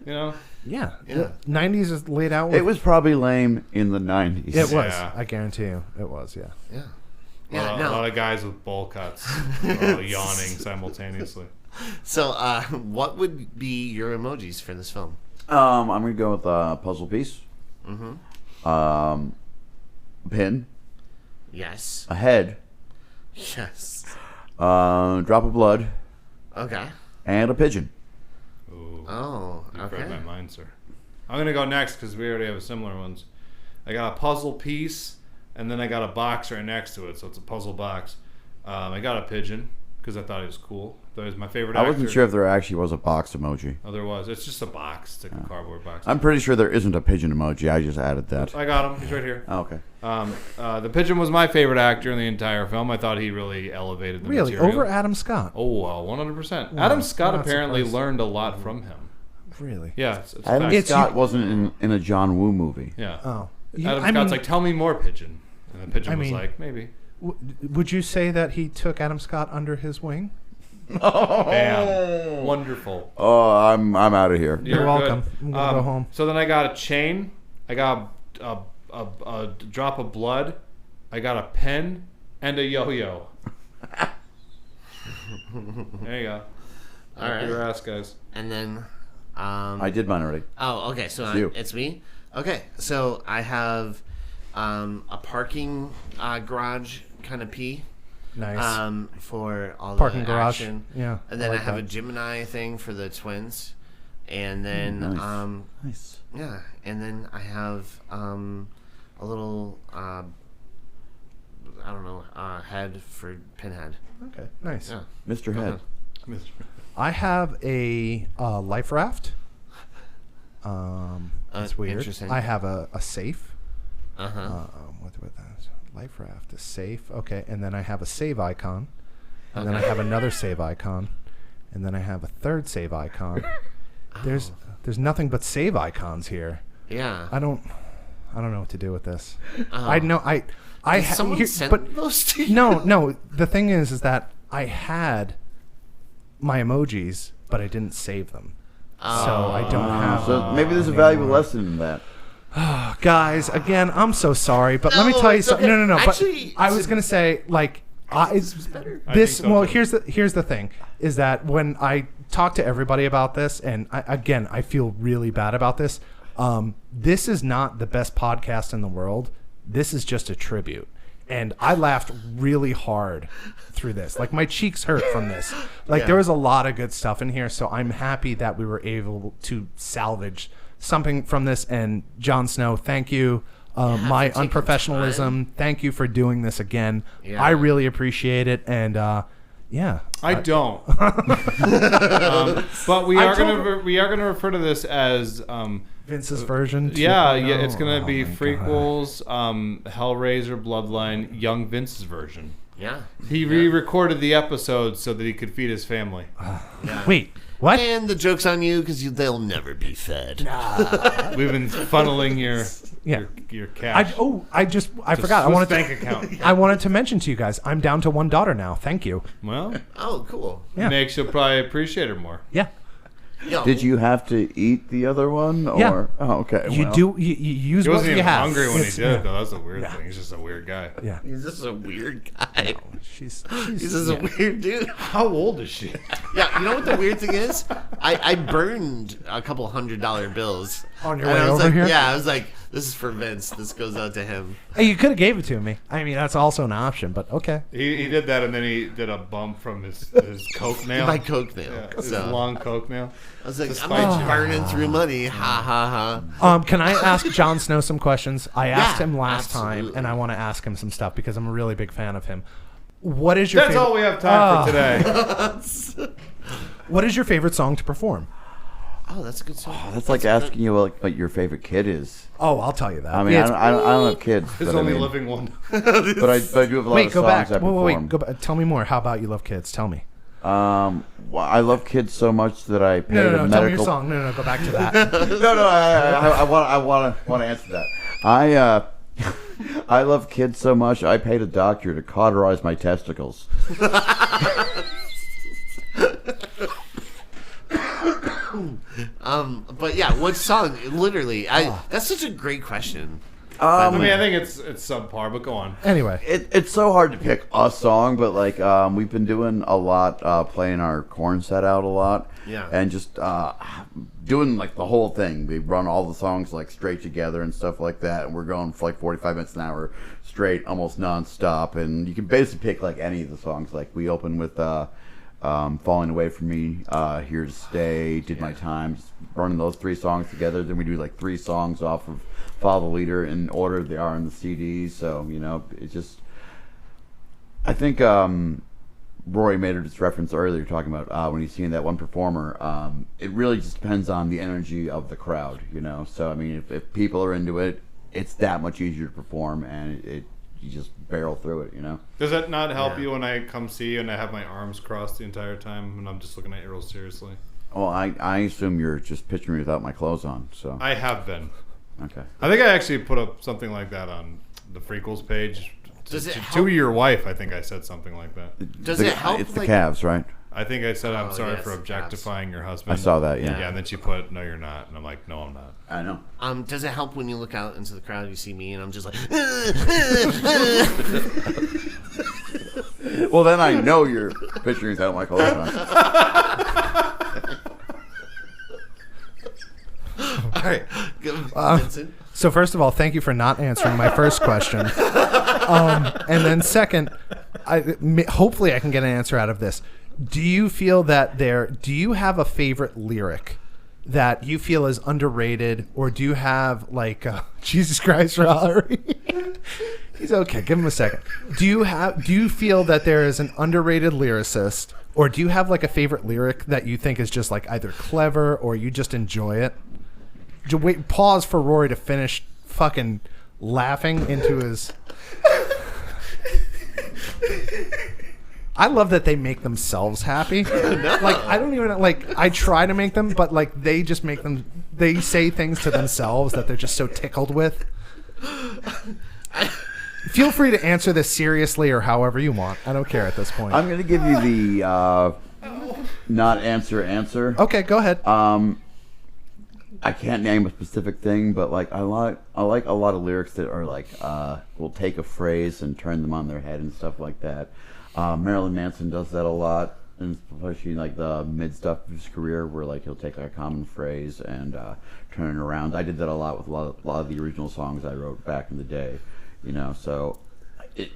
You know? Yeah. Yeah. The 90s is laid out with... It was probably lame in the 90s. It was. Yeah. I guarantee you. It was, yeah. Yeah. A Yeah, lot, no. a lot of guys with bowl cuts yawning simultaneously. So, what would be your emojis for this film? I'm gonna go with a puzzle piece. Pin, Yes. a head, Yes. drop of blood, Okay. and a pigeon. Ooh, Oh, you read okay. my mind, sir. I'm gonna go next because we already have similar ones. I got a puzzle piece, and then I got a box right next to it, so it's a puzzle box. I got a pigeon because I thought he was cool. That was my favorite I actor. wasn't sure if there actually was a box emoji. Oh, there was. It's just a box. It's like a cardboard box. I'm pretty sure there isn't a pigeon emoji. I just added that. I got him. He's right here. Oh, okay. The pigeon was my favorite actor in the entire film. I thought he really elevated the Really? material. Over Adam Scott? Oh, well, 100%. Adam Scott not apparently surprised. learned a lot from him. Really? Yeah, it's a Adam fact. Scott wasn't in a John Woo movie. Yeah. Oh. Adam Scott's like, tell me more, pigeon. And the pigeon was mean- like, maybe. Would you say that he took Adam Scott under his wing? Bam. Wonderful. Oh, I'm out of here. You're welcome. Good. I'm gonna go home. So then I got a chain. I got a drop of blood. I got a pen and a yo-yo. There you go. All right. Your ass, guys. And then, I did mine already. oh, okay. So you. it's me. Okay, so I have a parking garage kind of P. Nice. For all Parking the garage. action. Yeah, And then I I, like have that. a Gemini thing for the twins. And then Nice. Nice. yeah, and then I have a little I don't know, head for Pinhead. Okay, nice. Yeah. Mr. Head. I have a life raft. That's weird. Interesting. I have a safe. Uh-huh. What that? Life raft, a safe. Okay, and then I have a save icon, and then I have another save icon, and then I have a third save icon. There's nothing but save icons here. Yeah. I don't know what to do with this. Oh. I know I Did someone send but those to you? no. The thing is that I had my emojis, but I didn't save them, so I don't have. So maybe there's a valuable lesson in that. Guys, again, I'm so sorry, but let me No, tell you it's something. okay. No. Actually, but I was gonna say, like, this. I think so, Well, too. here's the thing: is that when I talk to everybody about this, and I feel really bad about this. This is not the best podcast in the world. This is just a tribute, and I laughed really hard through this. Like my cheeks hurt from this. Like there was a lot of good stuff in here, so I'm happy that we were able to salvage something from this. And Jon Snow, thank you. My for taking unprofessionalism, thank you for doing this again. Yeah. I really appreciate it, and yeah. I don't. But we are gonna refer to this as Vince's version. yeah, 2.0. it's gonna be Oh my God. Freakquels, Hellraiser, Bloodline, Young Vince's version. Yeah. He re-recorded the episode so that he could feed his family. Wait, what? And the joke's on you because they'll never be fed. We've been funneling your Yeah. your cash. I forgot. I Swiss wanted bank to, account. I wanted to mention to you guys, I'm down to one daughter now. Thank you. Well, Oh, cool. Yeah. makes you probably appreciate her more. Yeah. Yo, Did you have to eat the other one? Or? Yeah. Oh, okay. You well. do. You use He what wasn't you even have. hungry when he It's- did it, though. That's a weird thing. He's just a weird guy. Yeah. He's just a weird guy. She's He's just a weird dude. How old is she? Yeah, you know what the weird thing is? I burned a couple $100 bills On your And way I was over like, here? Yeah, I was like, this is for Vince. This goes out to him. Hey, you could have gave it to me. I mean, that's also an option, but okay. He did that, and then he did a bump from his coke nail. My coke nail. Yeah, his So long coke nail. I was like, I'm spite just you. burning through money. Ha ha ha. Can I ask Jon Snow some questions? I asked him last time, absolutely. and I want to ask him some stuff because I'm a really big fan of him. What is your That's favorite? all we have time for today. What is your favorite song to perform? Oh, that's a good song. That's like asking you what your favorite kid is. Oh, I'll tell you that. I mean, It's- I don't have kids, His but I only mean, living one. but I do have a lot wait, of go songs back. I Wait, perform. go back. Tell me more. How about You Love Kids? Tell me. Well, I love kids so much that I paid No, a Tell me medical. your song. No, go back to that. No, I want to answer that. I love kids so much. I paid a doctor to cauterize my testicles. But yeah, what song? Literally, that's such a great question. I mean, I think it's subpar, but go on. Anyway, It's so hard to pick a song, but like we've been doing a lot, playing our corn set out a lot, Yeah. and just doing like the whole thing. We run all the songs like straight together and stuff like that, and we're going for like 45 minutes an hour straight, almost nonstop. And you can basically pick like any of the songs. Like we open with "Falling Away From Me," "Here to Stay," "Did My Time," just running those three songs together. Then we do like 3 songs off of "Follow the Leader" in order they are in the CD. So it's just. I think Rory made this reference earlier, talking about when he's seeing that one performer. It really just depends on the energy of the crowd, So I mean, if people are into it, it's that much easier to perform, and you just barrel through it, Does that not help Yeah. you when I come see you and I have my arms crossed the entire time and I'm just looking at you real seriously? Well, I assume you're just picturing me without my clothes on, so I have been. okay. I think I actually put up something like that on the Freakquels page Does it to help? your wife, I think I said something like that. Does it help? It's the like, calves, right? I think I said, I'm sorry yes, for objectifying your husband. I saw that, yeah. Yeah, and then she put, no, you're not. And I'm like, no, I'm not. I know. Does it help when you look out into the crowd, you see me, and I'm just like, Well, then I know you're picturing that like all the time. all right, Vincent. So first of all, thank you for not answering my first question. And then second, hopefully I can get an answer out of this. Do you feel that do you have a favorite lyric that you feel is underrated, or do you have like Jesus Christ, Valerie? He's okay. Give him a second. Do you feel that there is an underrated lyricist, or do you have like a favorite lyric that you think is just like either clever or you just enjoy it? Wait, pause for Rory to finish fucking laughing into his. I love that they make themselves happy. Like I don't even like. I try to make them, but like they just make them. They say things to themselves that they're just so tickled with. Feel free to answer this seriously or however you want. I don't care at this point. I'm going to give you the not answer. Okay, go ahead. I can't name a specific thing, but like I like a lot of lyrics that are like will take a phrase and turn them on their head and stuff like that. Marilyn Manson does that a lot, and especially like the mid stuff of his career, where like he'll take like a common phrase and turn it around. I did that a lot with a lot of the original songs I wrote back in the day, you know. So,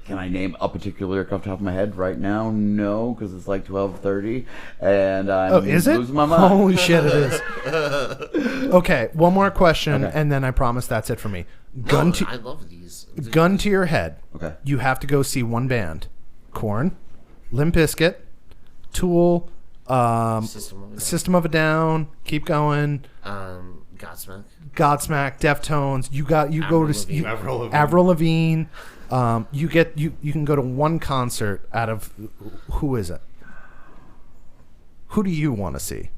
can I name a particular lyric off the top of my head right now? No, because it's like 12:30, and I'm losing my mind. Holy shit, it is. Okay, one more question, and then I promise that's it for me. I love these. Gun to your head. Okay. You have to go see one band. Korn, Limp Bizkit, Tool, System of a Down, keep going. Godsmack, Deftones. You go to Avril Lavigne. You can go to one concert out of who is it? Who do you want to see?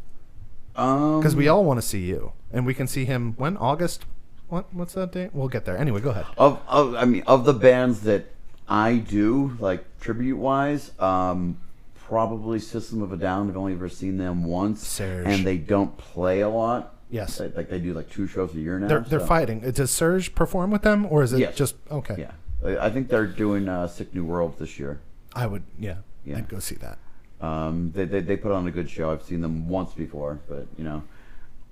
Because we all want to see you, and we can see him when August. What's that date? We'll get there. Anyway, go ahead. Of the bands that I do, like tribute wise, probably System of a Down. I've only ever seen them once, Serge. And they don't play a lot. Yes, like they do like 2 shows a year now. They're fighting. Does Serge perform with them, or is it just okay? Yeah, I think they're doing Sick New World this year. I would, I'd go see that. They put on a good show. I've seen them once before, but you know,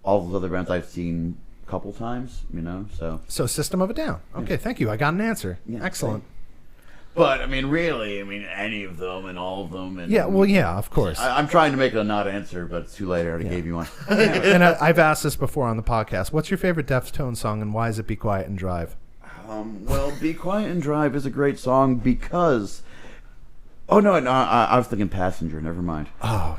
all those other bands I've seen a couple times. You know, so System of a Down. Okay, thank you. I got an answer. Yeah, excellent. But really, any of them and all of them. And, of course. I'm trying to make it a not answer, but it's too late. I already gave you one. And I've asked this before on the podcast. What's your favorite Deftones song, and why is it "Be Quiet and Drive"? Well, "Be Quiet and Drive" is a great song because. Oh no! I was thinking "Passenger." Never mind. I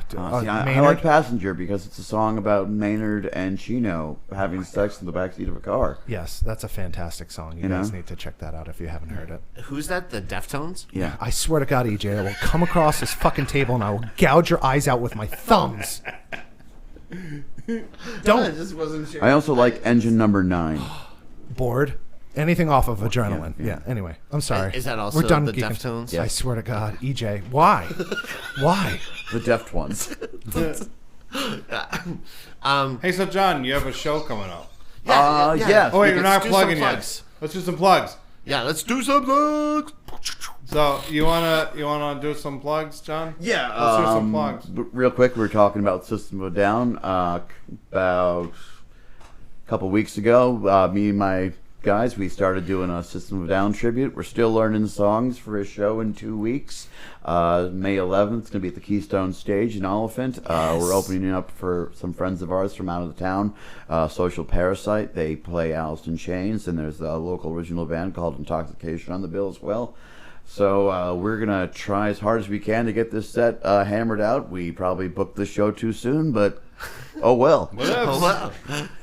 like "Passenger" because it's a song about Maynard and Chino having sex in the backseat of a car. Yes, that's a fantastic song. You guys need to check that out if you haven't heard it. Who's that? The Deftones? Yeah. I swear to God, EJ, I will come across this fucking table and I will gouge your eyes out with my thumbs. Don't. I just wasn't sure. I also like "Engine Number 9." Bored. Anything off of Adrenaline. Yeah. Anyway, I'm sorry. Is that also We're done the geeking. Deftones? I swear to God, EJ, why? Why? The Deft ones. Hey, so John, you have a show coming up. Yes. Oh wait, we're not do plugging some yet. plugs. Let's do some plugs. Yeah, let's do some plugs. So you wanna do some plugs, John? Yeah. Let's do some plugs. Real quick, we were talking about System of a Down about a couple weeks ago. Me and my guys, we started doing a System of a Down tribute. We're still learning songs for a show in 2 weeks. May 11th, it's going to be at the Keystone Stage in Oliphant. We're opening up for some friends of ours from out of the town, Social Parasite. They play Alice in Chains, and there's a local original band called Intoxication on the bill as well. So we're going to try as hard as we can to get this set hammered out. We probably booked the show too soon, but oh well. Whatever. Wow.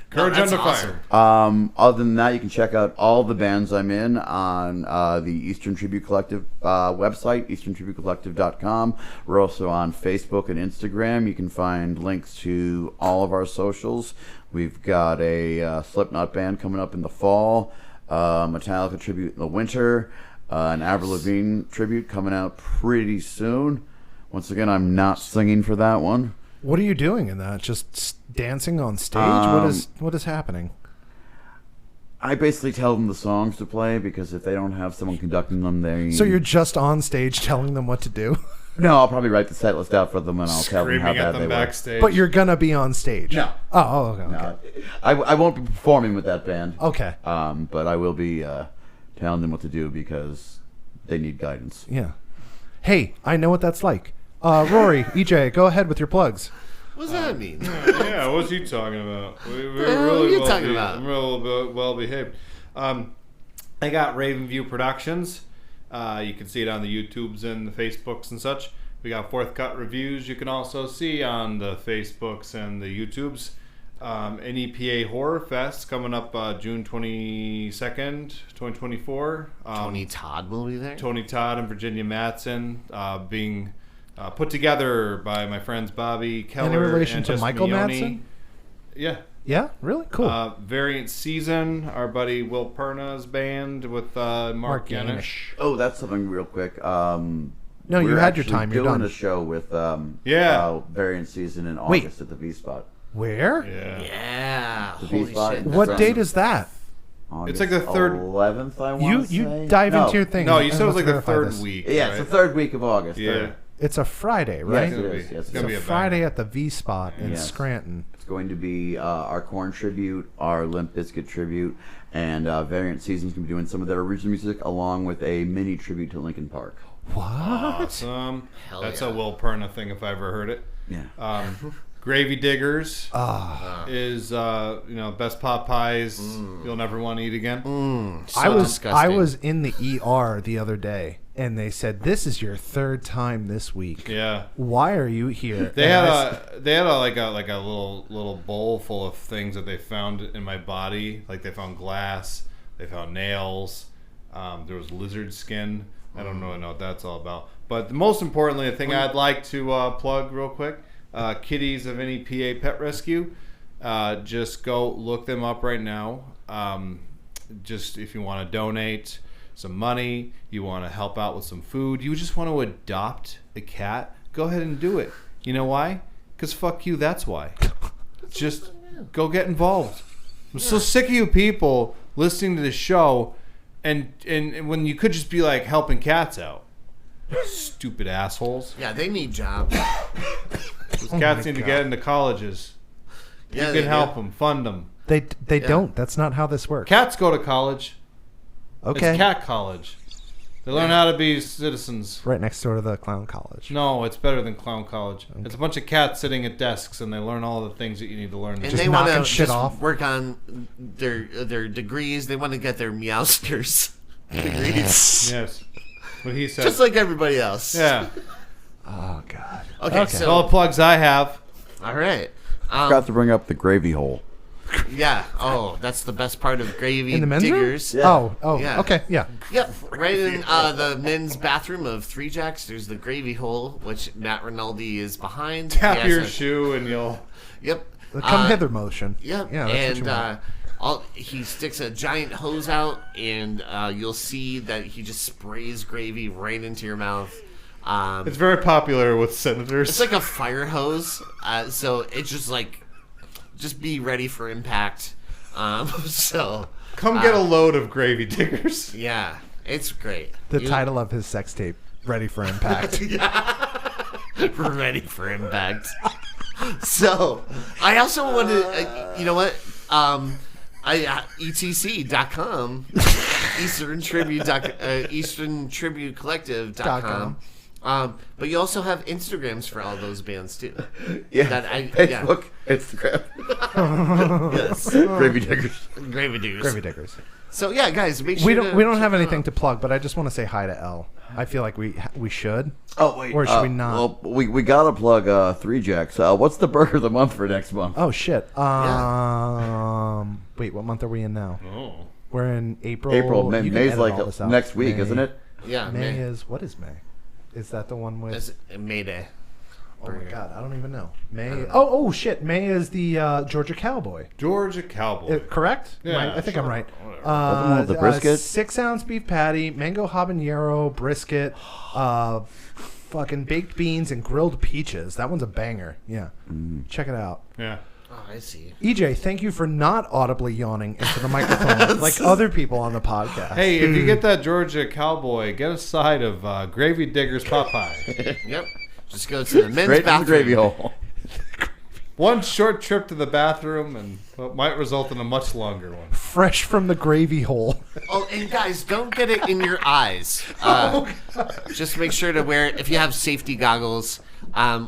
Courage That's under awesome. fire. Other than that, you can check out all the bands I'm in on the Eastern Tribute Collective website, easterntributecollective.com. We're also on Facebook and Instagram. You can find links to all of our socials. We've got a Slipknot band coming up in the fall, Metallica tribute in the winter. an Avril Lavigne tribute coming out pretty soon. Once again, I'm not singing for that one. What are you doing in that? Just dancing on stage? What is happening? I basically tell them the songs to play because if they don't have someone conducting them, they... So you're just on stage telling them what to do? No, I'll probably write the set list out for them and I'll tell them how Screaming at bad them they backstage. But you're gonna be on stage. No. Oh, okay. work. No, I won't be performing with that band. Okay. But I will be telling them what to do because they need guidance. Yeah. Hey, I know what that's like. Rory, EJ, go ahead with your plugs. What does that mean? Yeah, what's he talking about? We're the hell are you talking about? I'm real well behaved. I got Raven View Productions. You can see it on the YouTubes and the Facebooks and such. We got Fourth Cut reviews. You can also see on the Facebooks and the YouTubes. NEPA Horror Fest coming up June 22nd, 2024. Tony Todd will be there. Tony Todd and Virginia Madsen being put together by my friends Bobby Keller. Any relation and to Jess Michael Mignoni. Madsen? Yeah. Yeah, really cool. Variant Season, our buddy Will Perna's band with Mark Yanish. Oh, that's something real quick. No, you had your time. You're We're doing done. a show with Variant Season in Wait. August at the V-Spot. Where? Yeah. Yeah. The Holy V-Spot. shit. What That's date awesome. is that? August like the third- 11th, I You want to say. dive No. into your thing. No, you said it was Let's like the verify third this. week. Yeah, right? it's the third week of August. Yeah. third. It's a Friday, right? Yes, it is. Yes, It's it gonna is. be a Friday at the V Spot in Yes. Scranton. It's going to be our Korn tribute, our Limp Bizkit tribute, and Variant Season's going to be doing some of their original music along with a mini tribute to Linkin Park. What? Awesome. Hell That's yeah. a Will Perna thing if I ever heard it. Yeah. Gravy Diggers Ah. is best pot pies you'll never want to eat again. So I disgusting. was in the ER the other day, and they said this is your third time this week. Yeah. Why are you here? They And had a like a little bowl full of things that they found in my body. Like they found glass, they found nails, there was lizard skin. I don't know what that's all about. But most importantly, the thing I'd like to plug real quick, Kitties of NEPA Pet Rescue. Just go look them up right now. Just if you want to donate some money, you want to help out with some food, you just want to adopt a cat, go ahead and do it. You know why? Because fuck you, that's why. Just go get involved. I'm so sick of you people listening to the show and when you could just be like helping cats out. Stupid assholes. Yeah, they need jobs. Those cats need to get into colleges. Yeah, You they can help do. them, fund them. they don't. That's not how this works. Cats go to college. Okay. It's cat college. They learn how to be citizens. Right next door to the clown college. No, it's better than clown college. It's a bunch of cats sitting at desks, and they learn all the things that you need to learn. And Just they want knocking to shit just off. work on their degrees. They want to get their Meowsters degrees. Yes, what he said. Just like everybody else. Yeah, Oh God. Okay, that's all the plugs I have. all right. Forgot to bring up the gravy hole. Yeah. Oh, that's the best part of Gravy In the men's Diggers. room? Oh. Yeah. Okay. Yeah. Yep, right in the men's bathroom of Three Jacks. There's the gravy hole, which Matt Rinaldi is behind. Tap He has your a- shoe, and you'll. Yep. The come hither motion. Yep. Yeah. That's and what you want. he sticks a giant hose out, and you'll see that he just sprays gravy right into your mouth. It's very popular with senators. It's like a fire hose, so it's just be ready for impact. So Come get a load of Gravy Diggers. yeah, it's great. The You- title of his sex tape, Ready for Impact. ready for impact. So, I also want to, you know what? ETC.com, EasternTributeCollective.com. But you also have Instagrams for all those bands too. Yeah. Facebook, Instagram. Yes. Gravy Diggers. Gravy Diggers. Gravy Diggers. So yeah, guys, make sure We don't to have check anything out. to plug, but I just want to say hi to Elle. I feel like we should. Oh, wait. Or should we not? Well, we got to plug Three Jacks. What's the burger of the month for next month? Oh shit. Wait, what month are we in now? Oh. We're in April. April. You can May's edit like all this out. next week, May. isn't it? Yeah, May May. is what is May? Is that the one with? It's Mayday. Oh my God, I don't even know. May. Oh shit. May is the Georgia Cowboy. Georgia Cowboy. Correct? Yeah, I think I'm right. one with the brisket? 6-ounce beef patty, mango habanero, brisket, fucking baked beans, and grilled peaches. That one's a banger. Yeah. Check it out. Yeah. Oh, I see. EJ, thank you for not audibly yawning into the microphone like other people on the podcast. Hey, if you get that Georgia Cowboy, get a side of Gravy Digger's pot pie. Yep. Just go to the men's Straight in the bathroom. gravy hole. One short trip to the bathroom, and what might result in a much longer one. Fresh from the gravy hole. Oh, and guys, don't get it in your eyes. Just make sure to wear it if you have safety goggles.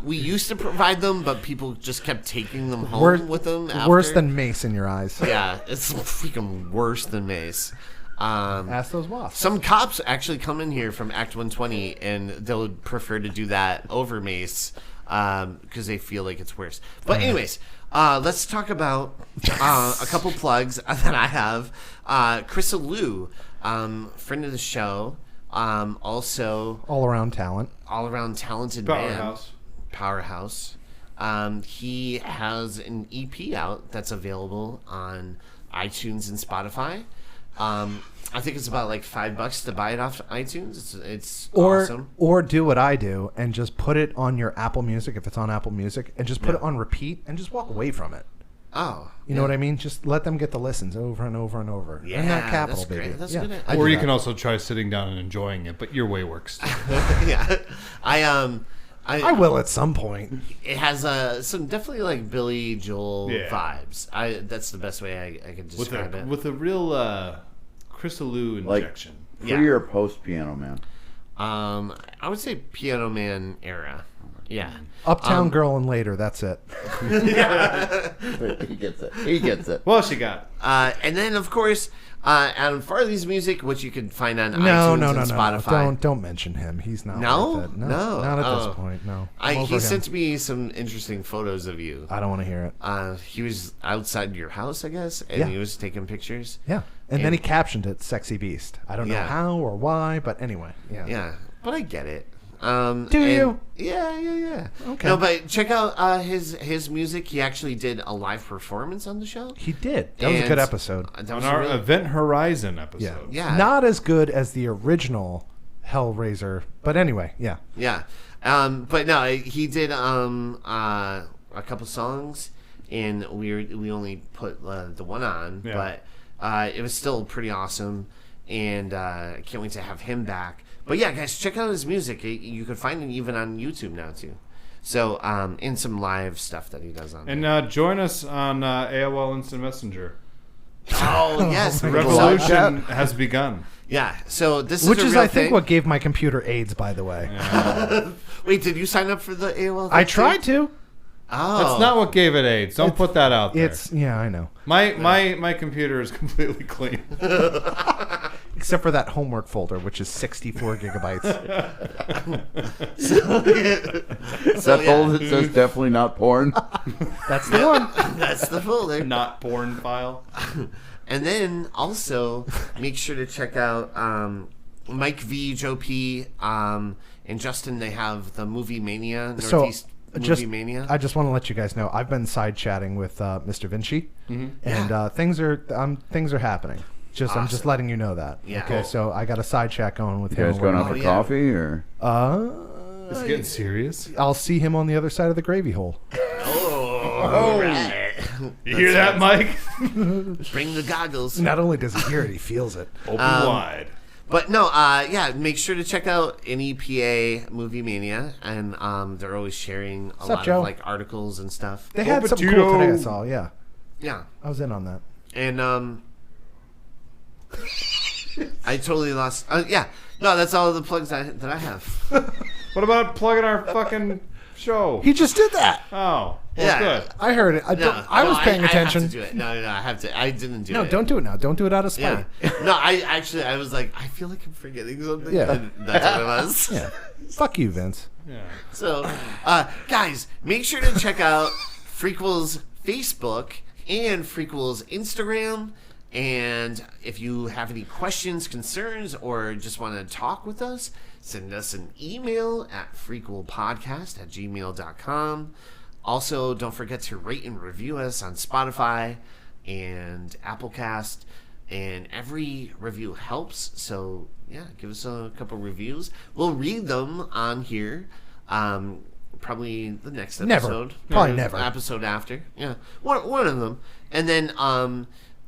We used to provide them, but people just kept taking them home with them. After. Worse than mace in your eyes. Yeah, it's freaking worse than mace. Ask those wasps. Some cops actually come in here from Act 120, and they'll prefer to do that over mace because they feel like it's worse. But anyways, let's talk about a couple plugs that I have. Krista Liu, friend of the show, also all around talent. all-around talented powerhouse. He has an EP out that's available on iTunes and Spotify. I think it's about like $5 to buy it off iTunes. It's awesome. Or do what I do and just put it on your Apple Music if it's on Apple Music, and just put it on repeat and just walk away from it. Oh, you know what I mean? Just let them get the listens over and over and over. Yeah, Earn that capital, that's baby. great. That's yeah. good. Or you can also try sitting down and enjoying it, but your way works. Yeah, I will at some point. It has some definitely like Billy Joel Yeah. vibes. That's the best way I could describe it. With a real Krista Liu injection. Yeah. Pre or post Piano Man? I would say Piano Man era. Yeah. Uptown Girl and Later, that's it. He gets it. He gets it. What else you got? And then of course Adam Farley's music, which you can find on iTunes and Spotify. Don't mention him. He's not No? worth it. No. Not at Oh. this point, no. I'm over He him. sent me some interesting photos of you. I don't want to hear it. He was outside your house, I guess, and Yeah. he was taking pictures. Yeah. And then he captioned it Sexy Beast. I don't know Yeah. how or why, but anyway. Yeah. Yeah, but I get it. Do you? Yeah. Okay. No, but check out his music. He actually did a live performance on the show. He did. That was a good episode. That On was our really- Event Horizon episode. Yeah. Not as good as the original Hellraiser, but anyway, yeah. Yeah. But no, he did a couple songs, and we only put the one on, Yeah. but it was still pretty awesome, and I can't wait to have him back. But yeah, guys, check out his music. You can find it even on YouTube now too. So, and some live stuff that he does on. And join us on AOL Instant Messenger. Oh yes, The live revolution has begun. yeah. So this Which is a is, real I think, thing. what gave my computer AIDS, by the way. Wait, did you sign up for the AOL? I thing tried too? to. Oh, That's not what gave it AIDS. Don't put that out there. Yeah, I know. My computer is completely clean. Except for that homework folder, which is 64 gigabytes. That folder that says definitely not porn. That's the one. That's the folder. Not porn file. And then also make sure to check out Mike V, Joe P, and Justin. They have the Movie Mania, Northeast Movie Mania. I just want to let you guys know I've been side chatting with Mr. Vinci, and things are happening. I'm just letting you know that. Yeah. Okay. Cool. So I got a side chat going with You him. guys going out Oh, for yeah. coffee or? It's getting serious. I'll see him on the other side of the gravy hole. Oh, right. You hear that, Mike? Bring the goggles. Not only does he hear it, he feels it. Open wide. But no, make sure to check out NEPA Movie Mania, and they're always sharing a lot Joe? of like articles and stuff. They had something Potato. cool today. I saw. Yeah, Yeah, I was in on that. and I totally lost. Yeah, no, that's all the plugs that I have. What about plugging our fucking show? He just did that. Oh, well, Yeah. good. I heard it. I was paying attention. I have to do it. No, I have to. I didn't do No, it. don't do it now. Don't do it out of spite. Yeah. No, I was like, I feel like I'm forgetting something. Yeah. And that's what it was. Yeah. Fuck you, Vince. Yeah. So, guys, make sure to check out Freakquels Facebook and Freakquels Instagram. And if you have any questions, concerns, or just want to talk with us, send us an email at freakquelpodcast@gmail.com. Also, don't forget to rate and review us on Spotify and Applecast. And every review helps. So, yeah, give us a couple reviews. We'll read them on here. Probably the next episode. Probably never. Episode after. Yeah. One of them. And then,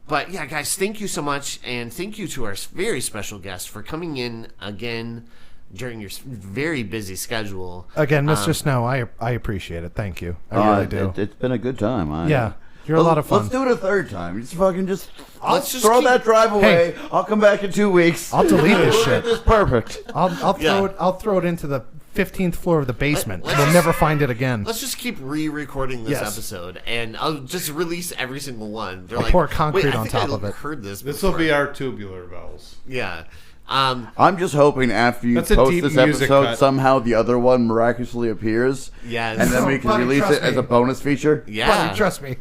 but yeah, guys, thank you so much. And thank you to our very special guest for coming in again during your very busy schedule. Again, Mr. Snow, I appreciate it. Thank you. I really do. It's been a good time. Yeah. You're a lot of fun. Let's do it a third time. Let's just throw keep- that drive away. I'll come back in 2 weeks. I'll delete this shit. It's perfect. I'll throw it into the 15th floor of the basement. Let's We'll just- never find it again. Let's just keep re-recording this Yes. episode, and I'll just release every single one. They're I'll pour concrete on top of it. Heard this. This will before." be our tubular bells. Yeah. I'm just hoping after you That's a post deep this music episode, cut. somehow the other one miraculously appears. Yes. And then we can Buddy, release trust it as me. a bonus feature. Yeah. Buddy, trust me.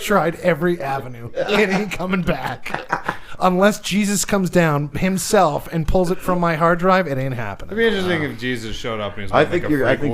Tried every avenue. It ain't coming back. Unless Jesus comes down himself and pulls it from my hard drive, it ain't happening. It'd be interesting if Jesus showed up and he's I like think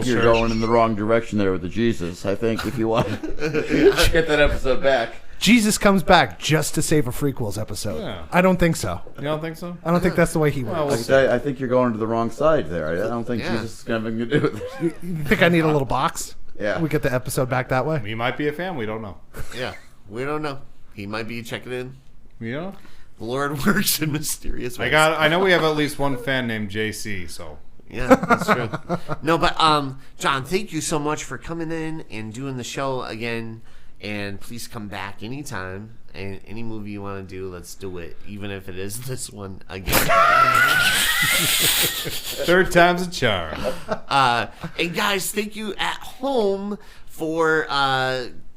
you're going in the wrong direction there with the Jesus. I think if you want to get that episode back. Jesus comes back just to save a Freakquels episode. Yeah. I don't think so. You don't think so? I don't think that's the way he works. Well, we'll see. I think you're going to the wrong side there. I don't think Yeah. Jesus is going to have anything to do with it. You think I need a little box? Yeah. We get the episode back that way? He might be a fan. We don't know. Yeah. We don't know. He might be checking in. You know? The Lord works in mysterious ways. I know we have at least one fan named JC. So Yeah, that's true. No, but John, thank you so much for coming in and doing the show again. And please come back anytime. And any movie you want to do, let's do it. Even if it is this one again. third time's a charm. And guys, thank you at home for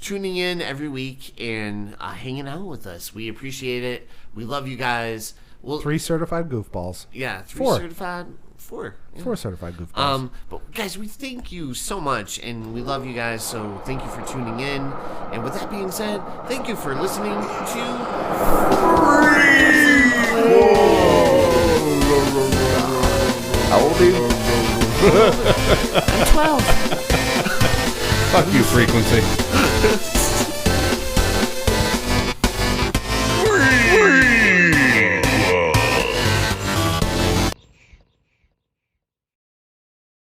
tuning in every week and hanging out with us. We appreciate it. We love you guys. Well, 3 certified goofballs. yeah, 3 4. certified. 4. Yeah. 4 certified goofballs. But guys, we thank you so much, and we love you guys. So thank you for tuning in. And with that being said, thank you for listening to How old are you? I'm 12. Fuck you, frequency.